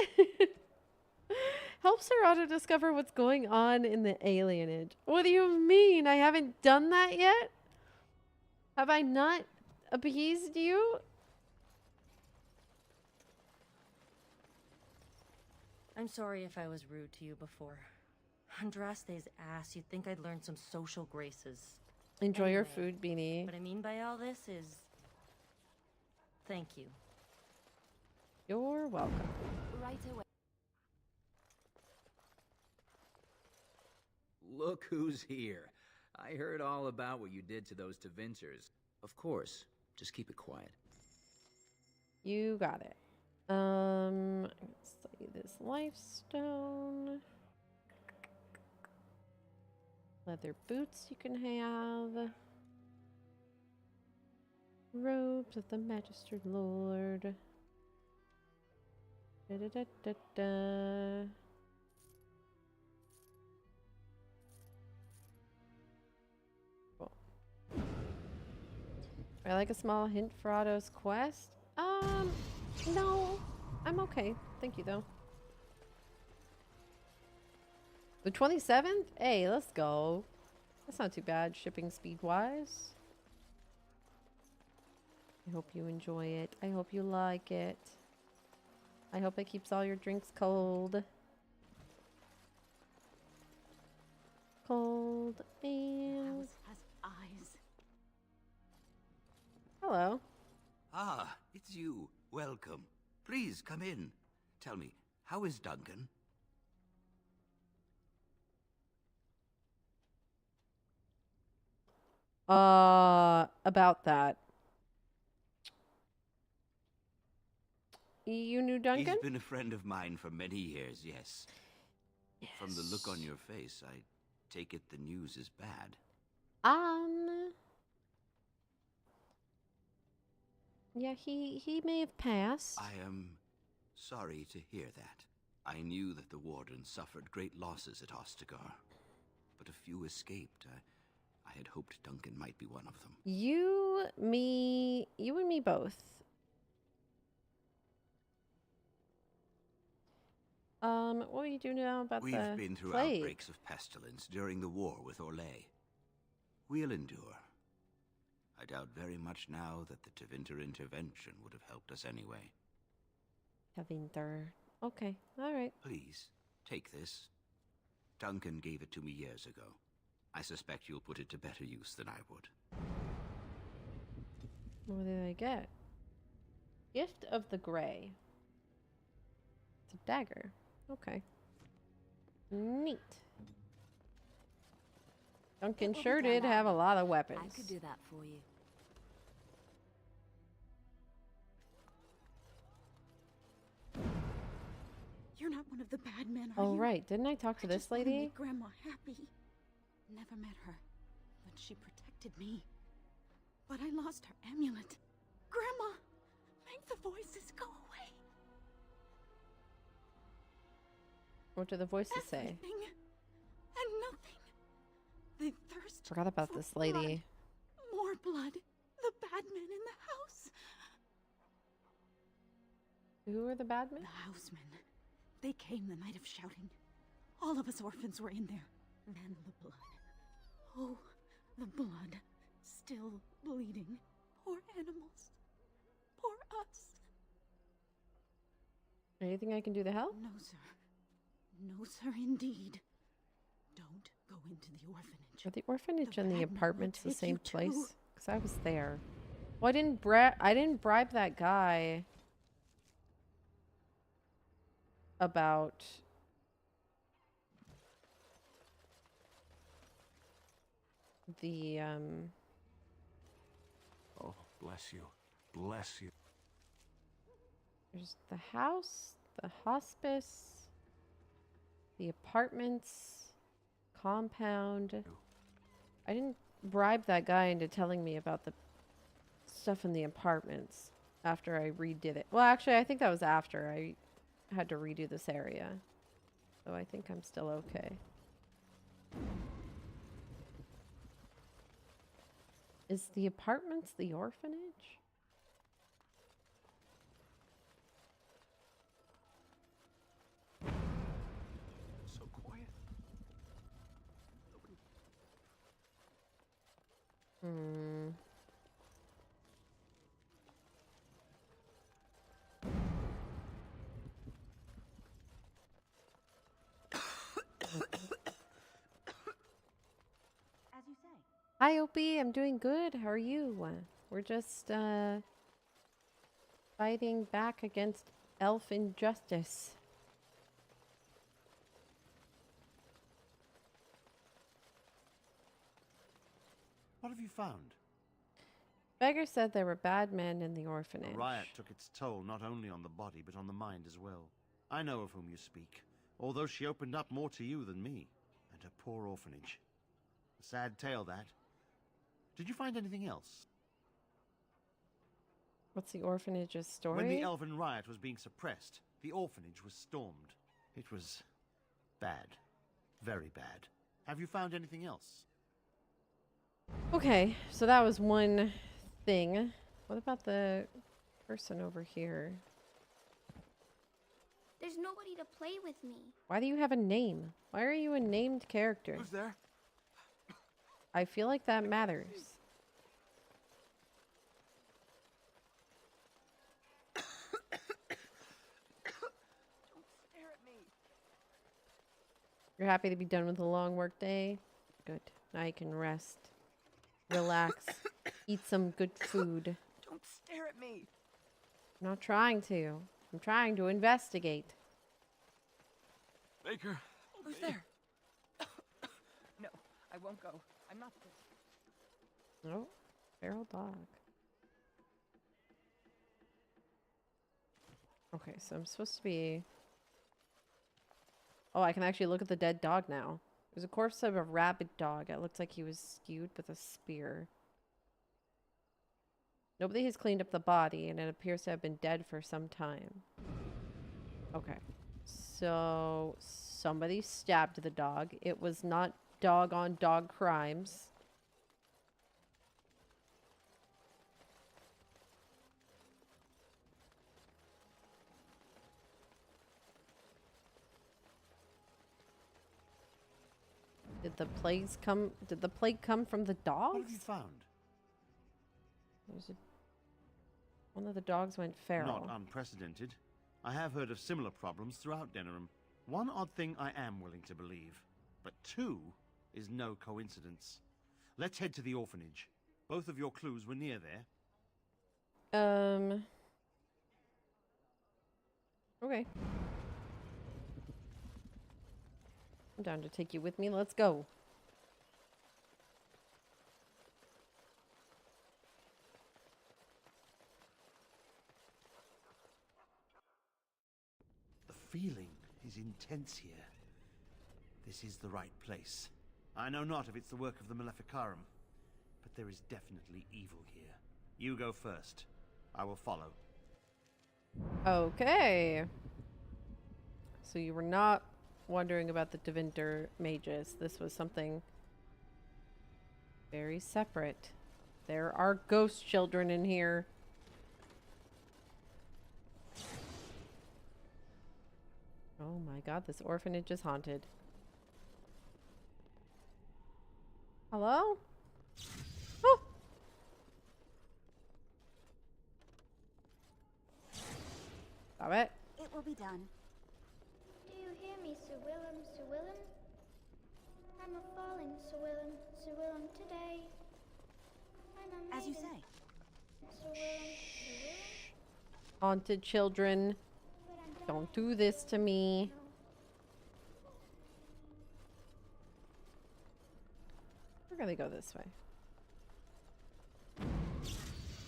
helps her auto discover what's going on in the alienage. What do you mean? I haven't done that yet? Have I not appeased you? I'm sorry if I was rude to you before. Andraste's ass, you'd think I'd learned some social graces. Enjoy your food, Beanie. What I mean by all this is... thank you. You're welcome. Right away. Look who's here. I heard all about what you did to those Tevinters. Of course. Just keep it quiet. You got it. Let's see this lifestone. Leather boots you can have. Robes of the Magister Lord. Da da da da da. Cool. I like a small hint for Otto's quest. No. I'm okay. Thank you, though. The 27th? Hey, let's go. That's not too bad, shipping speed-wise. I hope you enjoy it. I hope you like it. I hope it keeps all your drinks cold. Cold and... Has eyes. Hello. Ah, it's you. Welcome. Please, come in. Tell me, how is Duncan? About that. You knew Duncan? He's been a friend of mine for many years, yes. Yes. From the look on your face, I take it the news is bad. Yeah, he may have passed. I am sorry to hear that. I knew that the Warden suffered great losses at Ostagar, but a few escaped. I had hoped Duncan might be one of them. You and me both. What will you do now about the We've been through plague? outbreaks of pestilence during the war with Orlais. We'll endure. I doubt very much now that the Tevinter intervention would have helped us anyway. Tevinter. Okay, all right. Please, take this. Duncan gave it to me years ago. I suspect you'll put it to better use than I would. What did I get? Gift of the Grey. It's a dagger. Okay. Neat. Duncan sure did have a lot of weapons. I could do that for you. You're not one of the bad men, are Oh, you? right. Didn't I talk to I this just wanna lady? make Grandma happy. Never met her, but she protected me. But I lost her amulet. Grandma, make the voices go away. What do the voices say? Everything and nothing. They thirst Forgot about for this lady. blood. More blood. The bad men in the house. Who are the bad men? The housemen. They came the night of shouting. All of us orphans were in there. Then the blood. Oh, the blood. Still bleeding. Poor animals. Poor us. Anything I can do to help? No, sir. No, sir, indeed. Don't go into the orphanage. Are the orphanage and the bad men will apartments the take same you place? too. Because I was there. Well, I didn't bribe that guy about the Oh, bless you. Bless you. there's the house, the hospice, the apartments, compound. I didn't bribe that guy into telling me about the stuff in the apartments after I redid it. Well, actually, I think that was after I had to redo this area. So I think I'm still okay. Is the apartments the orphanage? So quiet. Hmm. As you say. Hi, Opie. I'm doing good. How are you? We're just fighting back against elf injustice. What have you found? Beggar said there were bad men in the orphanage. The riot took its toll not only on the body, but on the mind as well. I know of whom you speak, although she opened up more to you than me, and her poor orphanage. A sad tale, that. Did you find anything else? What's the orphanage's story? When the elven riot was being suppressed, the orphanage was stormed. It was bad. Very bad. Have you found anything else? Okay, so that was one thing. What about the person over here? There's nobody to play with me. Why do you have a name? Why are you a named character? Who's there? I feel like that matters. Stare at me. You're happy to be done with a long work day? Good. Now you can rest. Relax. Eat some good food. Don't stare at me. I'm not trying to. I'm trying to investigate. Baker. Who's there? No, I won't go. I'm not this. Oh, feral dog. Okay, so I'm supposed to be Oh, I can actually look at the dead dog now. There's a corpse of a rabid dog. It looks like he was skewed with a spear. Nobody has cleaned up the body, and it appears to have been dead for some time. Okay. So, somebody stabbed the dog. It was not dog-on-dog crimes. Did the plague come from the dogs? What have you found? One of the dogs went feral. Not unprecedented. I have heard of similar problems throughout Denerim. One odd thing I am willing to believe, but two is no coincidence. Let's head to the orphanage. Both of your clues were near there. Okay. I'm down to take you with me. Let's go. The feeling is intense here. This is the right place. I know not if it's the work of the Maleficarum, but there is definitely evil here. You go first. I will follow. Okay. So you were not wondering about the Tevinter mages. This was something very separate. There are ghost children in here. Oh my god, this orphanage is haunted. Hello? Oh! Stop it. It will be done. Do you hear me, Sir Willem, Sir Willem? I'm a falling, Sir Willem, Sir Willem, today. I'm a As you maiden. say. Sir Willem, Sir Willem. Haunted children. Don't do this to me. We're gonna go this way.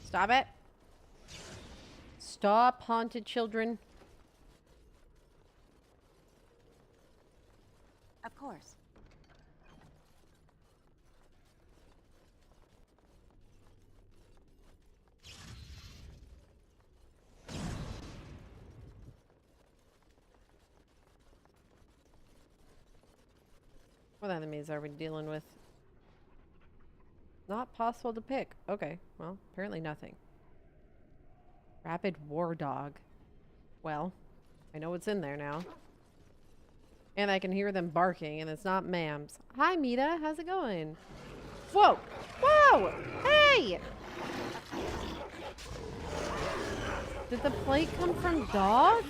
Stop it. Stop, haunted children. Of course. What enemies are we dealing with? Not possible to pick. Okay, well, apparently nothing. Rapid war dog. Well, I know what's in there now. And I can hear them barking, and it's not Mams. Hi, Mita. How's it going? Whoa! Whoa! Hey! Did the plague come from dogs?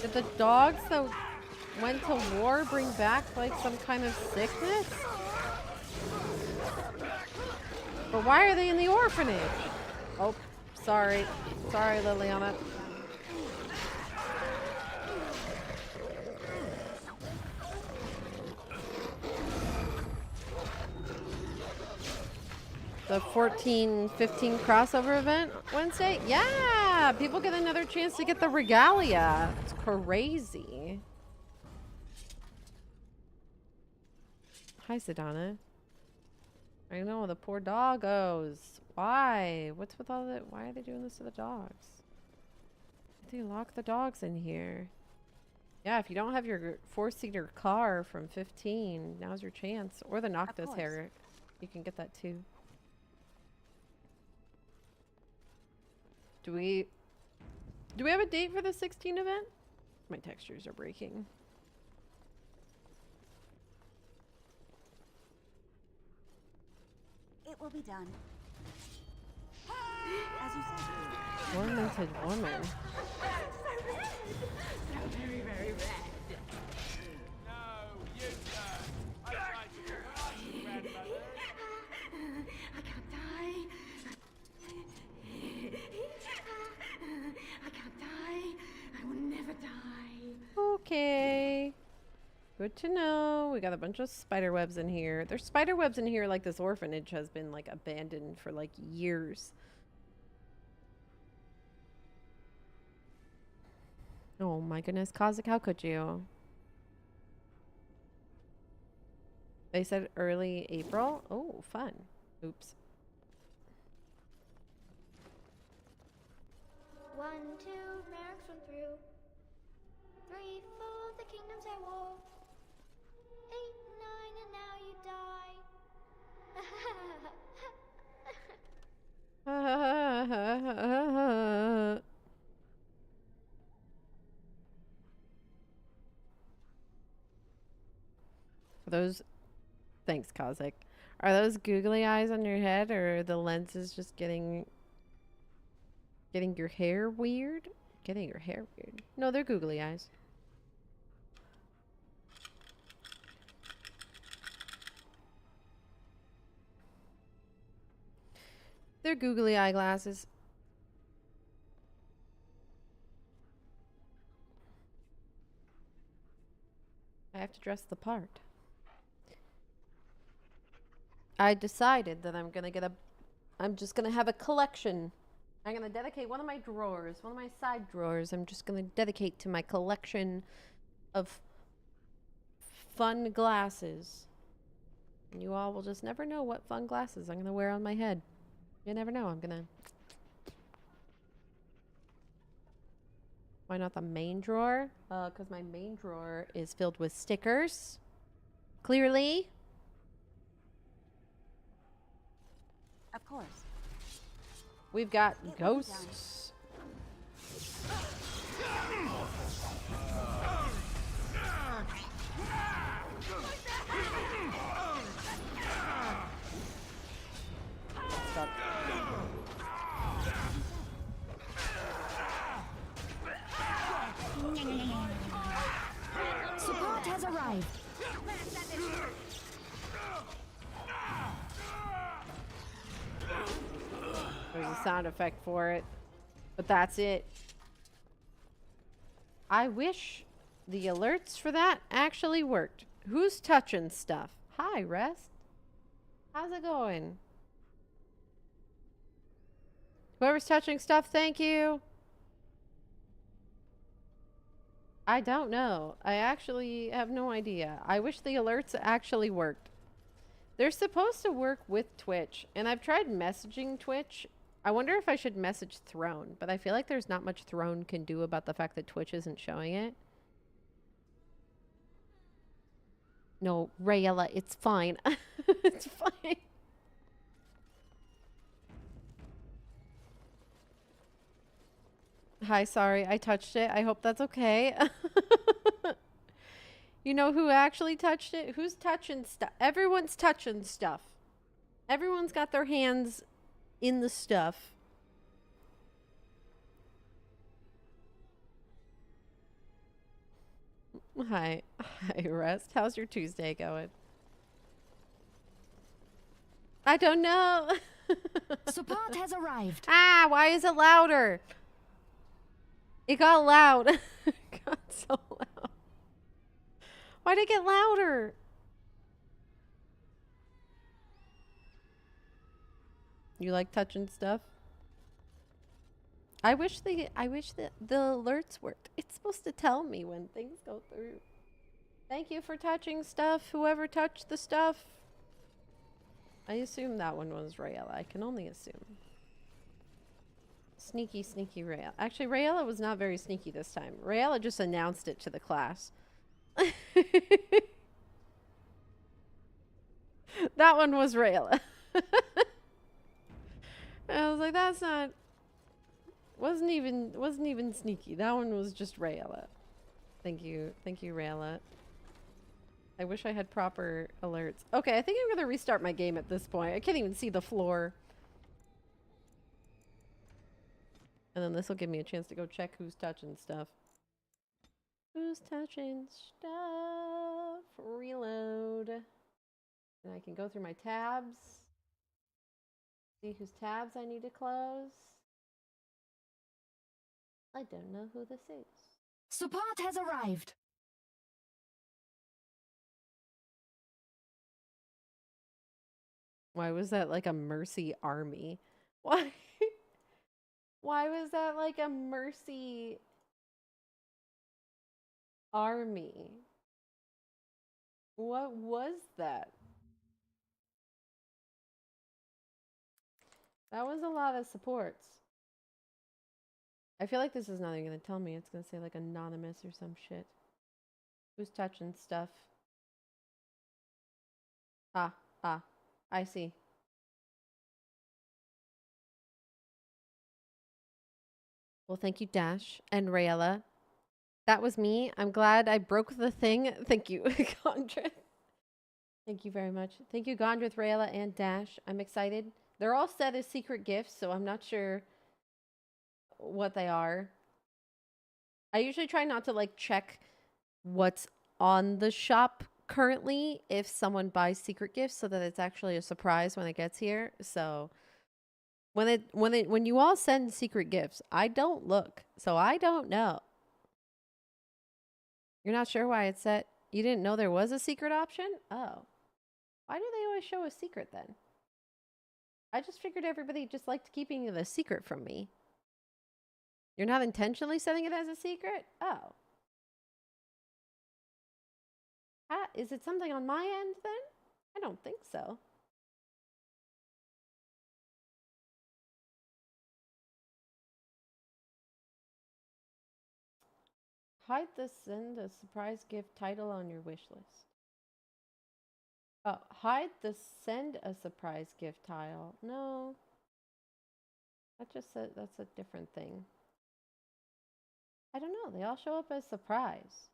Did the dogs that went to war bring back, like, some kind of sickness? But why are they in the orphanage? Oh, sorry. Sorry, Liliana. The 14-15 crossover event Wednesday? Yeah! People get another chance to get the regalia. It's crazy. Hi, Sedana. I know, the poor doggos. Why? What's with all the... Why are they doing this to the dogs? They lock the dogs in here. Yeah, if you don't have your 4-seater car from 15, now's your chance. Or the Noctis hair. You can get that too. Do we have a date for the 16 event? My textures are breaking. It will be done. As you said. Tormented woman. So very, very red. No, you sir. I tried to warn you, grandmother. I can't die. I can't die. I will never die. Okay. Good to know. We got a bunch of spider webs in here. There's spider webs in here like this orphanage has been like abandoned for like years. Oh my goodness, Kazik, how could you? They said early April? Oh, fun. Oops. 1, 2, mercs run through. 3, 4, the kingdoms at war. 8, 9, and now you die. Are those... Thanks, Kazik. Are those googly eyes on your head, or the lenses just getting your hair weird? Getting your hair weird. No, they're googly eyes. They're googly eyeglasses. I have to dress the part. I decided that I'm just gonna have a collection. I'm gonna dedicate one of my drawers, one of my side drawers. I'm just gonna dedicate to my collection of fun glasses. And you all will just never know what fun glasses I'm gonna wear on my head. You never know. Why not the main drawer? Because my main drawer is filled with stickers. Clearly. Of course. We've got ghosts. Stop. Support has arrived. There's a sound effect for it, but that's it. I wish the alerts for that actually worked. Who's touching stuff? Hi, Rest. How's it going? Whoever's touching stuff, thank you. I don't know. I actually have no idea. I wish the alerts actually worked. They're supposed to work with Twitch, and I've tried messaging Twitch. I wonder if I should message Throne, but I feel like there's not much Throne can do about the fact that Twitch isn't showing it. No, Rayella, it's fine. It's fine. Hi, sorry, I touched it. I hope that's okay. You know who actually touched it? Who's touching stuff? Everyone's touching stuff. Everyone's got their hands in the stuff. Hi. Hi, Rest. How's your Tuesday going? I don't know. Support has arrived. Ah, why is it louder? It got loud. It got so loud. Why'd it get louder? You like touching stuff? I wish the alerts worked. It's supposed to tell me when things go through. Thank you for touching stuff. Whoever touched the stuff. I assume that one was Rayella. I can only assume. Sneaky, sneaky Rayella. Actually, Rayella was not very sneaky this time. Rayella just announced it to the class. That one was Rayella. I was like, that's not... Wasn't even sneaky. That one was just Rayella. Thank you, Rayella. I wish I had proper alerts. Okay, I think I'm gonna restart my game at this point. I can't even see the floor. And then this will give me a chance to go check who's touching stuff. Who's touching stuff? Reload. And I can go through my tabs. See whose tabs I need to close. I don't know who this is. Support has arrived. Why was that like a mercy army? Why? Why was that like a mercy army. What was that? That was a lot of supports. I feel like this is not even going to tell me. It's going to say like anonymous or some shit. Who's touching stuff? Ah, I see. Well, thank you, Dash and Rayella. That was me. I'm glad I broke the thing. Thank you, Gondrith. Thank you very much. Thank you, Gondrith, Rayella, and Dash. I'm excited. They're all set as secret gifts, so I'm not sure what they are. I usually try not to like check what's on the shop currently if someone buys secret gifts so that it's actually a surprise when it gets here. So when you all send secret gifts, I don't look. So I don't know. You're not sure why it's set? You didn't know there was a secret option? Oh. Why do they always show a secret then? I just figured everybody just liked keeping the secret from me. You're not intentionally setting it as a secret? Oh. Is it something on my end then? I don't think so. Hide the send a surprise gift title on your wish list. Oh, hide the send a surprise gift tile. No. That just said that's a different thing. I don't know. They all show up as surprise.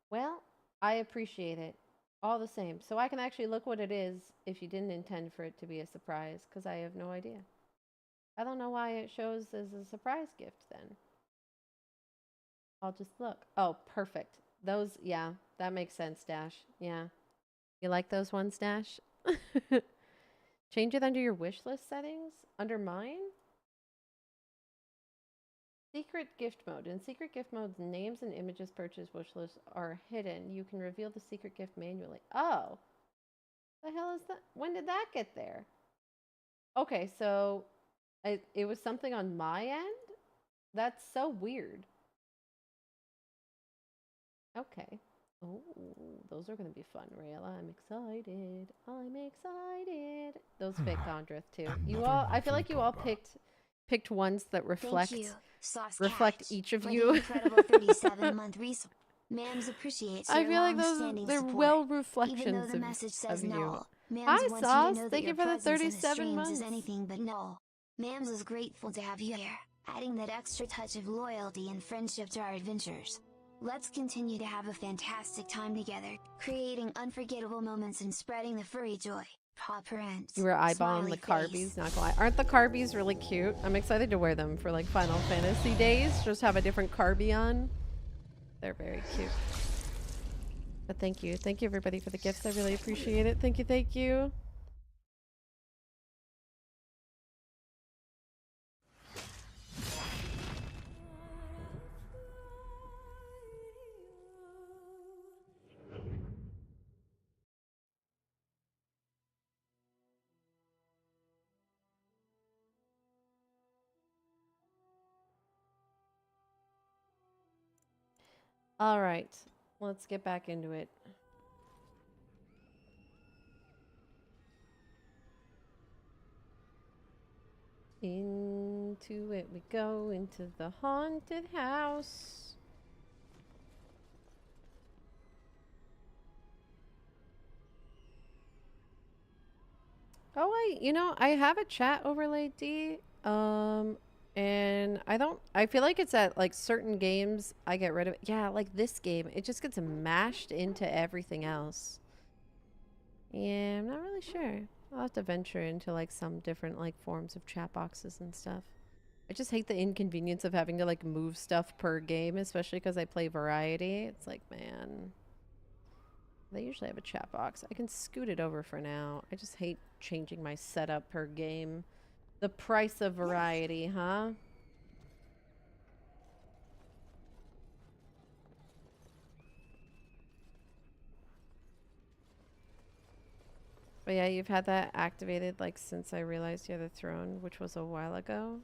Well, I appreciate it. All the same. So I can actually look what it is if you didn't intend for it to be a surprise, because I have no idea. I don't know why it shows as a surprise gift then. I'll just look. Oh, perfect. Those, yeah, that makes sense, Dash. Yeah. You like those ones, Dash? Change it under your wish list settings? Under mine? Secret gift mode. In secret gift mode, names and images purchased wish lists are hidden. You can reveal the secret gift manually. Oh. The hell is that? When did that get there? Okay, so it was something on my end? That's so weird. Okay. Oh, those are going to be fun, Rayla. I'm excited. I'm excited. Those fit Gondrith too. You all, I feel like you all picked ones that reflect each of you. Incredible 37-month resub. Mams appreciates your I feel like long-standing they're support. well reflections Even though the message says of no, you. Mams Hi, wants Sauce. you to know that Thank your you for the presence in the 37 streams months. is anything but null. Mams is grateful to have you here, adding that extra touch of loyalty and friendship to our adventures. Let's continue to have a fantastic time together, creating unforgettable moments and spreading the furry joy. Paw parents. You were eyeballing the Carbies, not gonna lie. Aren't the Carbies really cute? I'm excited to wear them for like Final Fantasy days. Just have a different Carbie on. They're very cute. But thank you. Thank you everybody for the gifts. I really appreciate it. Thank you, thank you. All right, let's get back into it. Into it we go, into the haunted house. Oh, I have a chat overlay, D. And I feel like it's at like certain games I get rid of it. Yeah, like this game, it just gets mashed into everything else. Yeah, I'm not really sure. I'll have to venture into like some different like forms of chat boxes and stuff. I just hate the inconvenience of having to like move stuff per game, especially because I play variety. It's like, man, they usually have a chat box. I can scoot it over for now. I just hate changing my setup per game. The price of variety, huh? But yeah, you've had that activated like since I realized you had a throne, which was a while ago.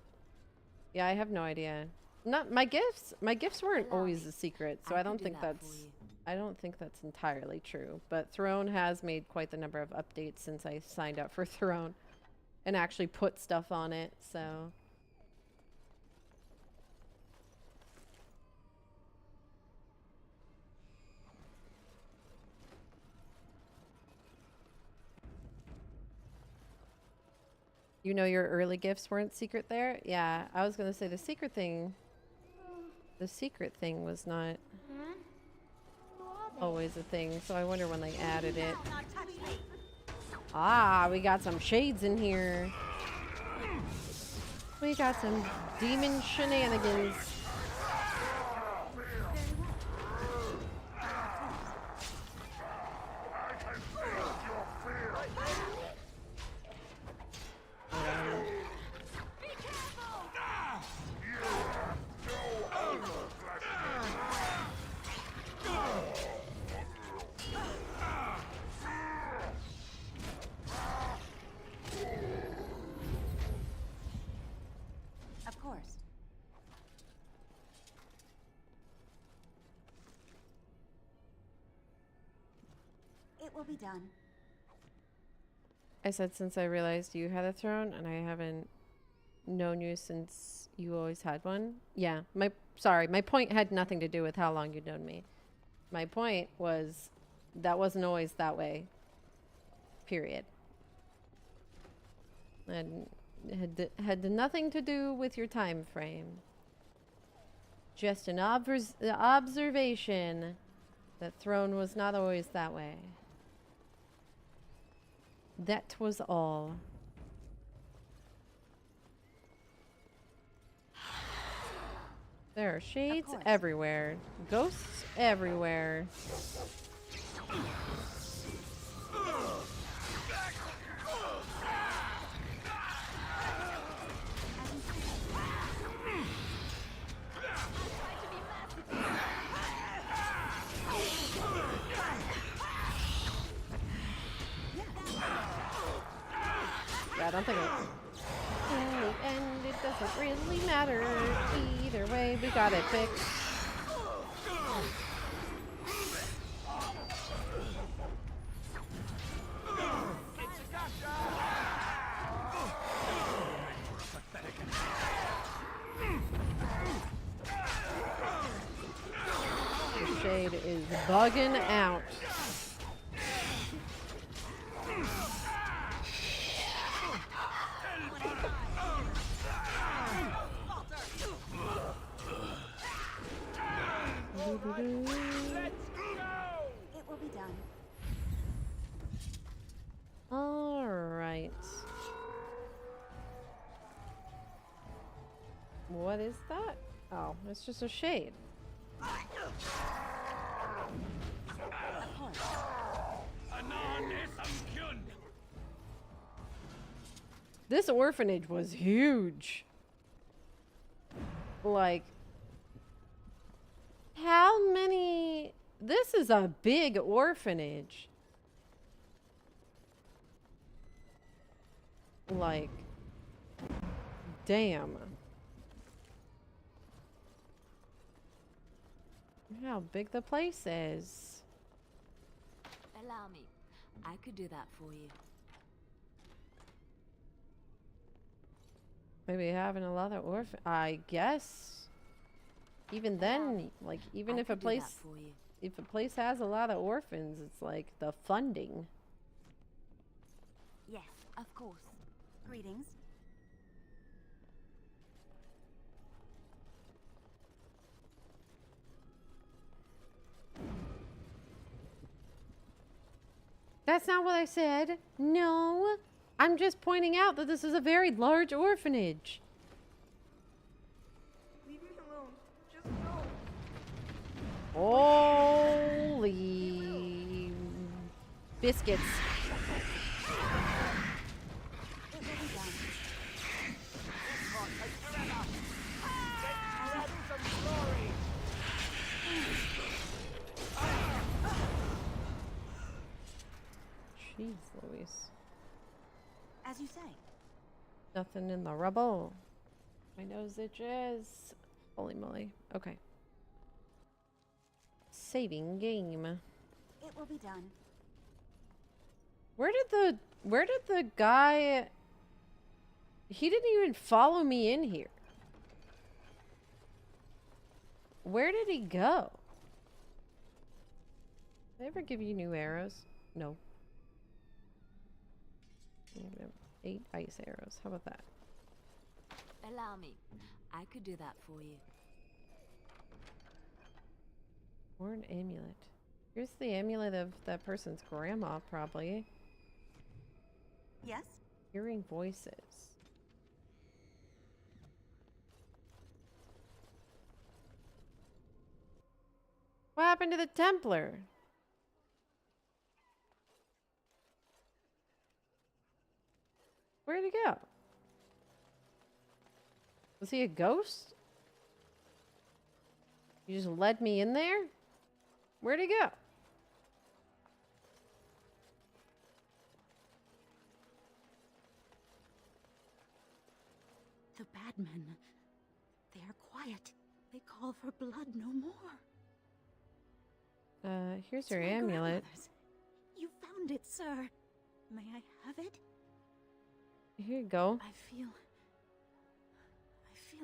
Yeah, I have no idea. Not my gifts. My gifts weren't always a secret, so I don't think that's entirely true. But Throne has made quite the number of updates since I signed up for Throne and actually put stuff on it. So you know your early gifts weren't secret there? Yeah, I was gonna say the secret thing was not always a thing, so I wonder when they added it. Ah, we got some shades in here. We got some demon shenanigans. Of course. It will be done. I said since I realized you had a throne, and I haven't known you since you always had one. Yeah, my point had nothing to do with how long you'd known me. My point was that wasn't always that way. Period. And it had nothing to do with your time frame. Just an observation that Throne was not always that way. That was all. There are shades everywhere. Ghosts everywhere. Yeah, I don't think and it doesn't really matter. Either way, we got it fixed. The shade is bugging out. It will be done. All right. What is that? Oh, it's just a shade. This orphanage was huge. Like, how many? This is a big orphanage. Like, damn. Look how big the place is. Allow me. I could do that for you. Maybe having a lot of I guess. Even then, like, even if a place has a lot of orphans, it's like the funding. Yes, of course. Greetings. That's not what I said. No. I'm just pointing out that this is a very large orphanage. Leave me alone. Just go. Holy biscuits. Jeez. Jeez Louise. As you say. Nothing in the rubble. My nose itches. Holy moly. Okay. Saving game. It will be done. Where did the guy... He didn't even follow me in here. Where did he go? Did I ever give you new arrows? No. 8 ice arrows. How about that? Allow me. I could do that for you. Or an amulet. Here's the amulet of that person's grandma, probably. Yes? Hearing voices. What happened to the Templar? Where'd he go? Was he a ghost? You just led me in there? Where'd he go? The bad men. They are quiet. They call for blood no more. Here's your amulet. You found it, sir. May I have it? Here you go. I feel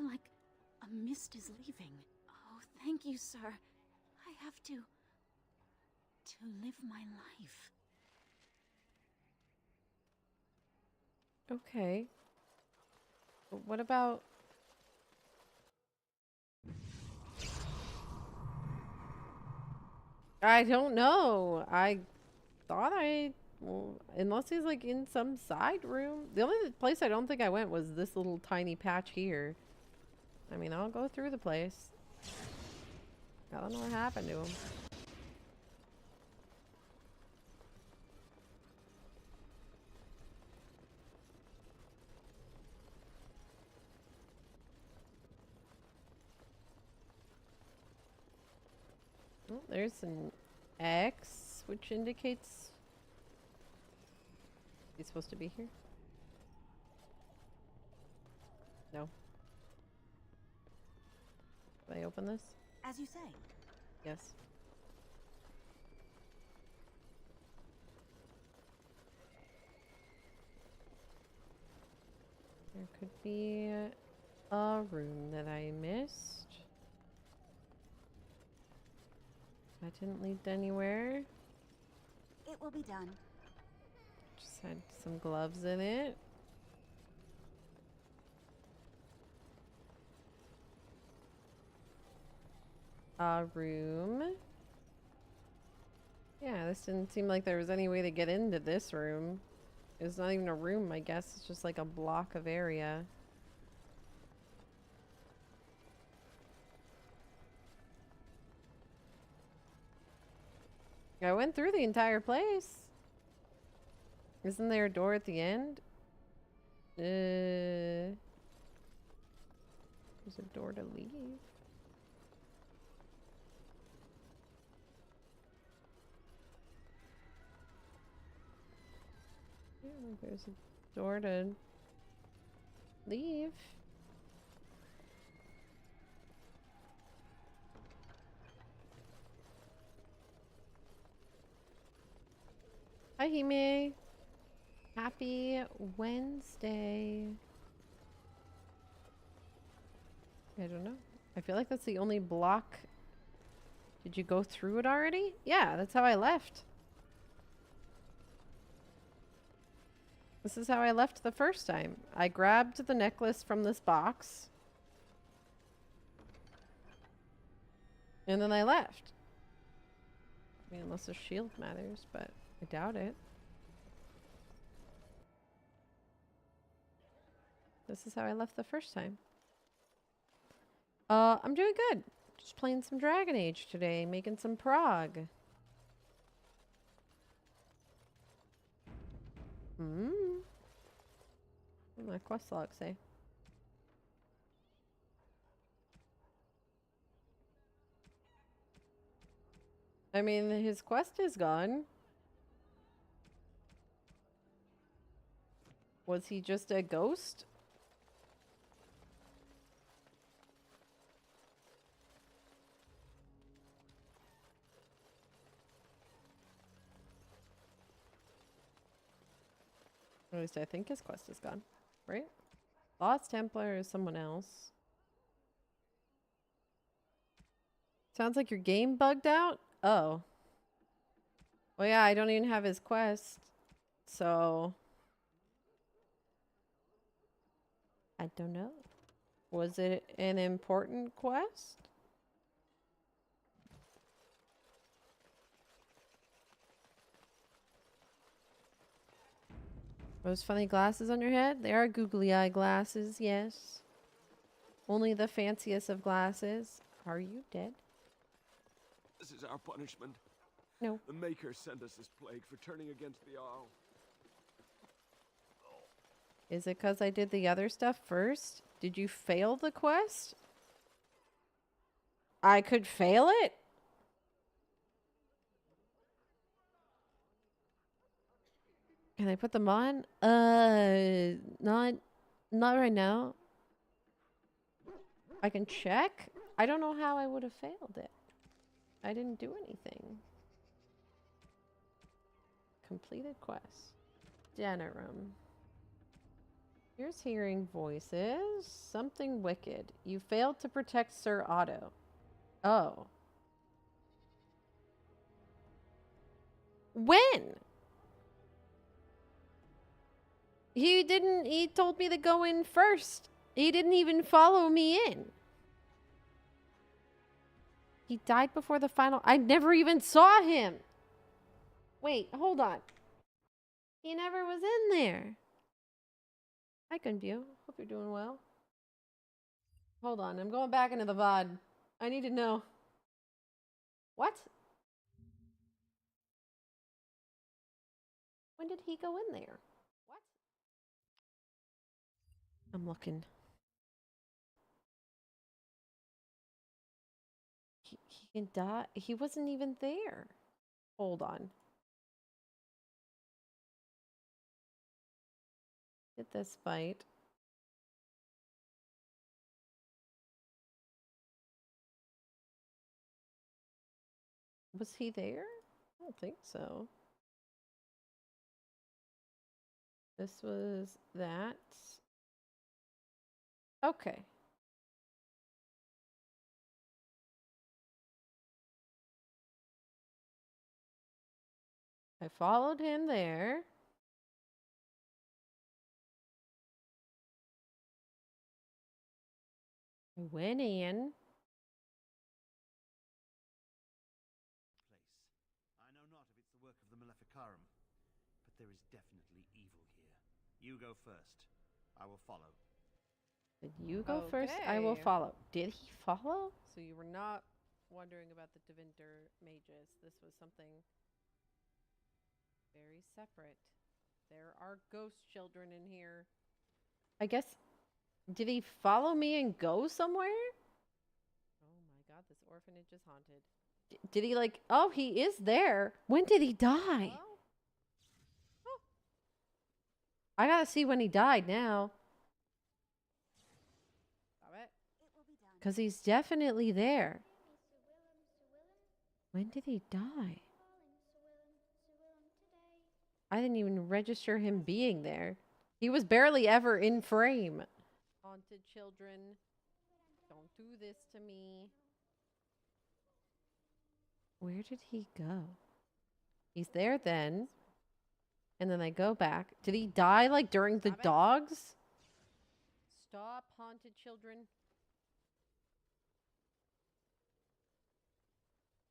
like a mist is leaving. Oh, thank you, sir. I have to live my life. Okay. But what about... I don't know. I thought well, unless he's like in some side room. The only place I don't think I went was this little tiny patch here. I mean, I'll go through the place. I don't know what happened to him. Oh, there's an X, which indicates he's supposed to be here. No. Can I open this? As you say. Yes. There could be a room that I missed. That didn't lead anywhere. It will be done. Just had some gloves in it. A room. Yeah, this didn't seem like there was any way to get into this room. It's not even a room, I guess. It's just like a block of area. I went through the entire place. Isn't there a door at the end? There's a door to leave. Yeah, there's a door to leave. Hi, Hime. Happy Wednesday. I don't know. I feel like that's the only block. Did you go through it already? Yeah, that's how I left. This is how I left the first time. I grabbed the necklace from this box. And then I left. I mean, unless the shield matters, but I doubt it. This is how I left the first time. I'm doing good. Just playing some Dragon Age today, making some prog. What do my quest log say? I mean, his quest is gone. Was he just a ghost? At least I think his quest is gone, right? Lost Templar is someone else. Sounds like your game bugged out? Oh. Well, yeah, I don't even have his quest. So... I don't know. Was it an important quest? Those funny glasses on your head? They are googly eye glasses, yes. Only the fanciest of glasses. Are you dead? This is our punishment. No. The Maker sent us this plague for turning against the Arl. Is it because I did the other stuff first? Did you fail the quest? I could fail it? Can I put them on? Not right now. I can check. I don't know how I would have failed it. I didn't do anything. Completed quest. Dinner room. Here's hearing voices. Something wicked. You failed to protect Sir Otto. Oh. When? He told me to go in first. He didn't even follow me in. He died before the final... I never even saw him. Wait, hold on. He never was in there. Hi, Gunview. Hope you're doing well. Hold on, I'm going back into the VOD. I need to know. What? When did he go in there? What? I'm looking. He can die. He wasn't even there. Hold on. Get this fight. Was he there? I don't think so. This was that. Okay. I followed him there. I went in. I know not if it's the work of the Maleficarum, but there is definitely evil here. You go first. I will follow. Did you go first? I will follow. Did he follow? So you were not wondering about the Devinter mages. This was something very separate. There are ghost children in here. I guess... Did he follow me and go somewhere? Oh my god, this orphanage is haunted. Did he like... Oh, he is there. When did he die? Oh. I gotta see when he died now. Stop it. Because he's definitely there. When did he die? I didn't even register him being there. He was barely ever in frame. Haunted children, don't do this to me. Where did he go? He's there then. And then I go back. Did he die like during the dogs? Stop, haunted children.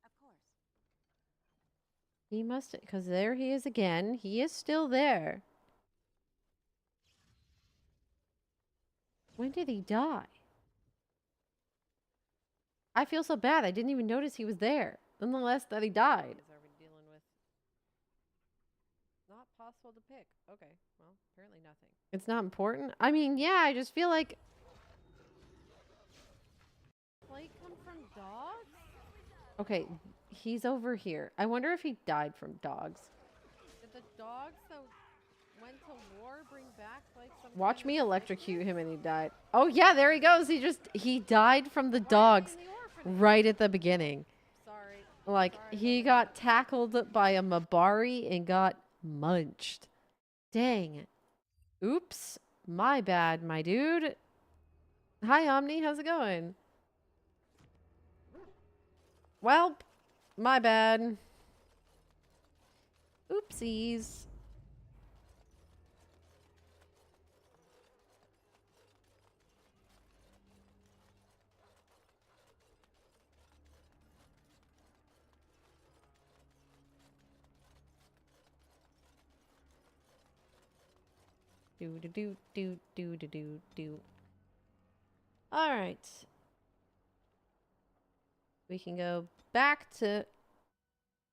Of course. He must, because there he is again. He is still there. When did he die? I feel so bad. I didn't even notice he was there. Nonetheless, that he died. What are we dealing with? Not possible to pick. Okay, well, apparently nothing. It's not important? I mean, yeah, I just feel like... Plague come from dogs? Okay, he's over here. I wonder if he died from dogs. Did the dogs that went to war, bring back like some. Watch me electrocute him and he died. Oh yeah, there he goes. He died from the dogs right at the beginning. Sorry. Like he got tackled by a Mabari and got munched. Dang. Oops. My bad, my dude. Hi Omni, how's it going? Well, my bad. Oopsies. Do do do do do do do do. All right. We can go back to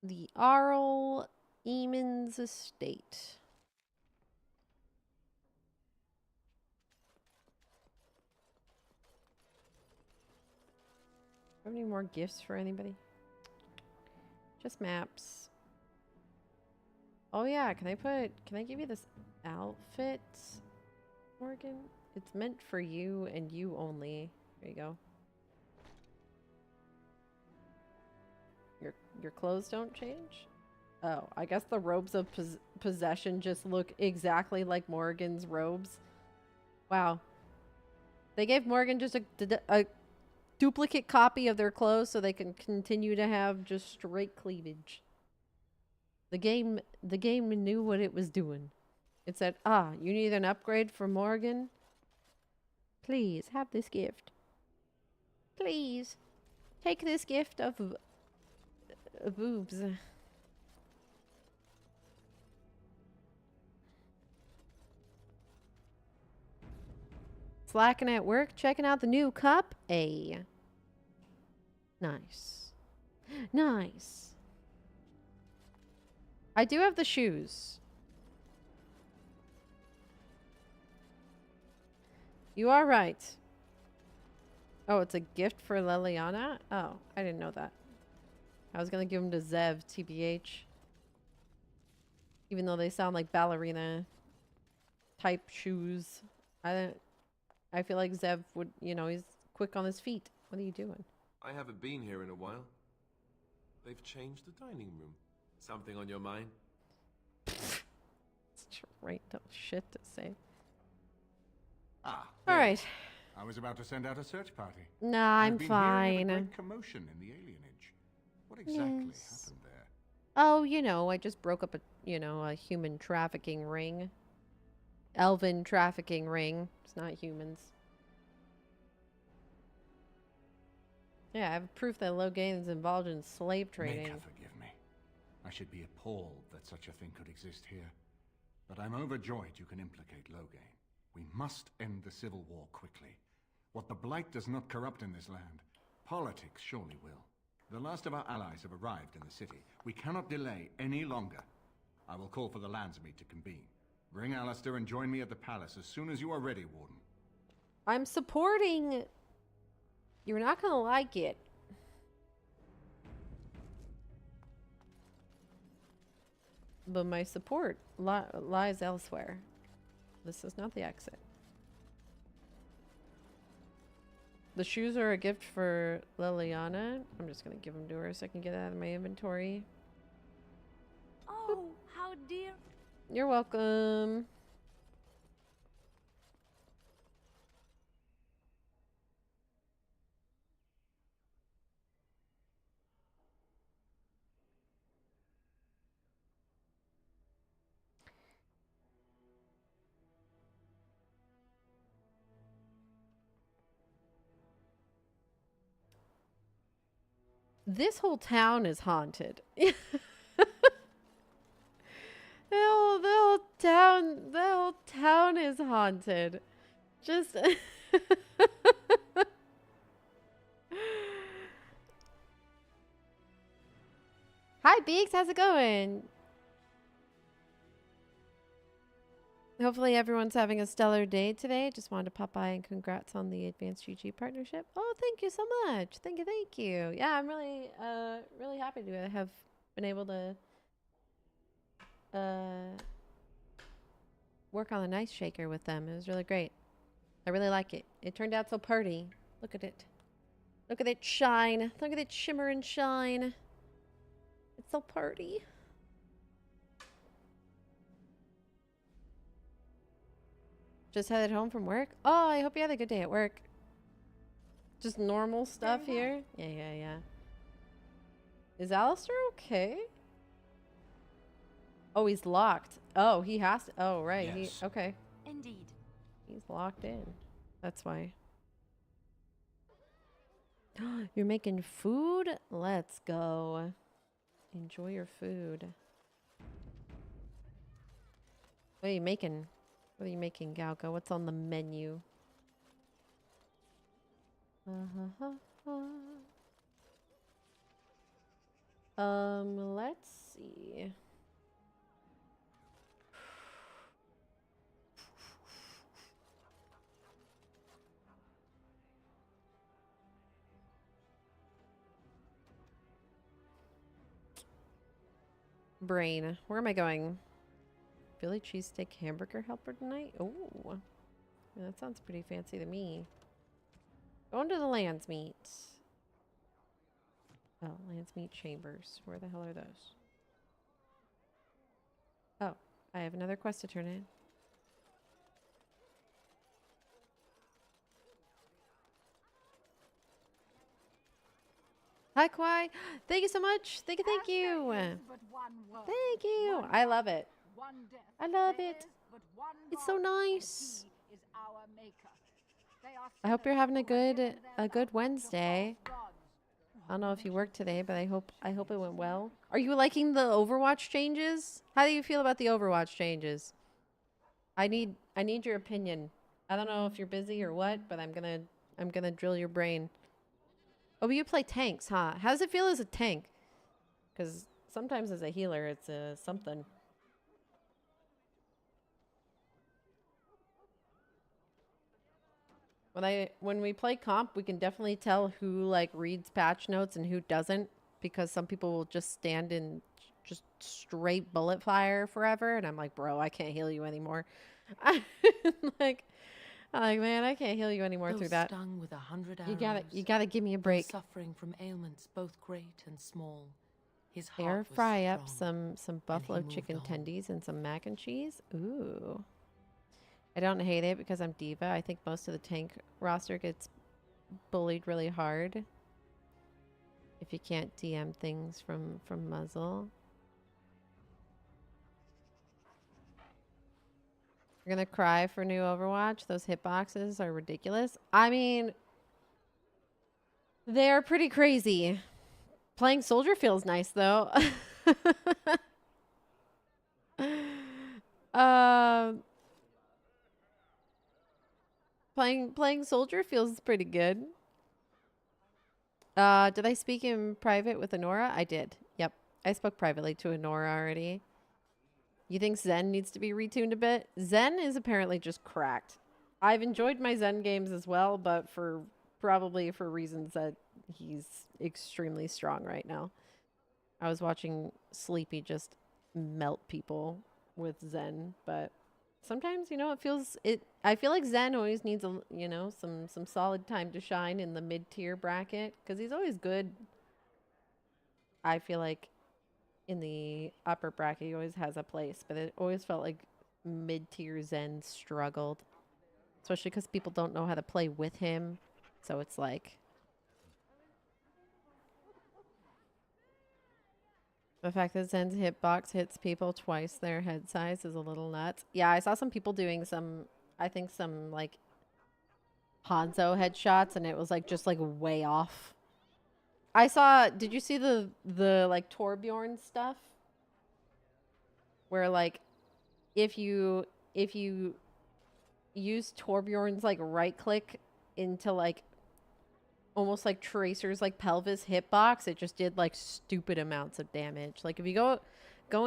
the Arl Eamon's estate. Have any more gifts for anybody? Just maps. Oh yeah, can I give you this outfit, Morgan? It's meant for you and you only. There you go. Your clothes don't change? Oh, I guess the robes of possession just look exactly like Morgan's robes. Wow. They gave Morgan just a duplicate copy of their clothes so they can continue to have just straight cleavage. The game knew what it was doing. It said, "Ah, you need an upgrade for Morgan? Please have this gift. Please take this gift of boobs." Slacking at work, checking out the new cup. A. Nice. Nice. I do have the shoes. You are right. Oh, it's a gift for Liliana? Oh, I didn't know that. I was going to give them to Zev, TBH. Even though they sound like ballerina type shoes. I feel like Zev would, you know, he's quick on his feet. What are you doing? I haven't been here in a while. They've changed the dining room. Something on your mind? Straight up shit to say. Ah. All right. I was about to send out a search party. Nah, I'm I've been fine. hearing of a great commotion in the alienage. What exactly happened there? Oh, you know, I just broke up a human trafficking ring. Elven trafficking ring. It's not humans. Yeah, I have proof that Logain is involved in slave trading. May God forgive me. I should be appalled that such a thing could exist here. But I'm overjoyed you can implicate Logain. We must end the civil war quickly. What the Blight does not corrupt in this land, politics surely will. The last of our allies have arrived in the city. We cannot delay any longer. I will call for the Landsmeet to convene. Bring Alistair and join me at the palace as soon as you are ready, Warden. I'm supporting... You're not gonna like it. But my support lies elsewhere. This is not the exit. The shoes are a gift for Liliana. I'm just gonna give them to her so I can get out of my inventory. Oh, how dear. You're welcome. This whole town is haunted. The whole town is haunted. Just Hi Beaks, how's it going? Hopefully everyone's having a stellar day today. Just wanted to pop by and congrats on the Advanced GG partnership. Oh, thank you so much. Thank you. Yeah, I'm really really happy to have been able to work on an ice shaker with them. It was really great. I really like it. It turned out so pretty. Look at it. Look at it shine. Look at it shimmer and shine. It's so pretty. Just headed home from work? Oh, I hope you had a good day at work. Just normal stuff here? Yeah. Is Alistair okay? Oh, he's locked. Oh, he has to. Oh, right. Yes. Okay. Indeed. He's locked in. That's why. You're making food? Let's go. Enjoy your food. What are you making? What are you making, Galka? What's on the menu? Let's see. Brain. Where am I going? Philly cheesesteak hamburger helper tonight? Oh. Yeah, that sounds pretty fancy to me. Going to the Land's Meat. Oh, Land's Meat Chambers. Where the hell are those? Oh, I have another quest to turn in. Hi, Kwai. Thank you so much. Thank you. Thank you. I love it. I love it. It's so nice. I hope you're having a good Wednesday. I don't know if you worked today, but I hope it went well. Are you liking the Overwatch changes? How do you feel about the Overwatch changes? I need your opinion. I don't know if you're busy or what, but I'm gonna drill your brain. Oh, but you play tanks, huh? How does it feel as a tank? Because sometimes as a healer, it's something. When we play comp, we can definitely tell who like reads patch notes and who doesn't, because some people will just stand in just straight bullet fire forever, and I'm like, bro, I can't heal you anymore. I'm like, man, I can't heal you anymore through that. Stung with 100 arrows, You gotta give me a break. Suffering from ailments both great and small. His heart Air was fry up strong, some buffalo moved chicken on. tendies and some mac and cheese. Ooh. I don't hate it because I'm diva. I think most of the tank roster gets bullied really hard if you can't DM things from muzzle. You're gonna cry for new Overwatch. Those hitboxes are ridiculous. I mean, they're pretty crazy. Playing soldier feels nice though. Playing soldier feels pretty good. Did I speak in private with Honora? I did. Yep. I spoke privately to Honora already. You think Zen needs to be retuned a bit? Zen is apparently just cracked. I've enjoyed my Zen games as well, but probably for reasons that he's extremely strong right now. I was watching Sleepy just melt people with Zen, but sometimes, I feel like Zen always needs some solid time to shine in the mid-tier bracket, because he's always good. I feel like in the upper bracket he always has a place, but it always felt like mid-tier Zen struggled, especially because people don't know how to play with him. So it's like the fact that Zen's hitbox hits people twice their head size is a little nuts. Yeah, I saw some people doing some like Hanzo headshots, and it was like just like way off. Did you see the like Torbjorn stuff? Where like if you use Torbjorn's like right click into like almost like Tracer's like pelvis hitbox, it just did like stupid amounts of damage. Like if you go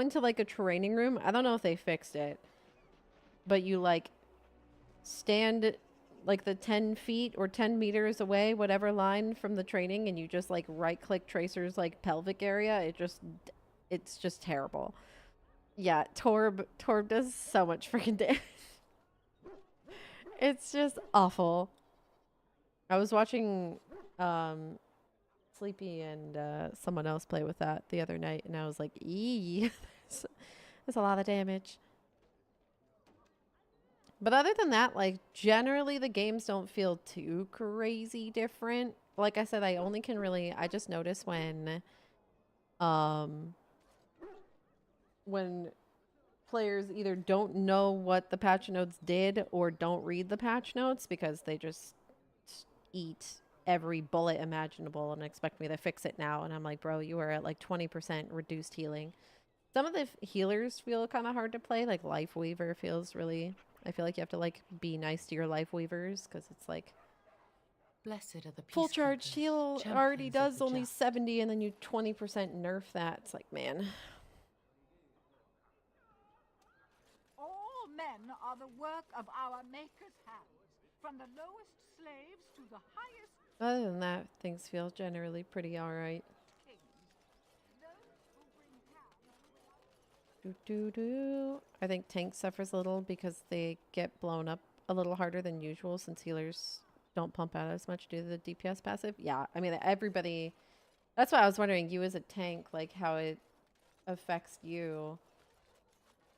into like a training room, I don't know if they fixed it, but you like stand like the 10 feet or 10 meters away, whatever line from the training, and you just like right click Tracer's like pelvic area, it's just terrible. Yeah, Torb does so much freaking damage. It's just awful. I was watching Sleepy and someone else play with that the other night, and I was like, eee, there's a lot of damage. But other than that, like, generally the games don't feel too crazy different. Like I said, I just notice when players either don't know what the patch notes did or don't read the patch notes because they just eat every bullet imaginable and expect me to fix it now. And I'm like, bro, you are at like 20% reduced healing. Some of the healers feel kind of hard to play. Like Life Weaver feels really... I feel like you have to like be nice to your Life Weavers because it's like... Blessed are the full charge heal champions already of does the only just. 70 and then you 20% nerf that. It's like, man... All men are the work of our Maker's hands, from the lowest slaves to the highest Other than that, things feel generally pretty alright. I think tank suffers a little because they get blown up a little harder than usual since healers don't pump out as much due to the DPS passive. Yeah, I mean, everybody... That's why I was wondering, you as a tank, like, how it affects you.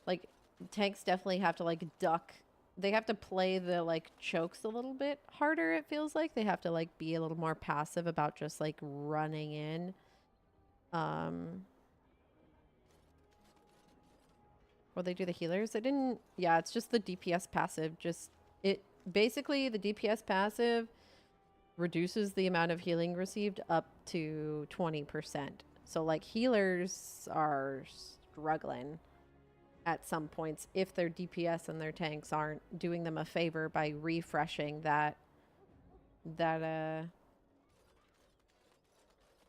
Like, tanks definitely have to, like, duck. They have to play the, like, chokes a little bit harder, it feels like. They have to, like, be a little more passive about just, like, running in. Well, they do the healers. They didn't... Yeah, it's just the DPS passive. Basically, the DPS passive reduces the amount of healing received up to 20%. So, like, healers are struggling at some points if their DPS and their tanks aren't doing them a favor by refreshing that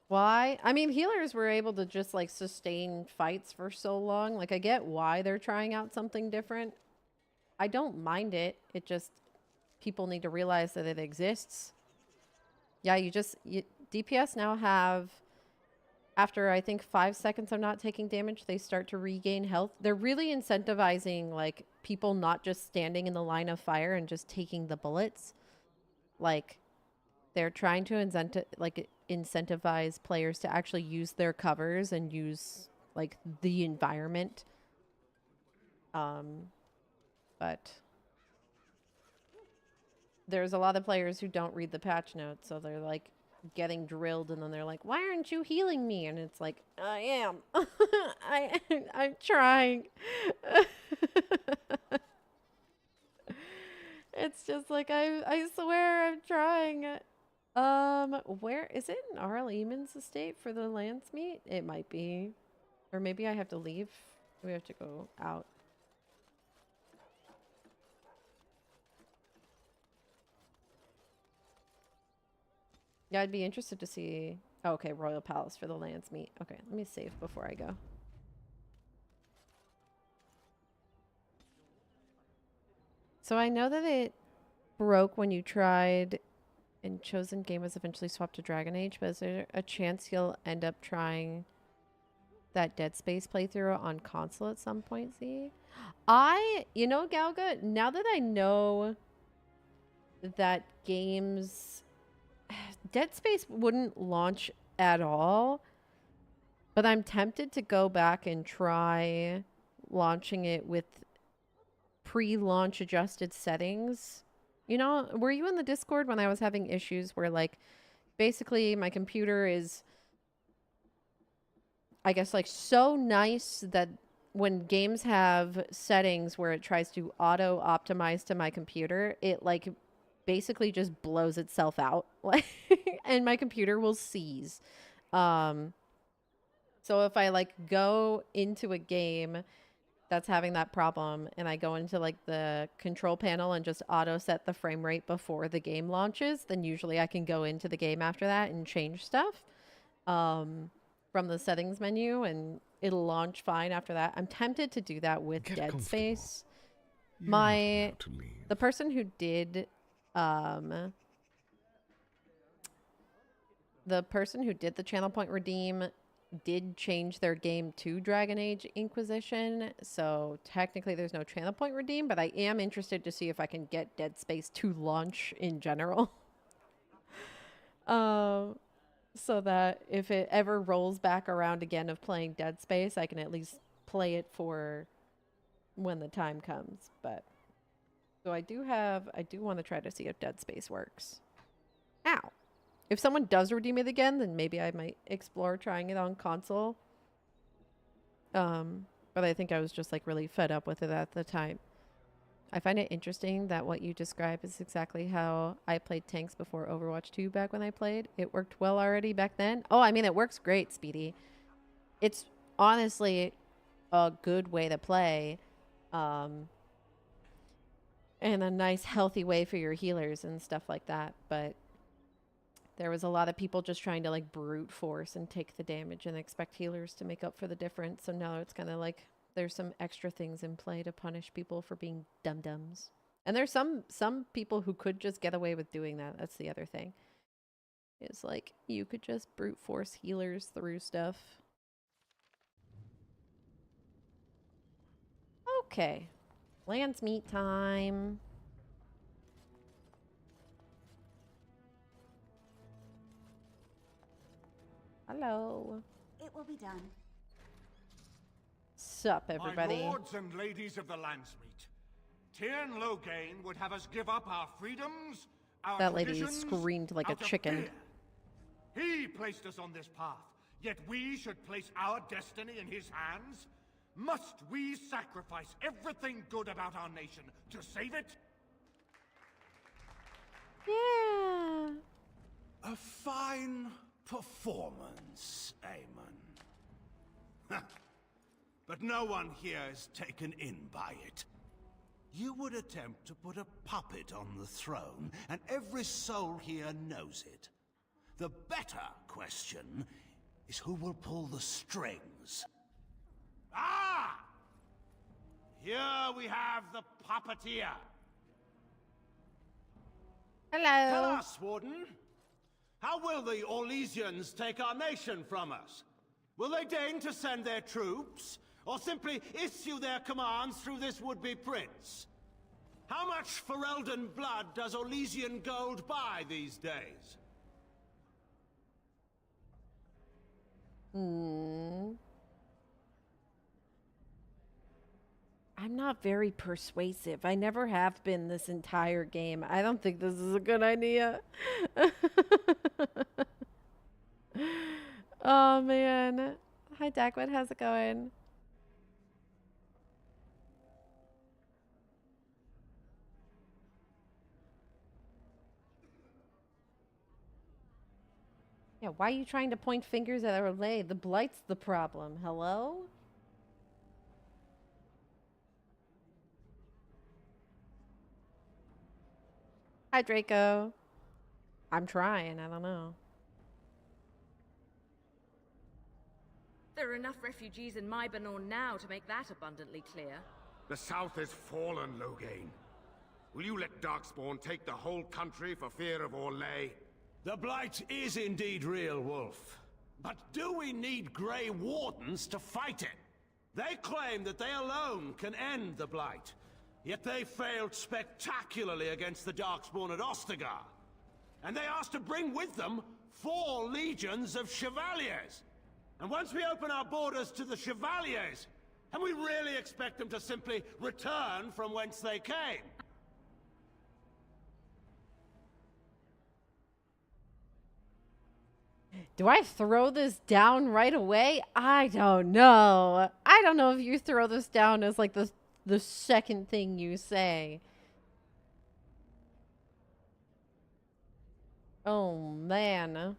why? I mean, healers were able to just, like, sustain fights for so long. Like, I get why they're trying out something different. I don't mind it. It just... People need to realize that it exists. Yeah, DPS now have... After, I think, 5 seconds of not taking damage, they start to regain health. They're really incentivizing, like, people not just standing in the line of fire and just taking the bullets. Like, they're trying to incentivize players to actually use their covers and use, like, the environment. But there's a lot of players who don't read the patch notes, so they're, like, getting drilled, and then they're like, why aren't you healing me? And it's like, I am. I'm trying. It's just like, I swear I'm trying. Where is it in Arl Eamon's estate for the lance meet? It might be. Or maybe I have to leave. We have to go out. Yeah, I'd be interested to see... Oh, okay, Royal Palace for the lance meet. Okay, let me save before I go. So I know that it broke when you tried and Chosen Game was eventually swapped to Dragon Age, but is there a chance you'll end up trying that Dead Space playthrough on console at some point, Z? You know, Galga, now that I know that games... Dead Space wouldn't launch at all, but I'm tempted to go back and try launching it with pre-launch adjusted settings. You know, were you in the Discord when I was having issues where, like, basically my computer is, I guess, like, so nice that when games have settings where it tries to auto-optimize to my computer, it, like, basically just blows itself out, like, and my computer will seize. So if I, like, go into a game that's having that problem and I go into, like, the control panel and just auto set the frame rate before the game launches, then usually I can go into the game after that and change stuff from the settings menu, and it'll launch fine after that. I'm tempted to do that with Dead Space. The person who did the channel point redeem did change their game to Dragon Age Inquisition, so technically there's no channel point redeem, but I am interested to see if I can get Dead Space to launch in general. So that if it ever rolls back around again of playing Dead Space, I can at least play it for when the time comes. But so I do want to try to see if Dead Space works. Ow. If someone does redeem it again, then maybe I might explore trying it on console. But I think I was just like really fed up with it at the time. I find it interesting that what you describe is exactly how I played tanks before Overwatch 2 back when I played. It worked well already back then. Oh, I mean, it works great, Speedy. It's honestly a good way to play. And a nice, healthy way for your healers and stuff like that. But there was a lot of people just trying to like brute force and take the damage and expect healers to make up for the difference. So now it's kind of like there's some extra things in play to punish people for being dum-dums. And there's some people who could just get away with doing that. That's the other thing. It's like you could just brute force healers through stuff. Okay. Lance meet time. Hello. It will be done. Sup, everybody? My lords and ladies of the Landsmeet, Tyrn Loghain would have us give up our freedoms, our that lady traditions, screamed like a out of chicken. fear. He placed us on this path, yet we should place our destiny in his hands? Must we sacrifice everything good about our nation to save it? Yeah. A fine performance, Aemon. But no one here is taken in by it. You would attempt to put a puppet on the throne, and every soul here knows it. The better question is who will pull the strings. Ah! Here we have the puppeteer. Hello. Tell us, Warden. How will the Orlesians take our nation from us? Will they deign to send their troops, or simply issue their commands through this would-be prince? How much Ferelden blood does Orlesian gold buy these days? I'm not very persuasive. I never have been this entire game. I don't think this is a good idea. Oh, man. Hi, Dagwood. How's it going? Yeah, why are you trying to point fingers at Orlais? The Blight's the problem. Hello? Hi, Draco. I'm trying. I don't know. There are enough refugees in Mybanor now to make that abundantly clear. The South is fallen, Loghain. Will you let Darkspawn take the whole country for fear of Orlais? The Blight is indeed real, Wolf. But do we need Grey Wardens to fight it? They claim that they alone can end the Blight, yet they failed spectacularly against the Darkspawn at Ostagar. And they asked to bring with them 4 legions of Chevaliers. And once we open our borders to the Chevaliers, can we really expect them to simply return from whence they came? Do I throw this down right away? I don't know. I don't know if you throw this down as like the second thing you say. Oh, man.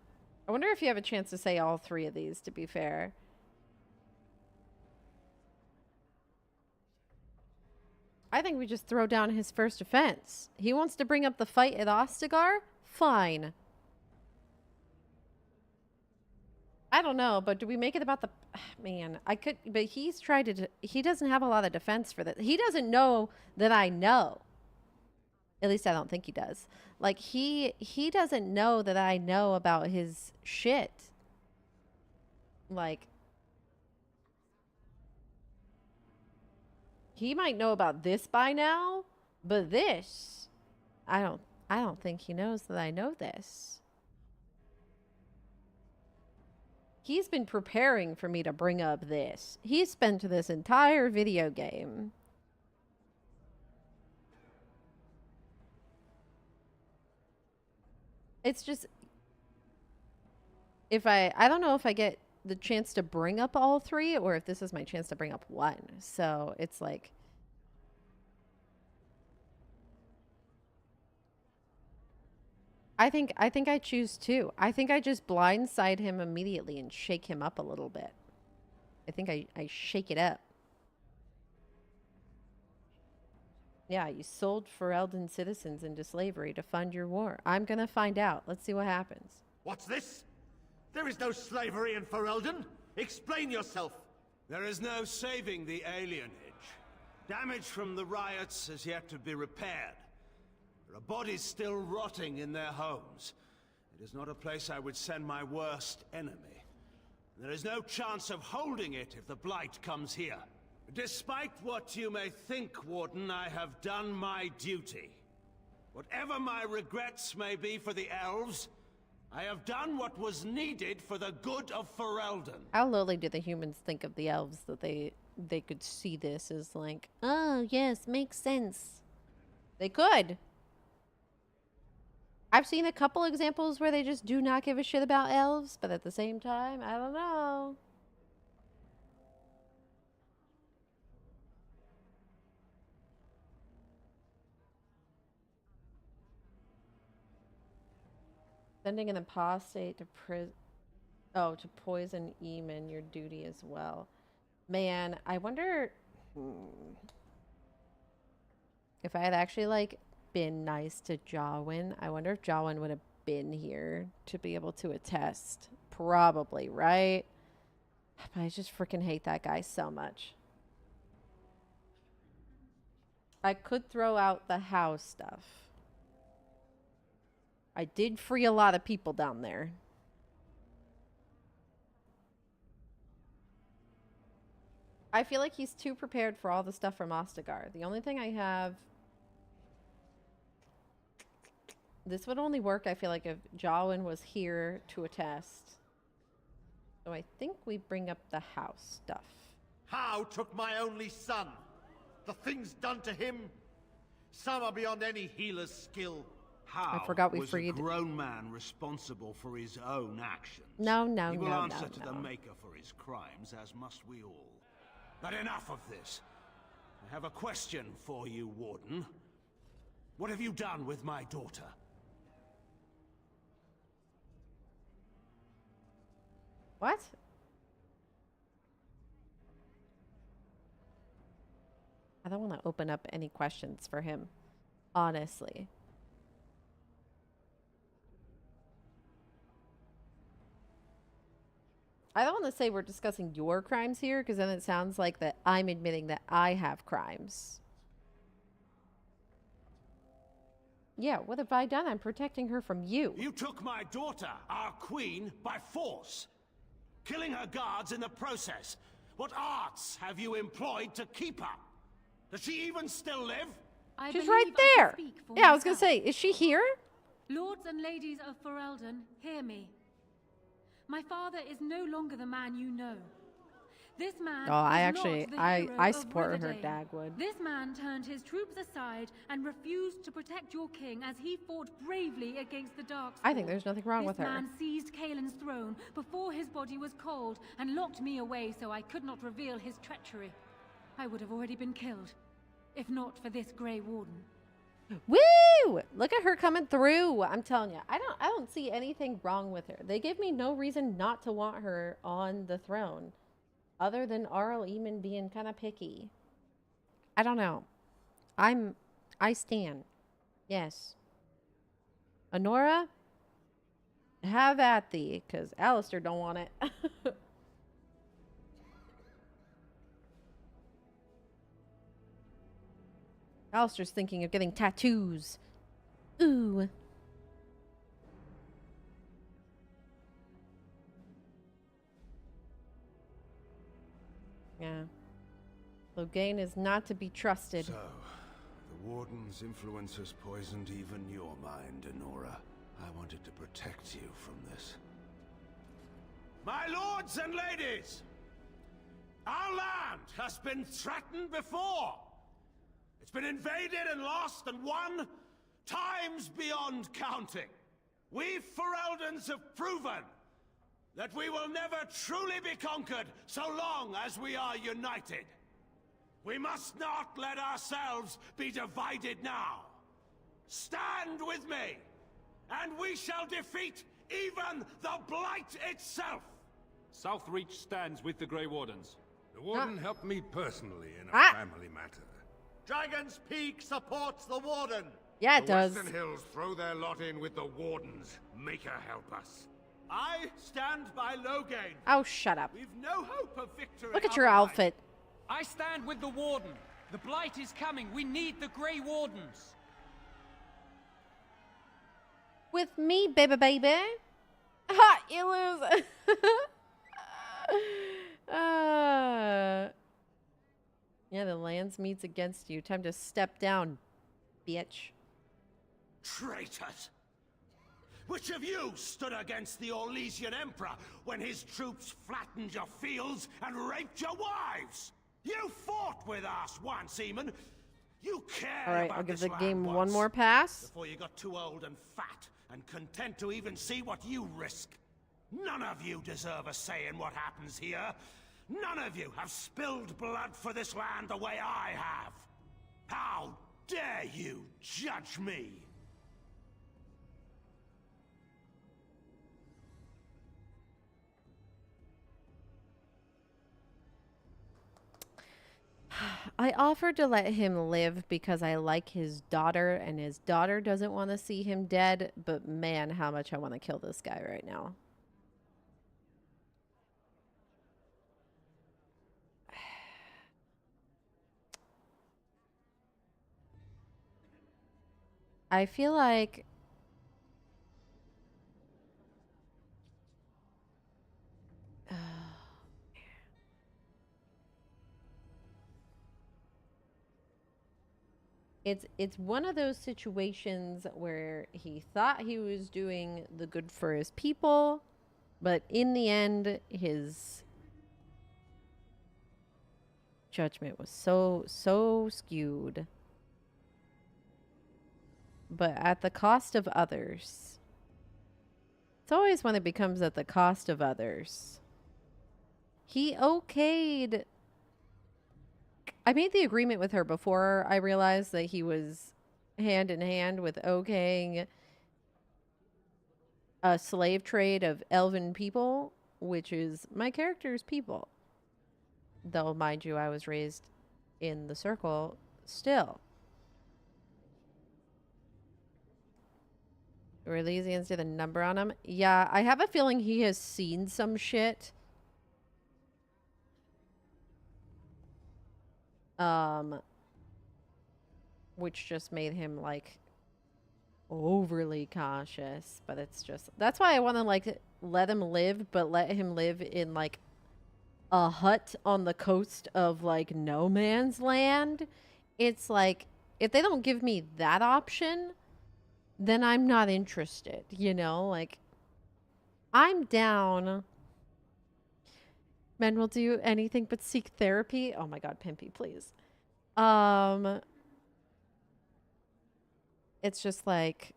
I wonder if you have a chance to say all 3 of these, to be fair. I think we just throw down his first offense. He wants to bring up the fight at Ostagar? Fine. I don't know, but do we make it about the... Man, I could... But he's tried to... He doesn't have a lot of defense for that. He doesn't know that I know. At least I don't think he does. Like, he doesn't know that I know about his shit. Like, he might know about this by now, but this, I don't think he knows that I know this. He's been preparing for me to bring up this. He spent this entire video game it's just, if I don't know if I get the chance to bring up all three or if this is my chance to bring up one. So it's like, I think I choose two. I think I just blindside him immediately and shake him up a little bit. I think I shake it up. Yeah, you sold Ferelden citizens into slavery to fund your war. I'm gonna find out. Let's see what happens. What's this? There is no slavery in Ferelden. Explain yourself. There is no saving the alienage. Damage from the riots has yet to be repaired. There are bodies still rotting in their homes. It is not a place I would send my worst enemy. There is no chance of holding it if the Blight comes here. Despite what you may think, Warden, I have done my duty. Whatever my regrets may be for the elves, I have done what was needed for the good of Ferelden. How lowly do the humans think of the elves that they could see this as like, oh, yes, makes sense. They could. I've seen a couple examples where they just do not give a shit about elves, but at the same time, I don't know. Sending an apostate to poison Eamon, your duty as well. Man, I wonder if I had actually like been nice to Jawin. I wonder if Jawin would have been here to be able to attest. Probably, right? But I just freaking hate that guy so much. I could throw out the house stuff. I did free a lot of people down there. I feel like he's too prepared for all the stuff from Ostagar. The only thing I have... This would only work, I feel like, if Jawin was here to attest. So I think we bring up the house stuff. How took my only son? The things done to him? Some are beyond any healer's skill. How I forgot we was freed a grown man responsible for his own actions? No, no, he will no, answer no, to no. the Maker for his crimes, as must we all. But enough of this. I have a question for you, Warden. What have you done with my daughter? What? I don't want to open up any questions for him, honestly. I don't want to say we're discussing your crimes here, because then it sounds like that I'm admitting that I have crimes. Yeah, what have I done? I'm protecting her from you. You took my daughter, our queen, by force, killing her guards in the process. What arts have you employed to keep her? Does she even still live? She's right there. Yeah, I was going to say, is she here? Lords and ladies of Ferelden, hear me. My father is no longer the man you know. This man I support her, Dagwood. This man turned his troops aside and refused to protect your king as he fought bravely against the Darkspawn. I think there's nothing wrong with her. This man seized Kaelin's throne before his body was cold and locked me away so I could not reveal his treachery. I would have already been killed, if not for this Grey Warden. Woo! Look at her coming through. I'm telling you, I don't see anything wrong with her. They give me no reason not to want her on the throne, other than Arl Eamon being kind of picky. I don't know. I stand. Yes. Honora, have at thee, because Alistair don't want it. Alistair's thinking of getting tattoos. Ooh. Yeah. Loghain is not to be trusted. So, the Warden's influence has poisoned even your mind, Enora. I wanted to protect you from this. My lords and ladies, our land has been threatened before. It's been invaded and lost and won times beyond counting. We Fereldans have proven that we will never truly be conquered so long as we are united. We must not let ourselves be divided now. Stand with me, and we shall defeat even the Blight itself. Southreach stands with the Grey Wardens. The Warden helped me personally in a family matter. Dragon's Peak supports the Warden. Yeah, it does. The Western Hills throw their lot in with the Wardens. Make her help us. I stand by Loghain. Oh, shut up. We've no hope of victory. Look at your outfit. I stand with the Warden. The Blight is coming. We need the Grey Wardens. With me, baby. Ha! You lose. Yeah, the lands meets against you. Time to step down, bitch. Traitors! Which of you stood against the Orlesian Emperor when his troops flattened your fields and raped your wives? You fought with us once, Eamon. You cared All right, about I'll give this the game land one once, more pass. before you got too old and fat and content to even see what you risk. None of you deserve a say in what happens here. None of you have spilled blood for this land the way I have. How dare you judge me? I offered to let him live because I like his daughter, and his daughter doesn't want to see him dead, but man, how much I want to kill this guy right now. I feel like it's one of those situations where he thought he was doing the good for his people, but in the end his judgment was so skewed. But at the cost of others. It's always when it becomes at the cost of others. He okayed. I made the agreement with her before I realized that he was hand in hand with okaying a slave trade of elven people, which is my character's people. Though, mind you, I was raised in the circle still. Orlesians did a number on him. Yeah, I have a feeling he has seen some shit. Which just made him, like, overly cautious. But it's just... That's why I want to, like, let him live, but let him live in, like, a hut on the coast of, like, no man's land. It's like, if they don't give me that option... then I'm not interested, you know? Like, I'm down. Men will do anything but seek therapy. Oh my god, Pimpy, please. It's just like,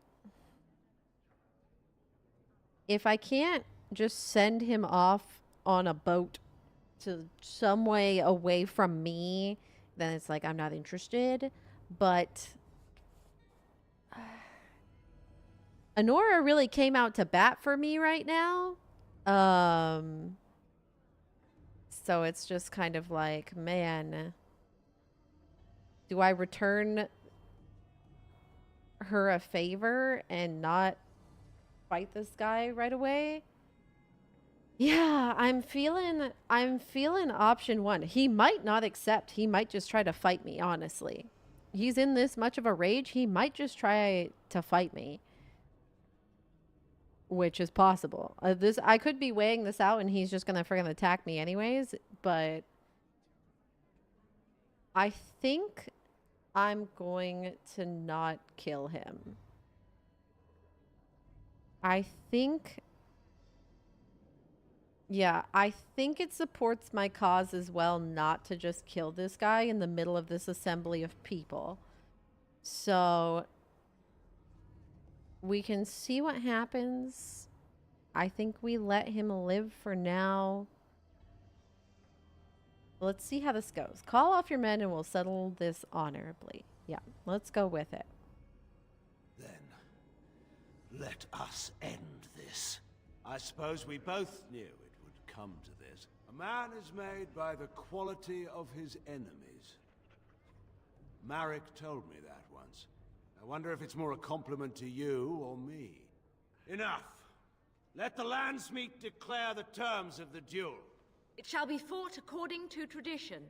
if I can't just send him off on a boat to some way away from me, then it's like, I'm not interested. But... Enora really came out to bat for me right now. So it's just kind of like, man, do I return her a favor and not fight this guy right away? Yeah, I'm feeling option one. He might not accept. He might just try to fight me, honestly. He's in this much of a rage, he might just try to fight me. Which is possible. I could be weighing this out and he's just gonna freaking attack me anyways, but I think I'm going to not kill him. I think... Yeah, I think it supports my cause as well not to just kill this guy in the middle of this assembly of people. So... we can see what happens. I think we let him live for now. Let's see how this goes. Call off your men and we'll settle this honorably. Yeah, let's go with it. Then, let us end this. I suppose we both knew it would come to this. A man is made by the quality of his enemies. Marek told me that once. I wonder if it's more a compliment to you or me. Enough! Let the landsmeet declare the terms of the duel. It shall be fought according to tradition.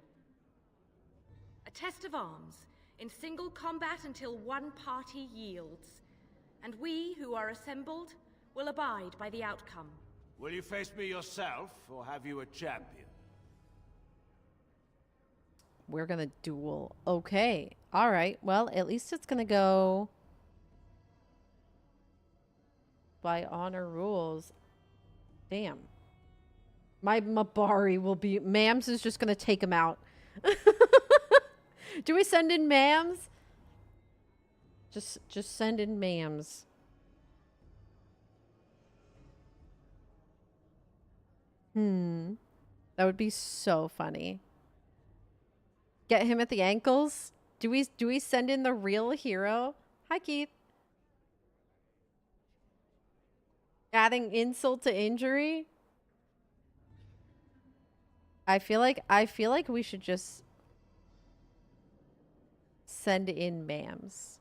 A test of arms, in single combat until one party yields. And we, who are assembled, will abide by the outcome. Will you face me yourself, or have you a champion? We're gonna duel. Okay. Alright. Well, at least it's gonna go by honor rules. Damn. My Mabari will be... Mams is just gonna take him out. Do we send in Mams? Just send in Mams. That would be so funny. Get him at the ankles? Do we send in the real hero? Hi, Keith. Adding insult to injury? I feel like we should just send in Mams.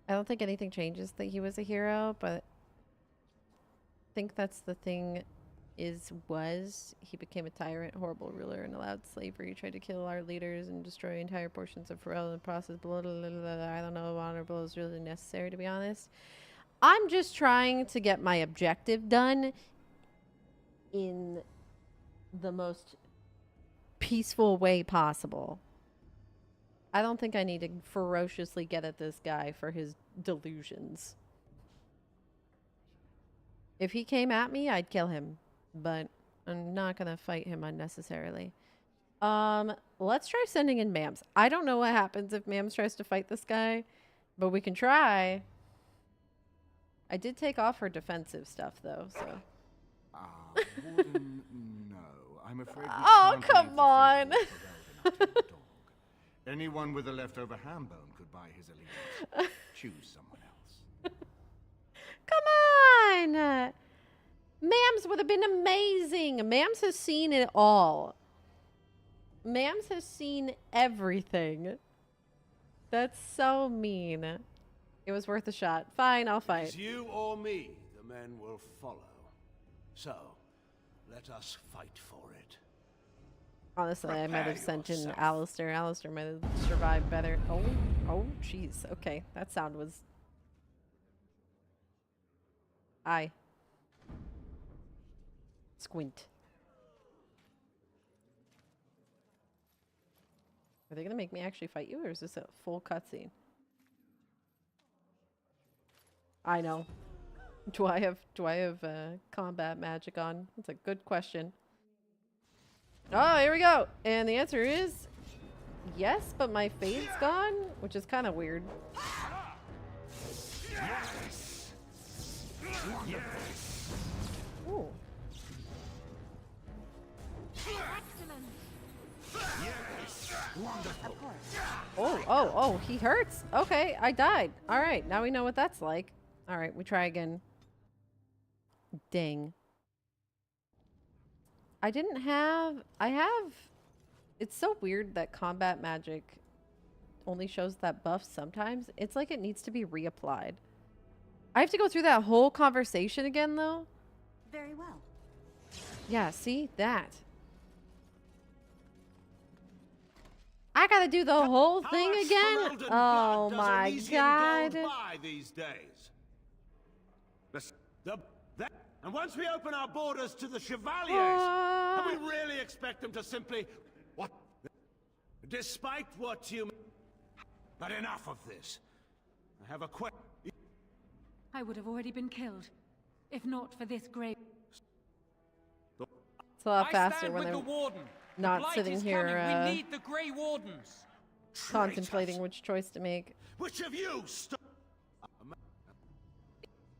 I don't think anything changes that he was a hero, but I think that's the thing he became a tyrant, horrible ruler, and allowed slavery, tried to kill our leaders and destroy entire portions of Pharrell in the process. Blah, blah, blah, blah. I don't know if honorable is really necessary, to be honest. I'm just trying to get my objective done in the most peaceful way possible. I don't think I need to ferociously get at this guy for his delusions. If he came at me, I'd kill him. But I'm not going to fight him unnecessarily. Let's try sending in Mams. I don't know what happens if Mams tries to fight this guy, but we can try. I did take off her defensive stuff, though, so... Warden, no. I'm afraid we oh, can't come on! Anyone with a leftover ham bone could buy his allegiance. Choose someone else. Come on! Mams would have been amazing. Mams has seen it all. Mams has seen everything. That's so mean. It was worth a shot. Fine, I'll fight. It's you or me, the men will follow. So, let us fight for it. Honestly, I might have sent in Alistair. Alistair might have survived better. Oh, jeez. Okay, that sound was... Aye. Squint. Are they gonna make me actually fight you, or is this a full cutscene? I know. Do I have combat magic on? That's a good question. Oh, here we go. And the answer is yes, but my fade's gone, which is kind of weird. Yes. Yes. Ooh. Excellent. Yes. Wonderful. Oh, he hurts. Okay, I died. All right, now we know what that's like. All right, we try again. Dang. I have... It's so weird that combat magic only shows that buff sometimes. It's like it needs to be reapplied. I have to go through that whole conversation again, though. Very well. Yeah, see? That. I gotta do the whole thing again? Oh my god. These days. And once we open our borders to the Chevaliers, can we really expect them to simply What? Despite what you... But enough of this. I have a question. I would have already been killed, if not for this grave. It's a lot faster when with they're the warden. not The blight sitting is here coming. We need the Grey Wardens. contemplating which choice to make. Which of you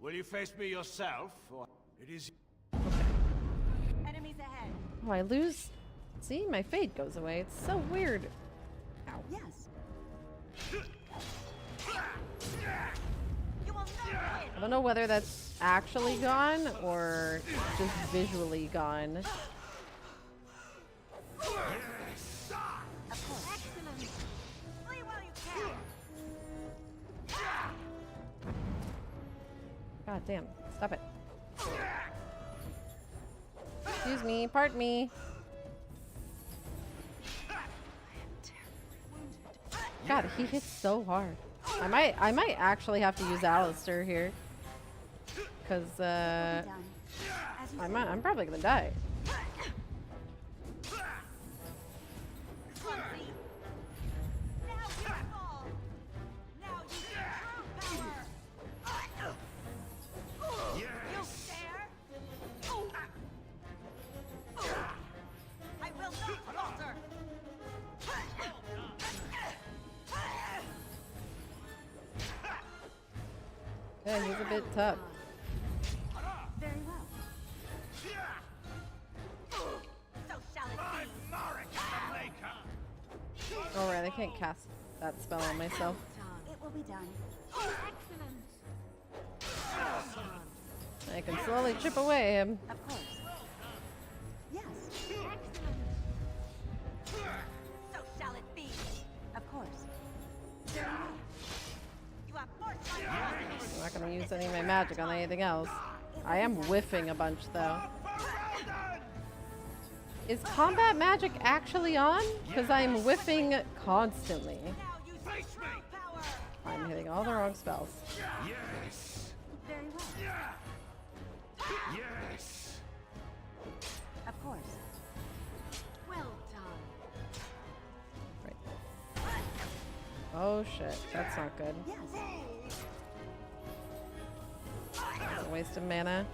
Will you face me yourself, or it is... Enemies ahead. Oh, I lose. See, my fade goes away. It's so weird. Ow. Yes. I don't know whether that's actually gone or just visually gone. God damn. Stop it. Excuse me. Pardon me. God, he hits so hard. I might actually have to use Alistair here. Because, I'm probably gonna die. Yeah, he's a bit tough. Very well. Oh right, I can't cast that spell on myself. It will be done. I can slowly chip away him. Of course. Yes. So shall it be. Of course. Very well. You have forced my I'm not gonna use any of my magic on anything else. I am whiffing a bunch though. Is combat magic actually on? Because I'm whiffing constantly. I'm hitting all the wrong spells. Yes. Very well. Yes. Of course. Well done. Oh shit, that's not good. Yes. That's a waste of mana.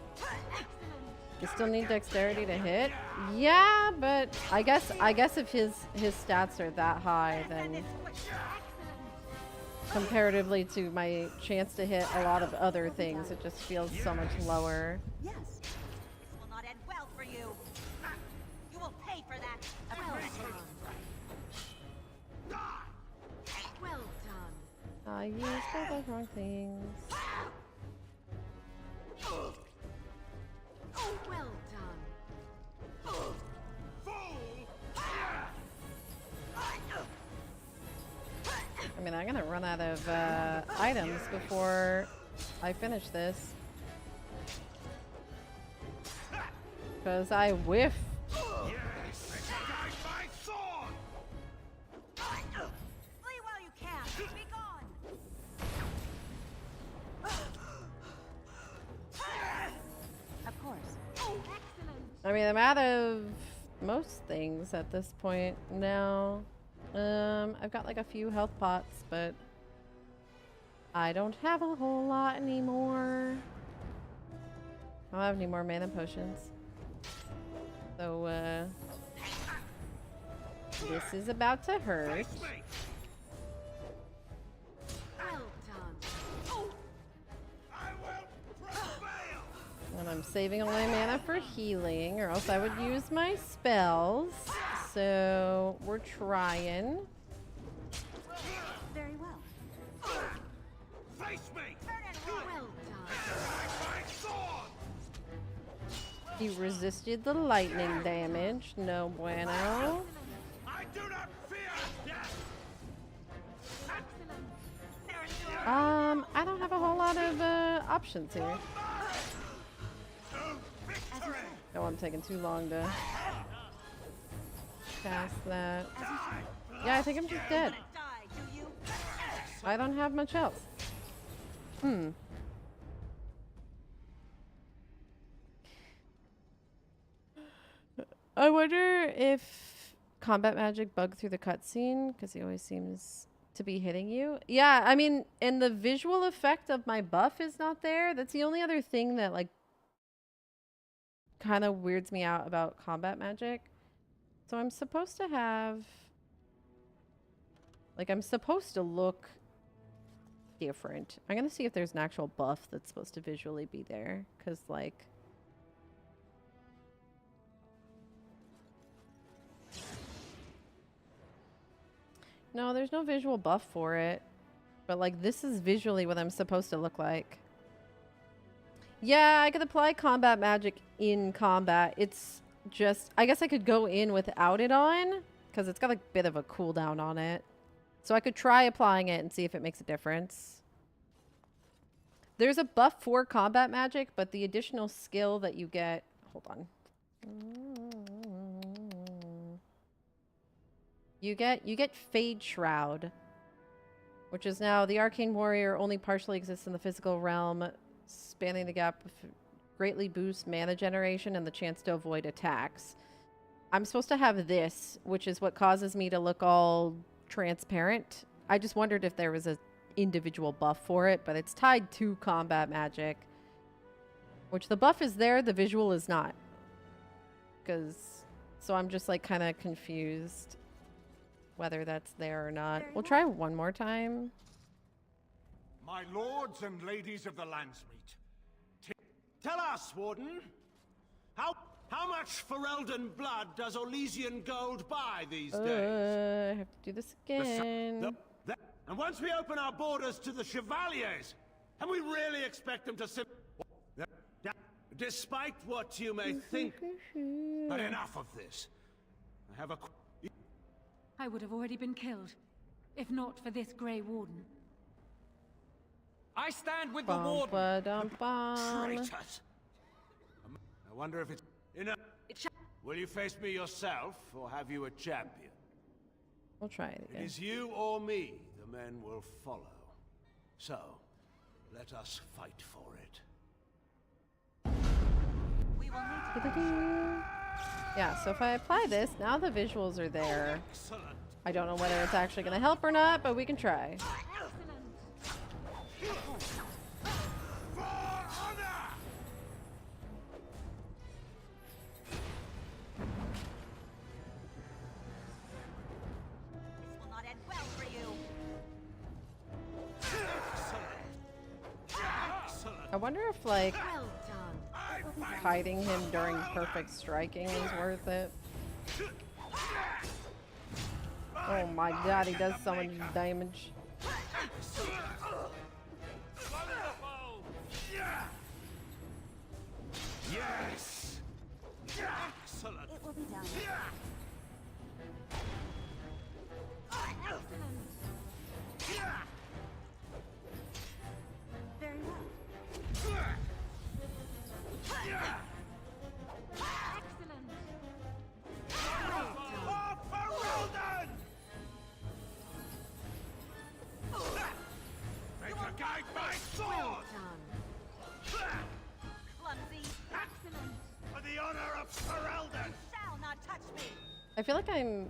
You still need dexterity to hit? Yeah, but I guess if his stats are that high, then comparatively to my chance to hit a lot of other things, it just feels so much lower. Yes. This will not end well for you. You will pay for that. Well done. I used all the wrong things. Well done. I mean, I'm gonna run out of items before I finish this. Because I whiff. Flee while you can. Be gone. Of course. I mean, I'm out of most things at this point now. I've got like a few health pots, but I don't have a whole lot anymore. I don't have any more mana potions. So, this is about to hurt. Well done. And I'm saving all my mana for healing, or else I would use my spells. So, we're trying. Very well. Face me. Well done. He resisted the lightning damage. No bueno. I do not fear death. I don't have a whole lot of options here. Oh, I'm taking too long to cast that. Yeah, I think I'm just dead. I don't have much else. I wonder if combat magic bug through the cutscene because he always seems to be hitting you. Yeah, I mean, and the visual effect of my buff is not there. That's the only other thing that like kind of weirds me out about combat magic. So I'm supposed to have, like, I'm supposed to look different. I'm gonna see if there's an actual buff that's supposed to visually be there, because like no, there's no visual buff for it. But like this is visually what I'm supposed to look like. Yeah, I could apply combat magic in combat. It's just, I guess I could go in without it on because it's got a bit of a cooldown on it. So I could try applying it and see if it makes a difference. There's a buff for combat magic, but the additional skill that you get, hold on. You get Fade Shroud, which is now the Arcane Warrior only partially exists in the physical realm, spanning the gap greatly boosts mana generation and the chance to avoid attacks. I'm supposed to have this, which is what causes me to look all transparent. I just wondered if there was a individual buff for it, but it's tied to combat magic, which the buff is there, the visual is not. So I'm just like kind of confused whether that's there or not. We'll try one more time. My lords and ladies of the Landsmeet, tell us, Warden, how much Ferelden blood does Orlesian gold buy these days? I have to do this again. And once we open our borders to the Chevaliers, and we really expect them to despite what you may think, but enough of this. I have a... I would have already been killed, if not for this Grey Warden. I stand with the Warden. Traitors! I wonder if it's enough. Will you face me yourself, or have you a champion? We'll try it again. It is you or me the men will follow. So, let us fight for it. We will need yeah, so if I apply this, now the visuals are there. I don't know whether it's actually going to help or not, but we can try. I wonder if, like, hiding him during perfect striking is worth it. Oh my god, he does so much damage. Yes! Excellent! It will be done. Very well. Excellent! Make a guide by sword! Clumsy. Excellent! For the honor of Ferelden! Shall not touch me. I feel like I'm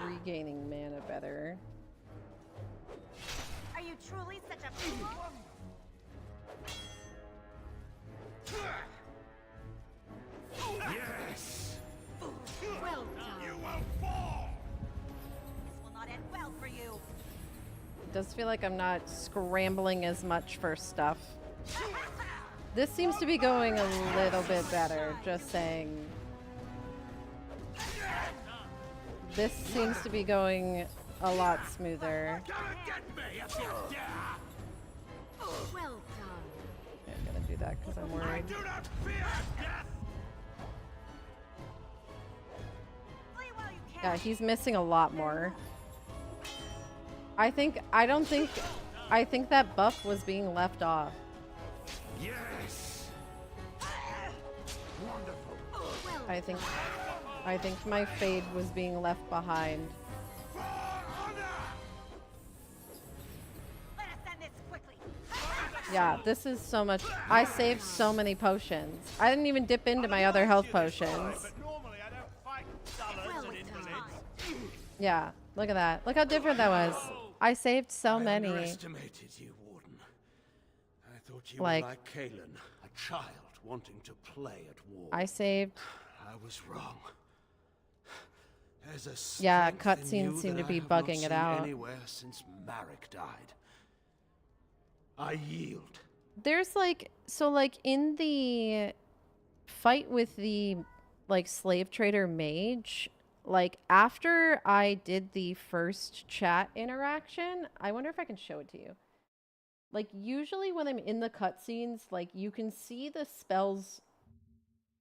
regaining mana better. Are you truly such a fool? Yes! Well done. You will fall! This will not end well for you. It does feel like I'm not scrambling as much for stuff. This seems to be going a little bit better, just saying. This seems to be going a lot smoother. Well done. Yeah, I'm gonna do that because I'm worried. Do not fear death! Yeah, he's missing a lot more. I think that buff was being left off. Yes! Wonderful. I think my fade was being left behind. Let us end this quickly. Yeah, this is so much. I saved so many potions. I didn't even dip into my other health potions. But normally I don't fight dullards and Yeah, look at that. Look how different that was. I saved so many. I underestimated you, Warden. I thought you Like- were like Kalen, a child wanting to play at war. I saved. I was wrong. There's a Yeah, strength in you cutscenes seem that to I be have not bugging it seen out. anywhere since Marek died. I yield. There's like, so like in the fight with the like slave trader mage, like after I did the first chat interaction, I wonder if I can show it to you. Like usually when I'm in the cutscenes, like you can see the spells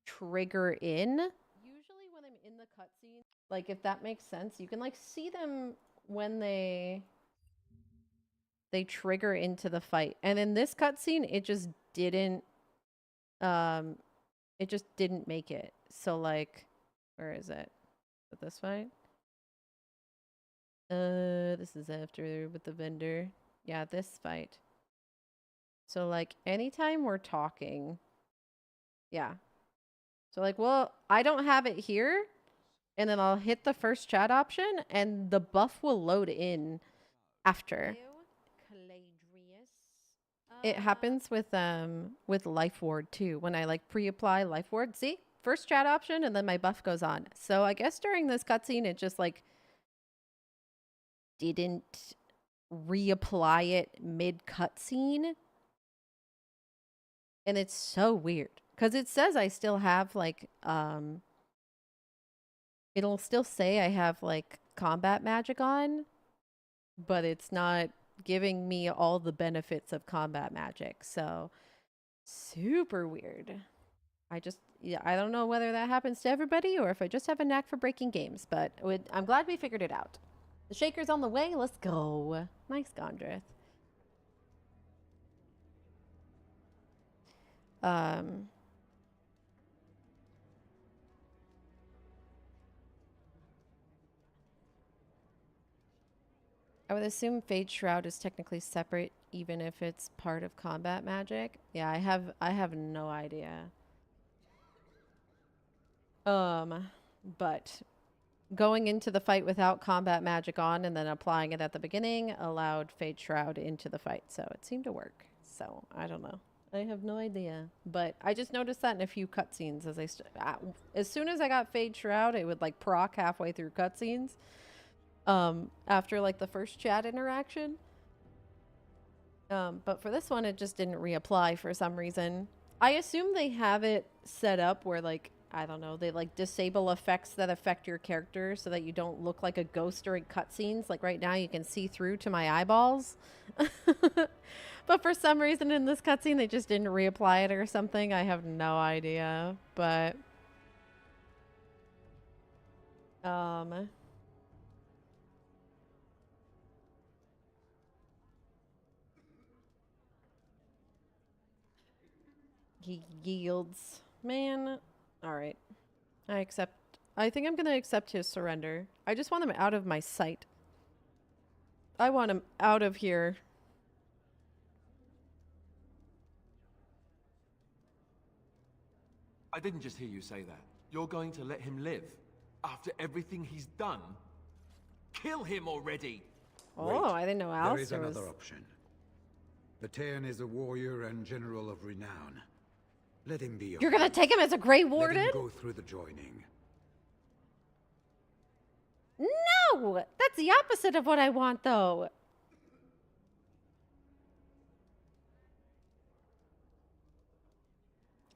trigger in. Usually when I'm in the cutscene, like if that makes sense, you can like see them when they trigger into the fight. And in this cutscene, it just didn't make it. So like, where is it? Is it this fight? This is after with the vendor. Yeah, this fight. So like anytime we're talking, yeah. So like, well, I don't have it here, and then I'll hit the first chat option and the buff will load in after. It happens with Life Ward too. When I like pre-apply Life Ward, see? First chat option and then my buff goes on. So I guess during this cutscene it just like didn't reapply it mid cutscene. And it's so weird cuz it says I still have like it'll still say I have like combat magic on, but it's not giving me all the benefits of combat magic. So super weird. I don't know whether that happens to everybody or if I just have a knack for breaking games, but I'm glad we figured it out. The shaker's on the way. Let's go. Nice, Gondrith. I would assume Fade Shroud is technically separate, even if it's part of combat magic. Yeah, I have no idea. But going into the fight without combat magic on and then applying it at the beginning allowed Fade Shroud into the fight, so it seemed to work. So I don't know. I have no idea, but I just noticed that in a few cutscenes as soon as I got Fade Shroud, it would like proc halfway through cutscenes. After like the first chat interaction. But for this one, it just didn't reapply for some reason. I assume they have it set up where like, I don't know, they like disable effects that affect your character so that you don't look like a ghost during cutscenes. Like right now you can see through to my eyeballs. But for some reason in this cutscene, they just didn't reapply it or something. I have no idea, but he yields. Man. Alright. I think I'm going to accept his surrender. I just want him out of my sight. I want him out of here. I didn't just hear you say that. You're going to let him live? After everything he's done? Kill him already! Oh, I didn't know Alistair There is was... another option. Batean is a warrior and general of renown. Let him be. You're gonna take him as a Grey Warden? Let him go through the joining. No! That's the opposite of what I want, though.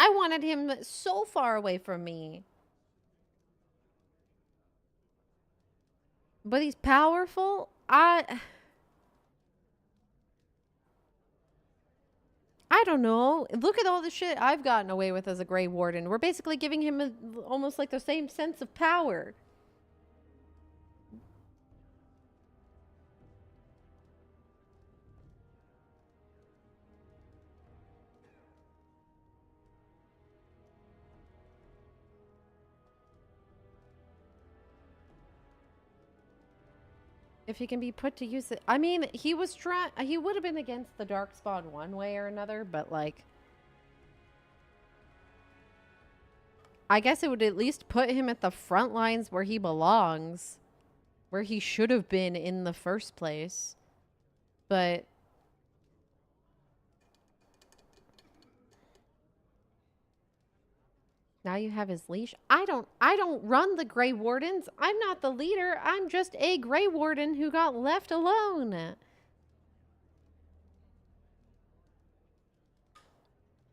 I wanted him so far away from me. But he's powerful. I don't know. Look at all the shit I've gotten away with as a Grey Warden. We're basically giving him almost like the same sense of power. If he can be put to use it. I mean, he would have been against the Darkspawn one way or another, but like, I guess it would at least put him at the front lines where he belongs. where he should have been in the first place. But now you have his leash. I don't run the Grey Wardens. I'm not the leader. I'm just a Grey Warden who got left alone.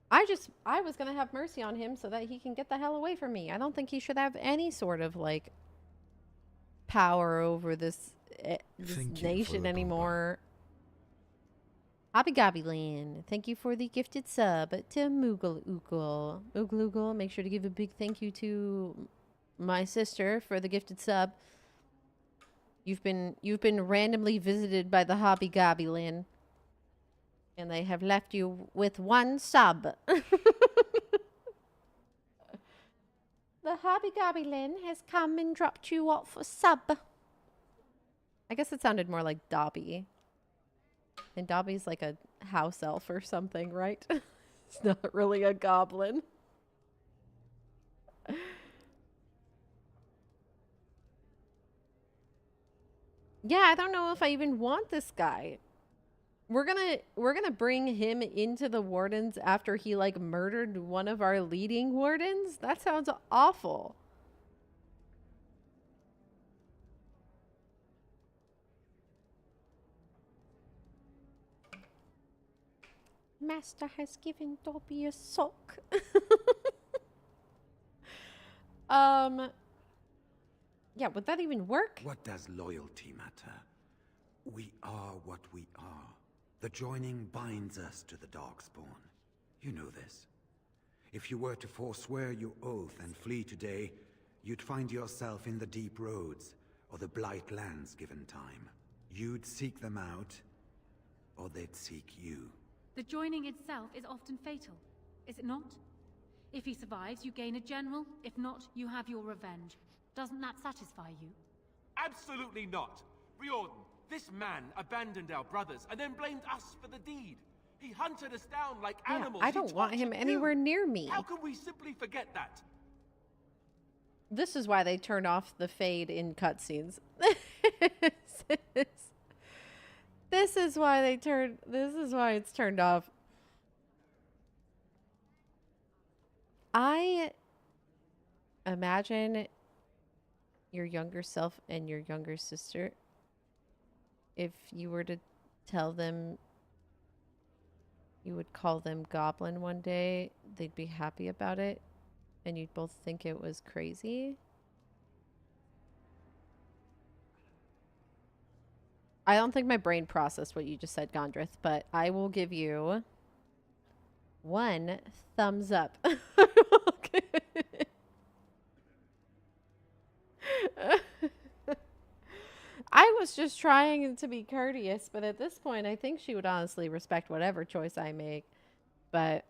I was going to have mercy on him so that he can get the hell away from me. I don't think he should have any sort of like power over this nation anymore. Hobby Gobby Land, thank you for the gifted sub to Moogle Oogle. Oogle Oogle, make sure to give a big thank you to my sister for the gifted sub. You've been randomly visited by the Hobby Gobby Land, and they have left you with one sub. The Hobby Gobby Land has come and dropped you off a sub. I guess it sounded more like Dobby. And Dobby's like a house elf or something, right? It's not really a goblin. Yeah, I don't know if I even want this guy. We're gonna bring him into the Wardens after he like murdered one of our leading Wardens? That sounds awful. Master has given Dobby a sock. Yeah, would that even work? What does loyalty matter? We are what we are. The joining binds us to the Darkspawn. You know this. If you were to forswear your oath and flee today, you'd find yourself in the deep roads, or the Blight lands given time. You'd seek them out, or they'd seek you. The joining itself is often fatal, is it not? If he survives, you gain a general. If not, you have your revenge. Doesn't that satisfy you? Absolutely not. Riordan, this man abandoned our brothers and then blamed us for the deed. He hunted us down like animals. I don't want him anywhere near me. How can we simply forget that? This is why they turn off the fade in cutscenes. This is why it's turned off. I imagine your younger self and your younger sister, if you were to tell them you would call them Goblin one day, they'd be happy about it, and you'd both think it was crazy. I don't think my brain processed what you just said, Gondrith, but I will give you one thumbs up. I was just trying to be courteous, but at this point, I think she would honestly respect whatever choice I make. But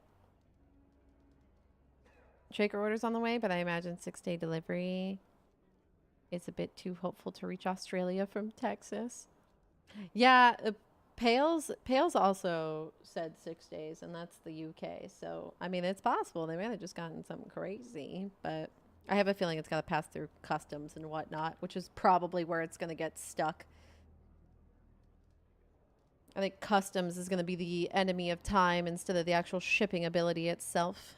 Shaker order's on the way, but I imagine 6-day delivery is a bit too hopeful to reach Australia from Texas. Yeah, Pales also said 6 days, and that's the UK. So, I mean, it's possible. They may have just gotten something crazy, but I have a feeling it's got to pass through customs and whatnot, which is probably where it's going to get stuck. I think customs is going to be the enemy of time instead of the actual shipping ability itself.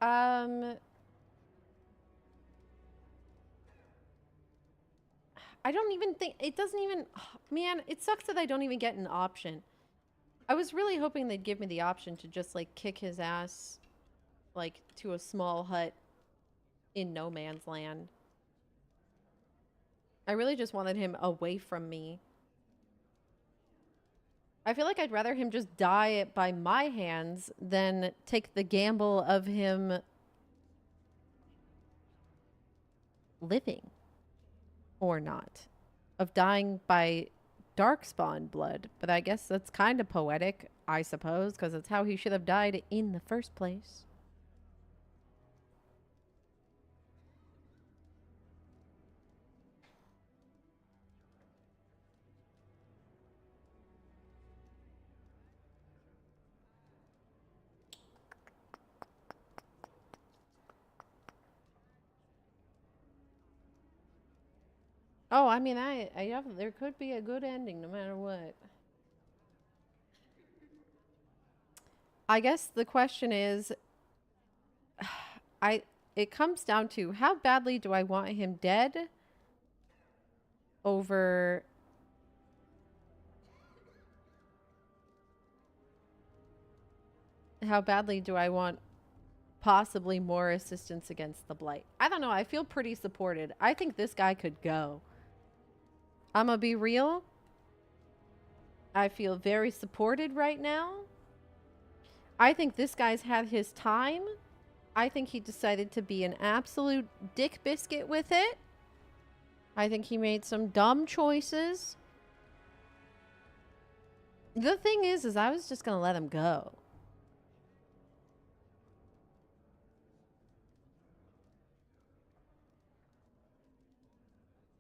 I don't even think it doesn't even, man, it sucks that I don't even get an option. I was really hoping they'd give me the option to just like kick his ass like to a small hut in no man's land. I really just wanted him away from me. I feel like I'd rather him just die by my hands than take the gamble of him living or not, of dying by Darkspawn blood. But I guess that's kind of poetic, I suppose, because it's how he should have died in the first place. Oh, I mean, I have, there could be a good ending no matter what. I guess the question is, it comes down to how badly do I want him dead over how badly do I want possibly more assistance against the Blight. I don't know. I feel pretty supported. I think this guy could go. I'm gonna be real. I feel very supported right now. I think this guy's had his time. I think he decided to be an absolute dick biscuit with it. I think he made some dumb choices. The thing is I was just gonna let him go.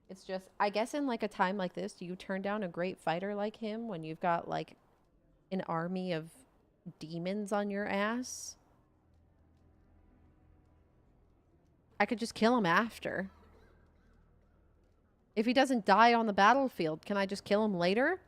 It's just, I guess in like a time like this, do you turn down a great fighter like him when you've got like an army of demons on your ass? I could just kill him after. If he doesn't die on the battlefield, can I just kill him later?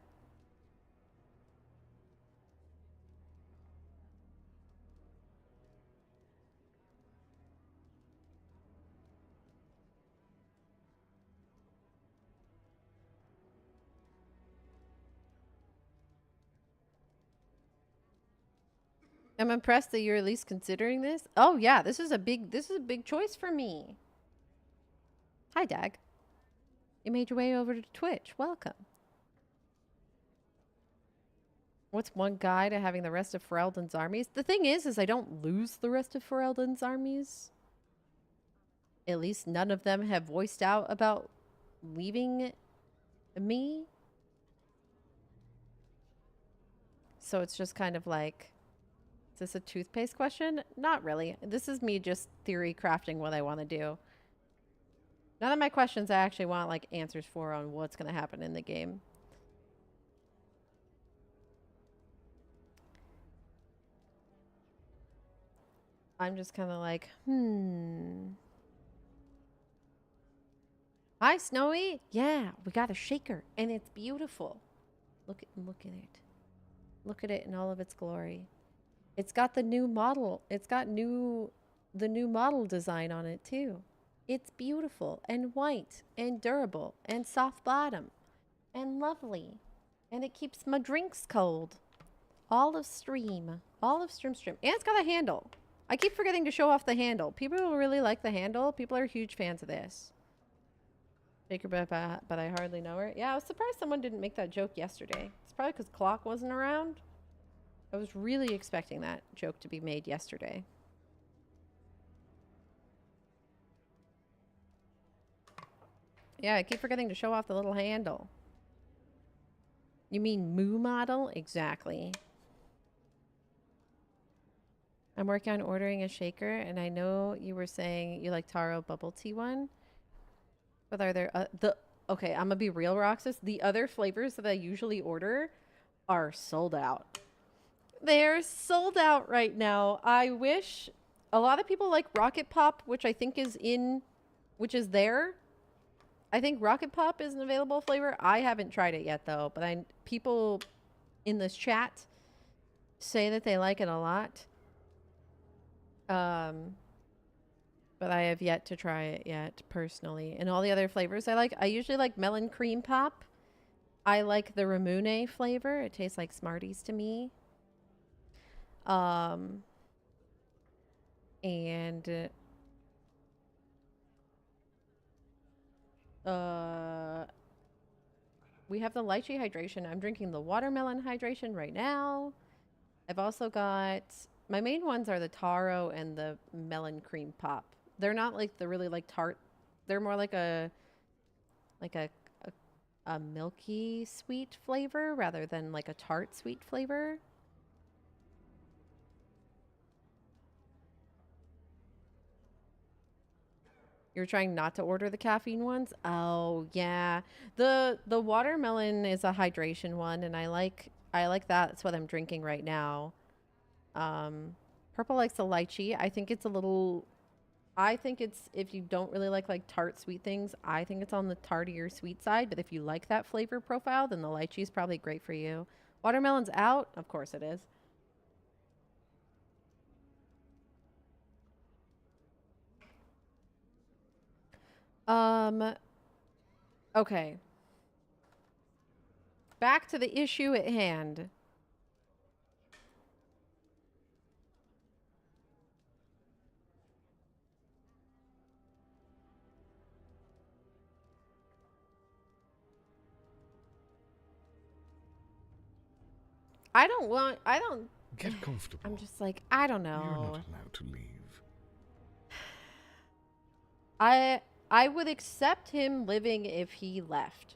I'm impressed that you're at least considering this. Oh yeah, this is a big choice for me. Hi, Dag. You made your way over to Twitch. Welcome. What's one guy to having the rest of Ferelden's armies? The thing is I don't lose the rest of Ferelden's armies. At least none of them have voiced out about leaving me. So it's just kind of like, is this a toothpaste question? Not really. This is me just theory crafting what I want to do. None of my questions I actually want like answers for on what's going to happen in the game. I'm just kind of like, Hi, Snowy. Yeah, we got a shaker and it's beautiful. Look at it. Look at it in all of its glory. It's got the new model. It's got the new model design on it too. It's beautiful and white and durable and soft bottom and lovely. And it keeps my drinks cold. Olive stream. And it's got a handle. I keep forgetting to show off the handle. People really like the handle. People are huge fans of this. Shaker, but I hardly know her. Yeah, I was surprised someone didn't make that joke yesterday. It's probably because Clock wasn't around. I was really expecting that joke to be made yesterday. Yeah, I keep forgetting to show off the little handle. You mean Moo model? Exactly. I'm working on ordering a shaker, and I know you were saying you like taro bubble tea one. But are there okay, I'm gonna be real, Roxas. The other flavors that I usually order are sold out. They're sold out right now. I wish a lot of people like Rocket Pop, which I think is there. I think Rocket Pop is an available flavor. I haven't tried it yet though, but people in this chat say that they like it a lot. But I have yet to try it yet personally. And all the other flavors I usually like melon cream pop. I like the Ramune flavor. It tastes like Smarties to me. And we have the lychee hydration. I'm drinking the watermelon hydration right now. I've also got, my main ones are the taro and the melon cream pop. They're not like the really like tart. They're more like a milky sweet flavor rather than like a tart sweet flavor. You're trying not to order the caffeine ones? Oh, yeah. The watermelon is a hydration one, and I like that. That's what I'm drinking right now. Purple likes the lychee. I think it's a little I think it's, if you don't really like tart sweet things, I think it's on the tartier sweet side. But if you like that flavor profile, then the lychee is probably great for you. Watermelon's out. Of course it is. Okay. Back to the issue at hand. I don't Get comfortable. I'm just like, I don't know. You're not allowed to leave. I would accept him living if he left.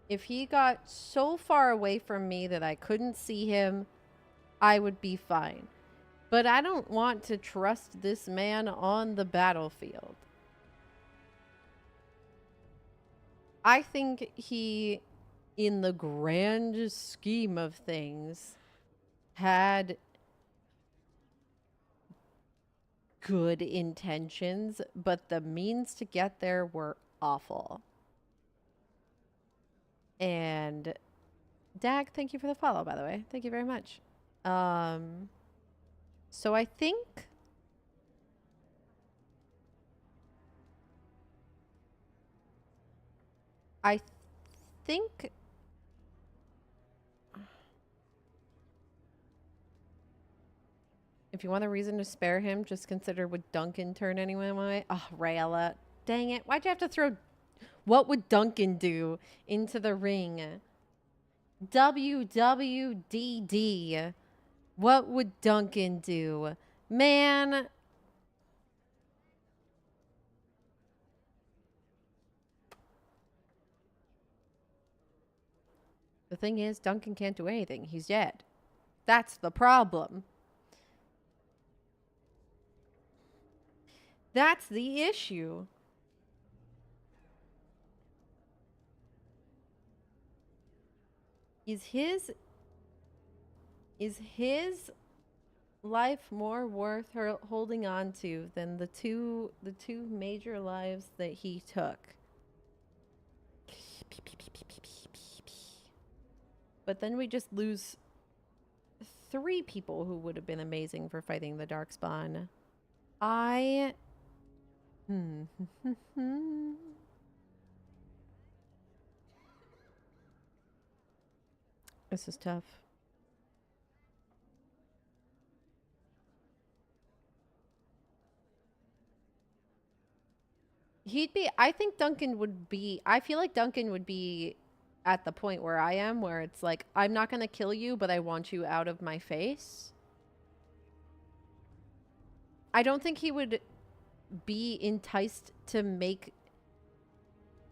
If he got so far away from me that I couldn't see him, I would be fine. But I don't want to trust this man on the battlefield. I think he, in the grand scheme of things, had good intentions, but the means to get there were awful. And Dag, thank you for the follow, by the way. Thank you very much. So I think if you want a reason to spare him, just consider, would Duncan turn anyone away? Oh, Rayla. Dang it. Why'd you have to throw... What would Duncan do into the ring? WWDD. What would Duncan do? Man. The thing is, Duncan can't do anything. He's dead. That's the problem. That's the issue. Is his life more worth holding on to than the two major lives that he took? But then we just lose 3 people who would have been amazing for fighting the Darkspawn. This is tough. I think Duncan would be, I feel like Duncan would be at the point where I am, where it's like, I'm not going to kill you, but I want you out of my face. I don't think he would be enticed to make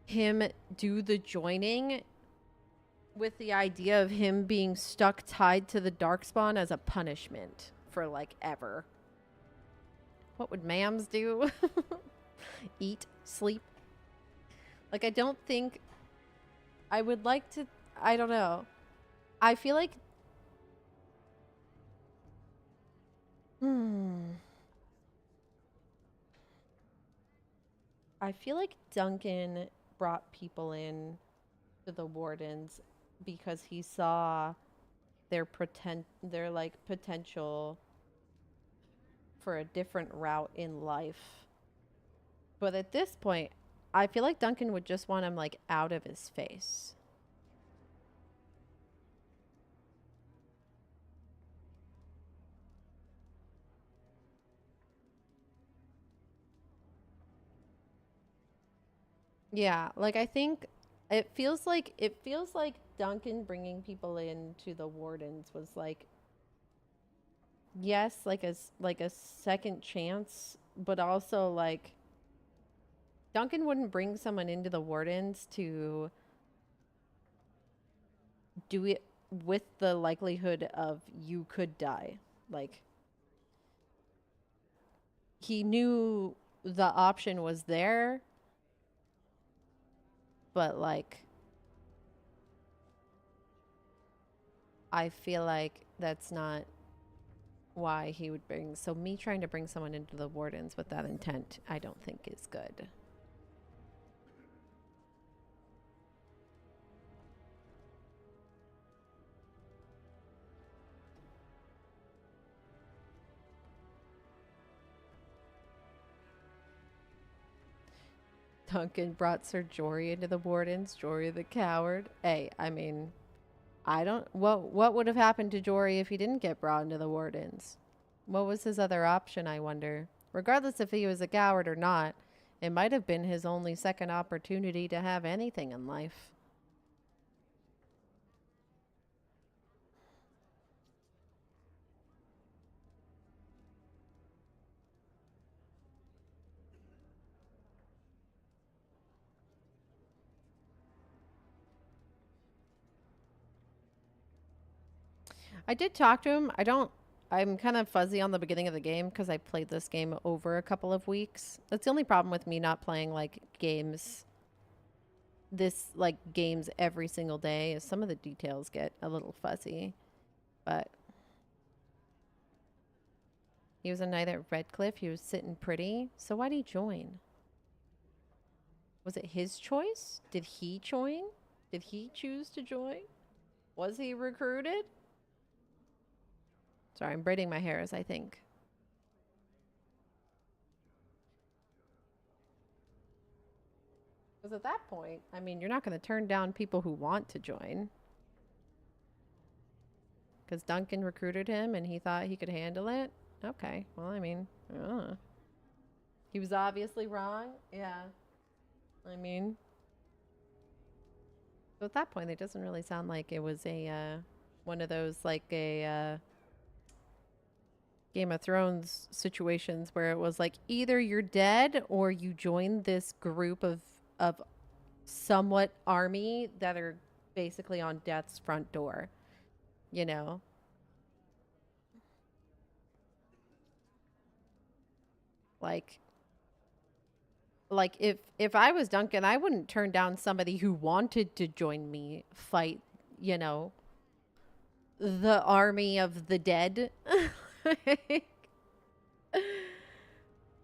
him do the joining with the idea of him being stuck tied to the Darkspawn as a punishment for like ever. What would Mams do? Eat, sleep. Like, I don't think I would like to, I don't know. I feel like I feel like Duncan brought people in to the Wardens because he saw their potential for a different route in life. But at this point, I feel like Duncan would just want him like out of his face. Yeah, like I think it feels like Duncan bringing people into the Wardens was like, yes, like a second chance, but also like Duncan wouldn't bring someone into the Wardens to do it with the likelihood of you could die. Like, he knew the option was there, but like I feel like that's not why he would bring. So me trying to bring someone into the Wardens with that intent, I don't think is good. Duncan brought Sir Jory into the Wardens. Jory the coward. Hey, I mean, I don't... What would have happened to Jory if he didn't get brought into the Wardens? What was his other option, I wonder? Regardless if he was a coward or not, it might have been his only second opportunity to have anything in life. I did talk to him. I'm kind of fuzzy on the beginning of the game because I played this game over a couple of weeks. That's the only problem with me not playing like games every single day is some of the details get a little fuzzy. But he was a knight at Redcliffe. He was sitting pretty. So why'd he join? Was it his choice? Did he join? Did he choose to join? Was he recruited? Sorry, I'm braiding my hairs, I think. Because at that point, I mean, you're not going to turn down people who want to join. Because Duncan recruited him and he thought he could handle it. Okay, well, I mean, he was obviously wrong. Yeah. I mean, so at that point, it doesn't really sound like it was a, one of those, like a, Game of Thrones situations where it was like either you're dead or you join this group of somewhat army that are basically on death's front door, you know? Like if I was Duncan, I wouldn't turn down somebody who wanted to join me fight, you know, the army of the dead.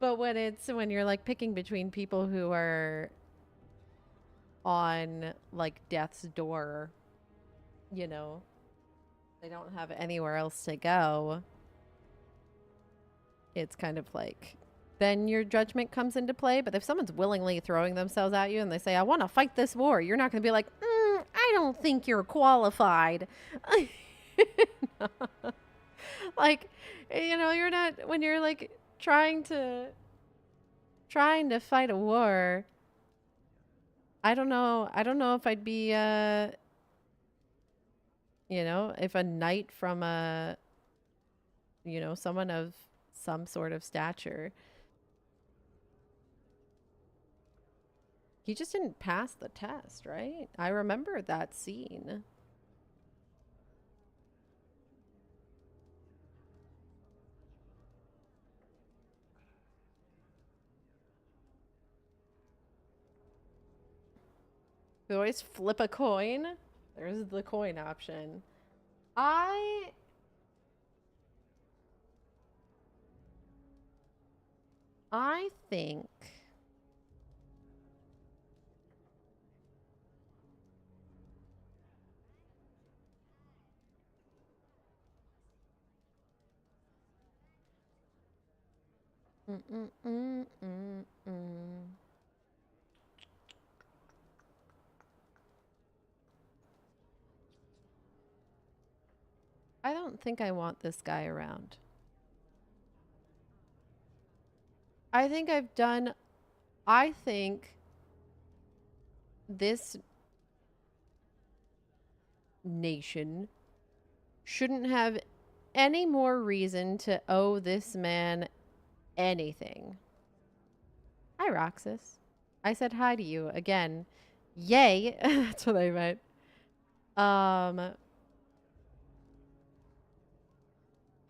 But when you're like picking between people who are on like death's door, you know, they don't have anywhere else to go. It's kind of like then your judgment comes into play. But if someone's willingly throwing themselves at you and they say, I want to fight this war, you're not going to be like, I don't think you're qualified. Like, you know, you're not, when you're like trying to fight a war. I don't know if I'd be, you know, if a knight from you know, someone of some sort of stature. He just didn't pass the test, right? I remember that scene. We always flip a coin. There's the coin option. I think I don't think I want this guy around. I think this nation shouldn't have any more reason to owe this man anything. Hi, Roxas. I said hi to you again. Yay. That's what I meant.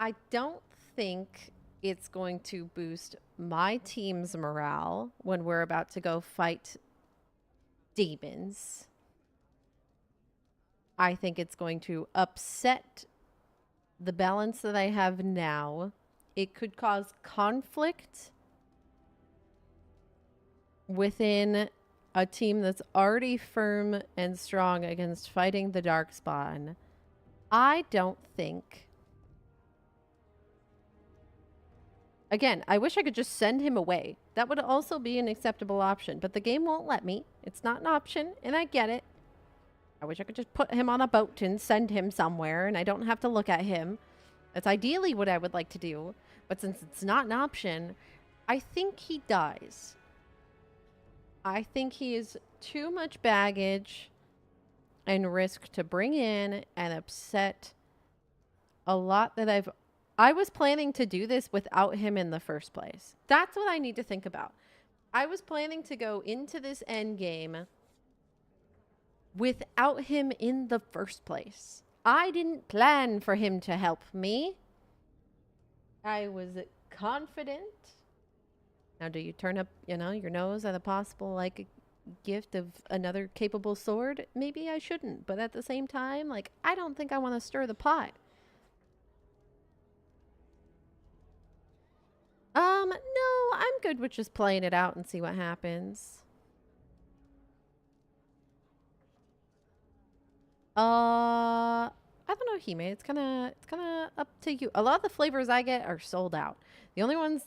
I don't think it's going to boost my team's morale when we're about to go fight demons. I think it's going to upset the balance that I have now, it could cause conflict within a team that's already firm and strong against fighting the Darkspawn. I don't think... Again, I wish I could just send him away. That would also be an acceptable option, but the game won't let me. It's not an option, and I get it. I wish I could just put him on a boat and send him somewhere, and I don't have to look at him. That's ideally what I would like to do, but since it's not an option, I think he dies. I think he is too much baggage and risk to bring in and upset a lot that I was planning to do this without him in the first place. That's what I need to think about. I was planning to go into this end game without him in the first place. I didn't plan for him to help me. I was confident. Now, do you turn up, your nose at a possible, like, gift of another capable sword? Maybe I shouldn't. But at the same time, like, I don't think I want to stir the pot. No, I'm good with just playing it out and see what happens. I don't know, Hime. It's kind of up to you. A lot of the flavors I get are sold out. The only one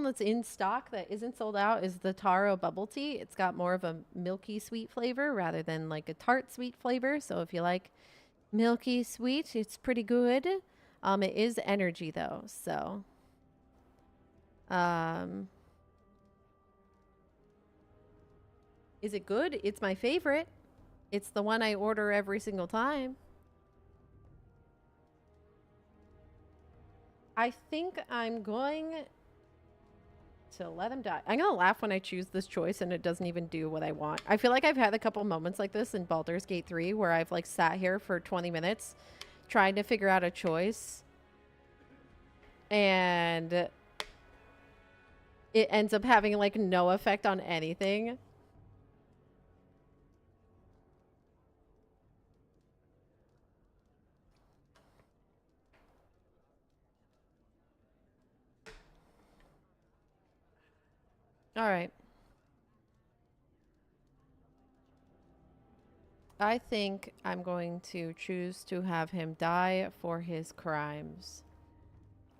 that's in stock that isn't sold out is the taro bubble tea. It's got more of a milky sweet flavor rather than like a tart sweet flavor. So if you like milky sweet, it's pretty good. It is energy though, so is it good? It's my favorite. It's the one I order every single time. I think I'm going to let him die. I'm going to laugh when I choose this choice and it doesn't even do what I want. I feel like I've had a couple moments like this in Baldur's Gate 3 where I've like sat here for 20 minutes trying to figure out a choice. And it ends up having like no effect on anything. All right. I think I'm going to choose to have him die for his crimes.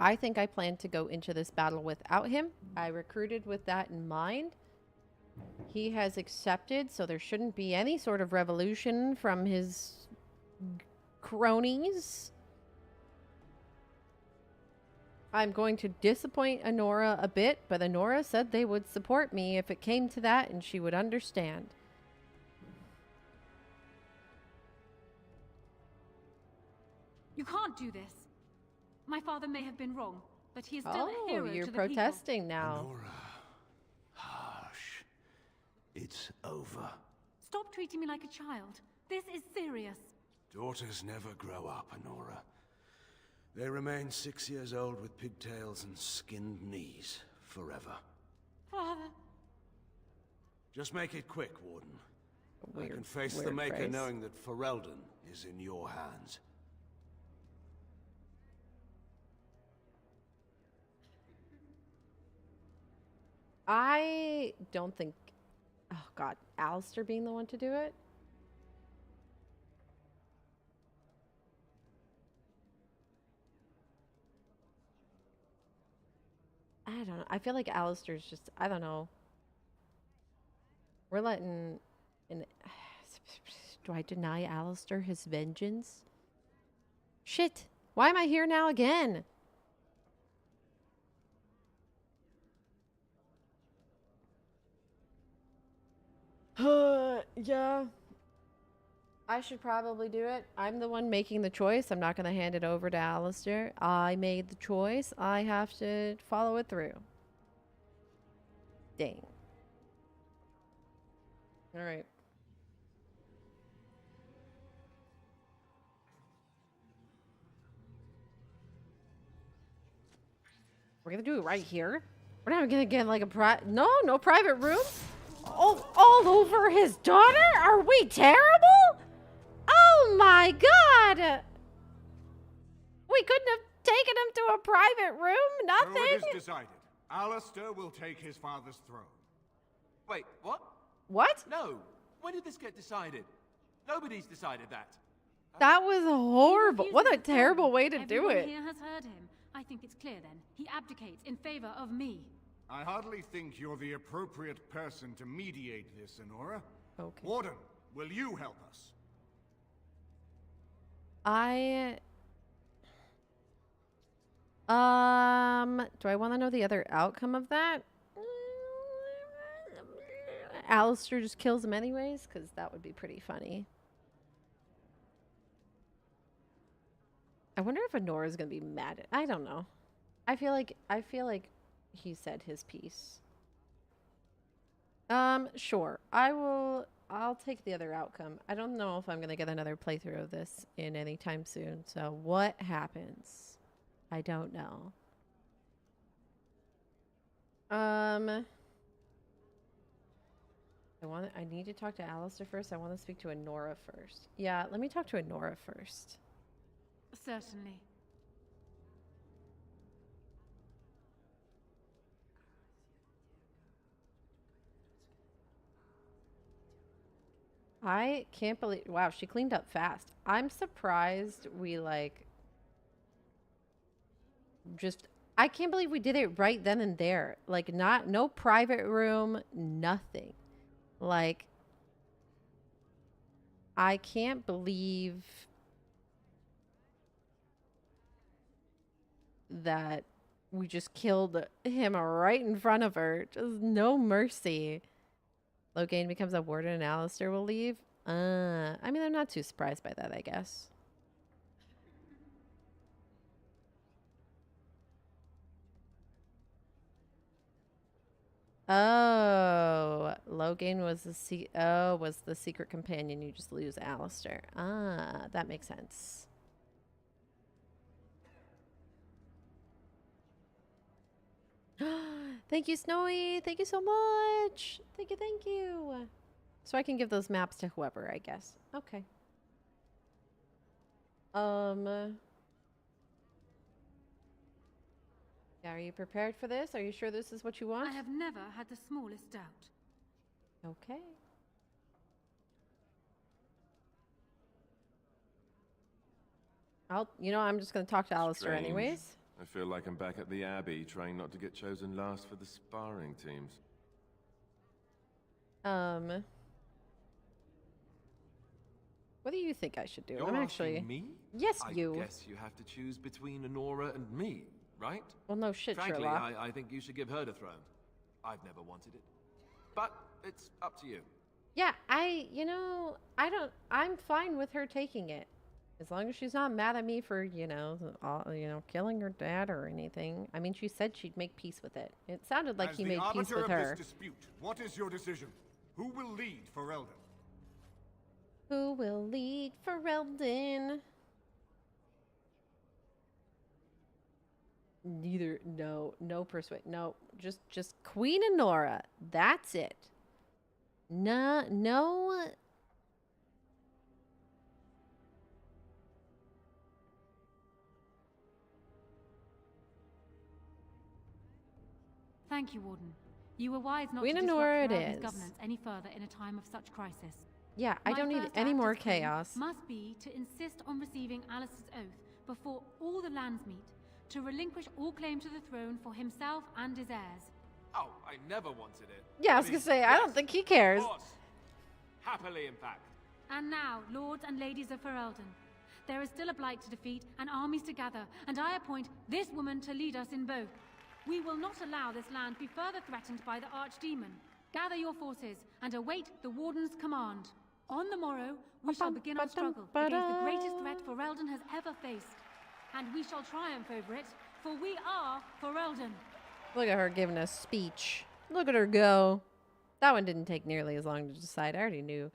I think I plan to go into this battle without him. I recruited with that in mind. He has accepted, so there shouldn't be any sort of revolution from his cronies. I'm going to disappoint Honora a bit, but Honora said they would support me if it came to that, and she would understand. You can't do this. My father may have been wrong, but he is still a hero to the you're people. protesting now. Honora. Hush. It's over. Stop treating me like a child. This is serious. Daughters never grow up, Honora. They remain 6 years old with pigtails and skinned knees forever. Father. Just make it quick, Warden. I can face the weird Maker phrase. knowing that Ferelden is in your hands. I don't think... Oh, God. Alistair being the one to do it? I don't know. I feel like Alistair's just... I don't know. We're letting... Do I deny Alistair his vengeance? Shit. Why am I here now again? Yeah. I should probably do it. I'm the one making the choice. I'm not going to hand it over to Alistair. I made the choice. I have to follow it through. Dang. All right. We're going to do it right here? We're not going to get like a no private room? All over his daughter? Are we terrible? Oh my God! We We couldn't have taken him to a private room. So Nothing. it is decided. Alistair will take his father's throne. Wait, what? What? No. When did this get decided? Nobody's decided that. That was horrible. What a terrible way to do Everyone it. here has heard him. I think it's clear then. He abdicates in favor of me. I hardly think you're the appropriate person to mediate this, Honora. Okay. Warden, will you help us? Do I want to know the other outcome of that? Alistair just kills him anyways, because that would be pretty funny. I wonder if Honora's gonna be mad at. I don't know. I feel like he said his piece. Sure. I'll take the other outcome. I don't know if I'm gonna get another playthrough of this in any time soon. So what happens? I don't know. I need to talk to Alistair first. I want to speak to Honora first. Yeah, let me talk to Honora first. Certainly. I can't believe, wow, she cleaned up fast. I'm surprised we I can't believe we did it right then and there. Like, no private room, nothing. Like, I can't believe that we just killed him right in front of her. Just no mercy. Loghain becomes a warden and Alistair will leave. I mean, I'm not too surprised by that, I guess. Oh, Loghain was the secret companion. You just lose Alistair. Ah, that makes sense. Thank you, Snowy. Thank you so much. Thank you, thank you. So I can give those maps to whoever, I guess. Okay. Yeah, are you prepared for this? Are you sure this is what you want? I have never had the smallest doubt. Okay. I'm just going to talk to Alistair Strange. anyways. I feel like I'm back at the Abbey, trying not to get chosen last for the sparring teams. What do you think I should do? You're I'm asking actually... me? Yes, I guess you have to choose between Honora and me, right? Well, no shit, Frankly, Sherlock. I think you should give her the throne. I've never wanted it. But it's up to you. Yeah, I'm fine with her taking it. As long as she's not mad at me for, killing her dad or anything. I mean, she said she'd make peace with it. It sounded like he made peace with her. As the arbiter of this dispute, what is your decision? Who will lead for Eldon? Who will lead for Eldon? Neither. No persuade. No, just Queen Honora. That's it. No. Thank you, Warden. You were wise not Queen to Honora disrupt it Ferelden's is. governance any further in a time of such crisis. Yeah, I don't need first any act more as queen chaos. Must be to insist on receiving Alistair's oath before all the lands meet, to relinquish all claim to the throne for himself and his heirs. Oh, I never wanted it. Yeah, I was gonna say, I don't think he cares. Of course. Happily, in fact. And now, lords and ladies of Ferelden, there is still a blight to defeat and armies to gather, and I appoint this woman to lead us in both. We will not allow this land be further threatened by the archdemon. Gather your forces and await the Warden's command. On the morrow, we shall begin our struggle against the greatest threat Ferelden has ever faced. And we shall triumph over it, for we are Ferelden. Look at her giving a speech. Look at her go. That one didn't take nearly as long to decide. I already knew.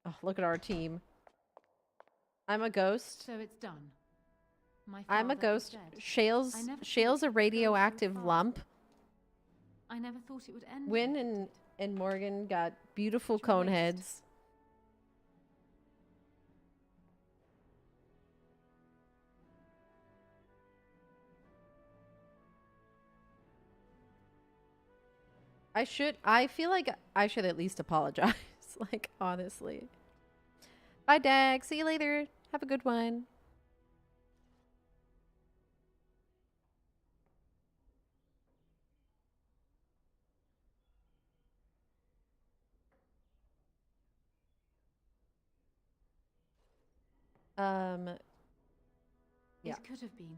Oh, look at our team. I'm a ghost. So it's done. I'm a ghost. Shale's a radioactive lump. I never thought it would end. Wynn and Morgan got beautiful cone waste. heads. I feel like I should at least apologize. Like, honestly. Bye, Dag. See you later. Have a good one. Yeah. It could have been.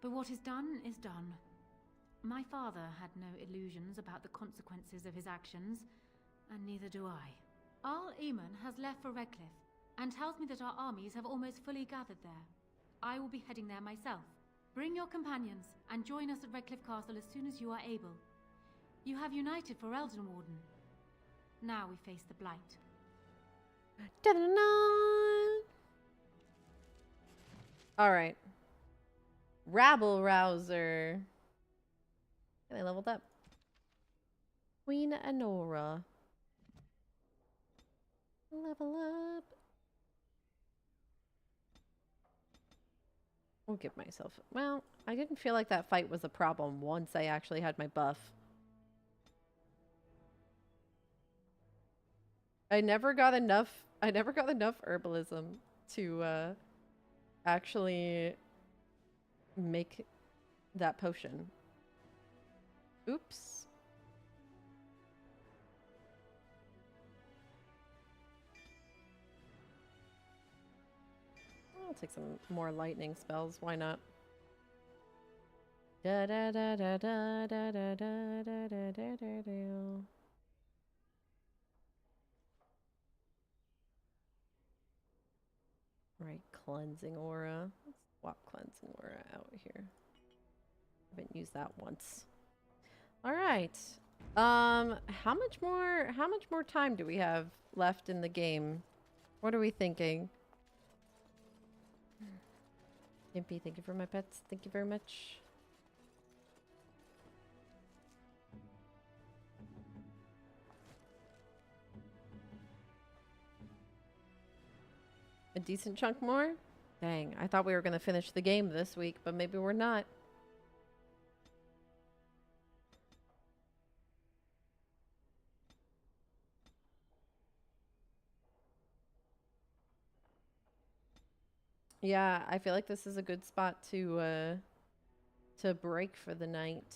But what is done is done. My father had no illusions about the consequences of his actions, and neither do I. Arl Eamon has left for Redcliffe, and tells me that our armies have almost fully gathered there. I will be heading there myself. Bring your companions, and join us at Redcliffe Castle as soon as you are able. You have united for Eldenwarden. Now we face the Blight. Alright. Rabble Rouser. And I leveled up. Queen Anora. Level up. I'll give myself... Well, I didn't feel like that fight was a problem once I actually had my buff. I never got enough herbalism to actually make that potion. Oops. I'll take some more lightning spells. Why not? Da da da da da da da da da da da da. Right, cleansing aura. Let's swap cleansing aura out here. Haven't used that once. All right. How much more time do we have left in the game? What are we thinking? Impy, thank you for my pets. Thank you very much. A decent chunk more? Dang, I thought we were going to finish the game this week, but maybe we're not. Yeah, I feel like this is a good spot to break for the night.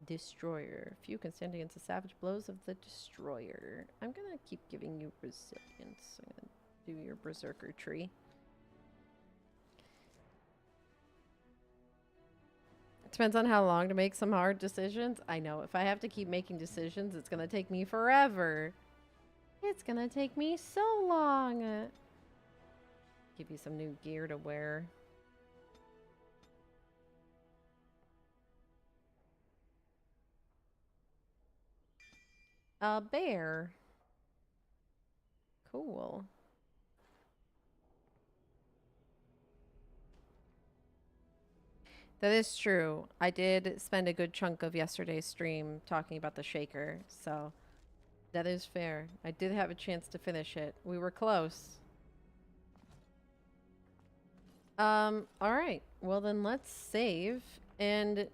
Destroyer. Few can stand against the savage blows of the Destroyer. I'm gonna keep giving you resilience. I'm gonna do your Berserker tree. It depends on how long to make some hard decisions. I know, if I have to keep making decisions, it's gonna take me forever. It's gonna take me so long. Give you some new gear to wear. A bear. Cool. That is true. I did spend a good chunk of yesterday's stream talking about the shaker, so that is fair. I did have a chance to finish it. We were close. Alright. Well then let's save, and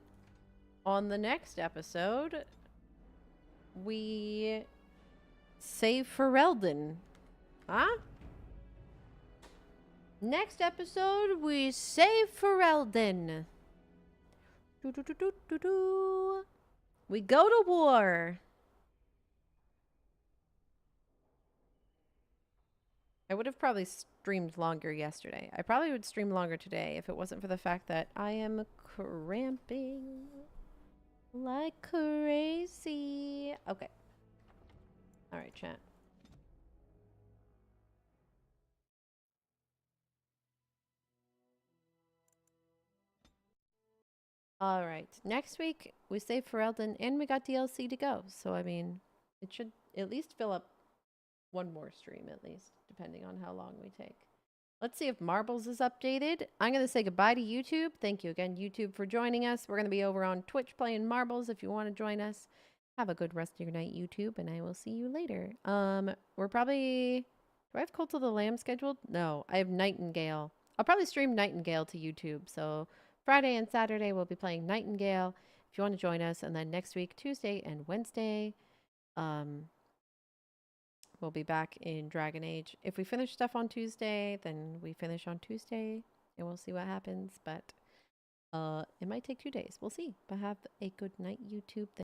on the next episode we save for Eldon. Huh? Next episode we save for Eldon. We go to war. I would have probably streamed longer yesterday. I probably would stream longer today if it wasn't for the fact that I am cramping like crazy. Okay. All right, chat. All right. Next week, we save for Eldon, and we got DLC to go. So, I mean, it should at least fill up one more stream, at least, depending on how long we take. Let's see if Marbles is updated. I'm going to say goodbye to YouTube. Thank you again, YouTube, for joining us. We're going to be over on Twitch playing Marbles if you want to join us. Have a good rest of your night, YouTube, and I will see you later. We're probably... Do I have Cult of the Lamb scheduled? No, I have Nightingale. I'll probably stream Nightingale to YouTube, so... Friday and Saturday we'll be playing Nightingale. if you want to join us. And then next week, Tuesday and Wednesday, we'll be back in Dragon Age. If we finish stuff on Tuesday, then we finish on Tuesday, and we'll see what happens. But it might take 2 days. We'll see. But have a good night, YouTube.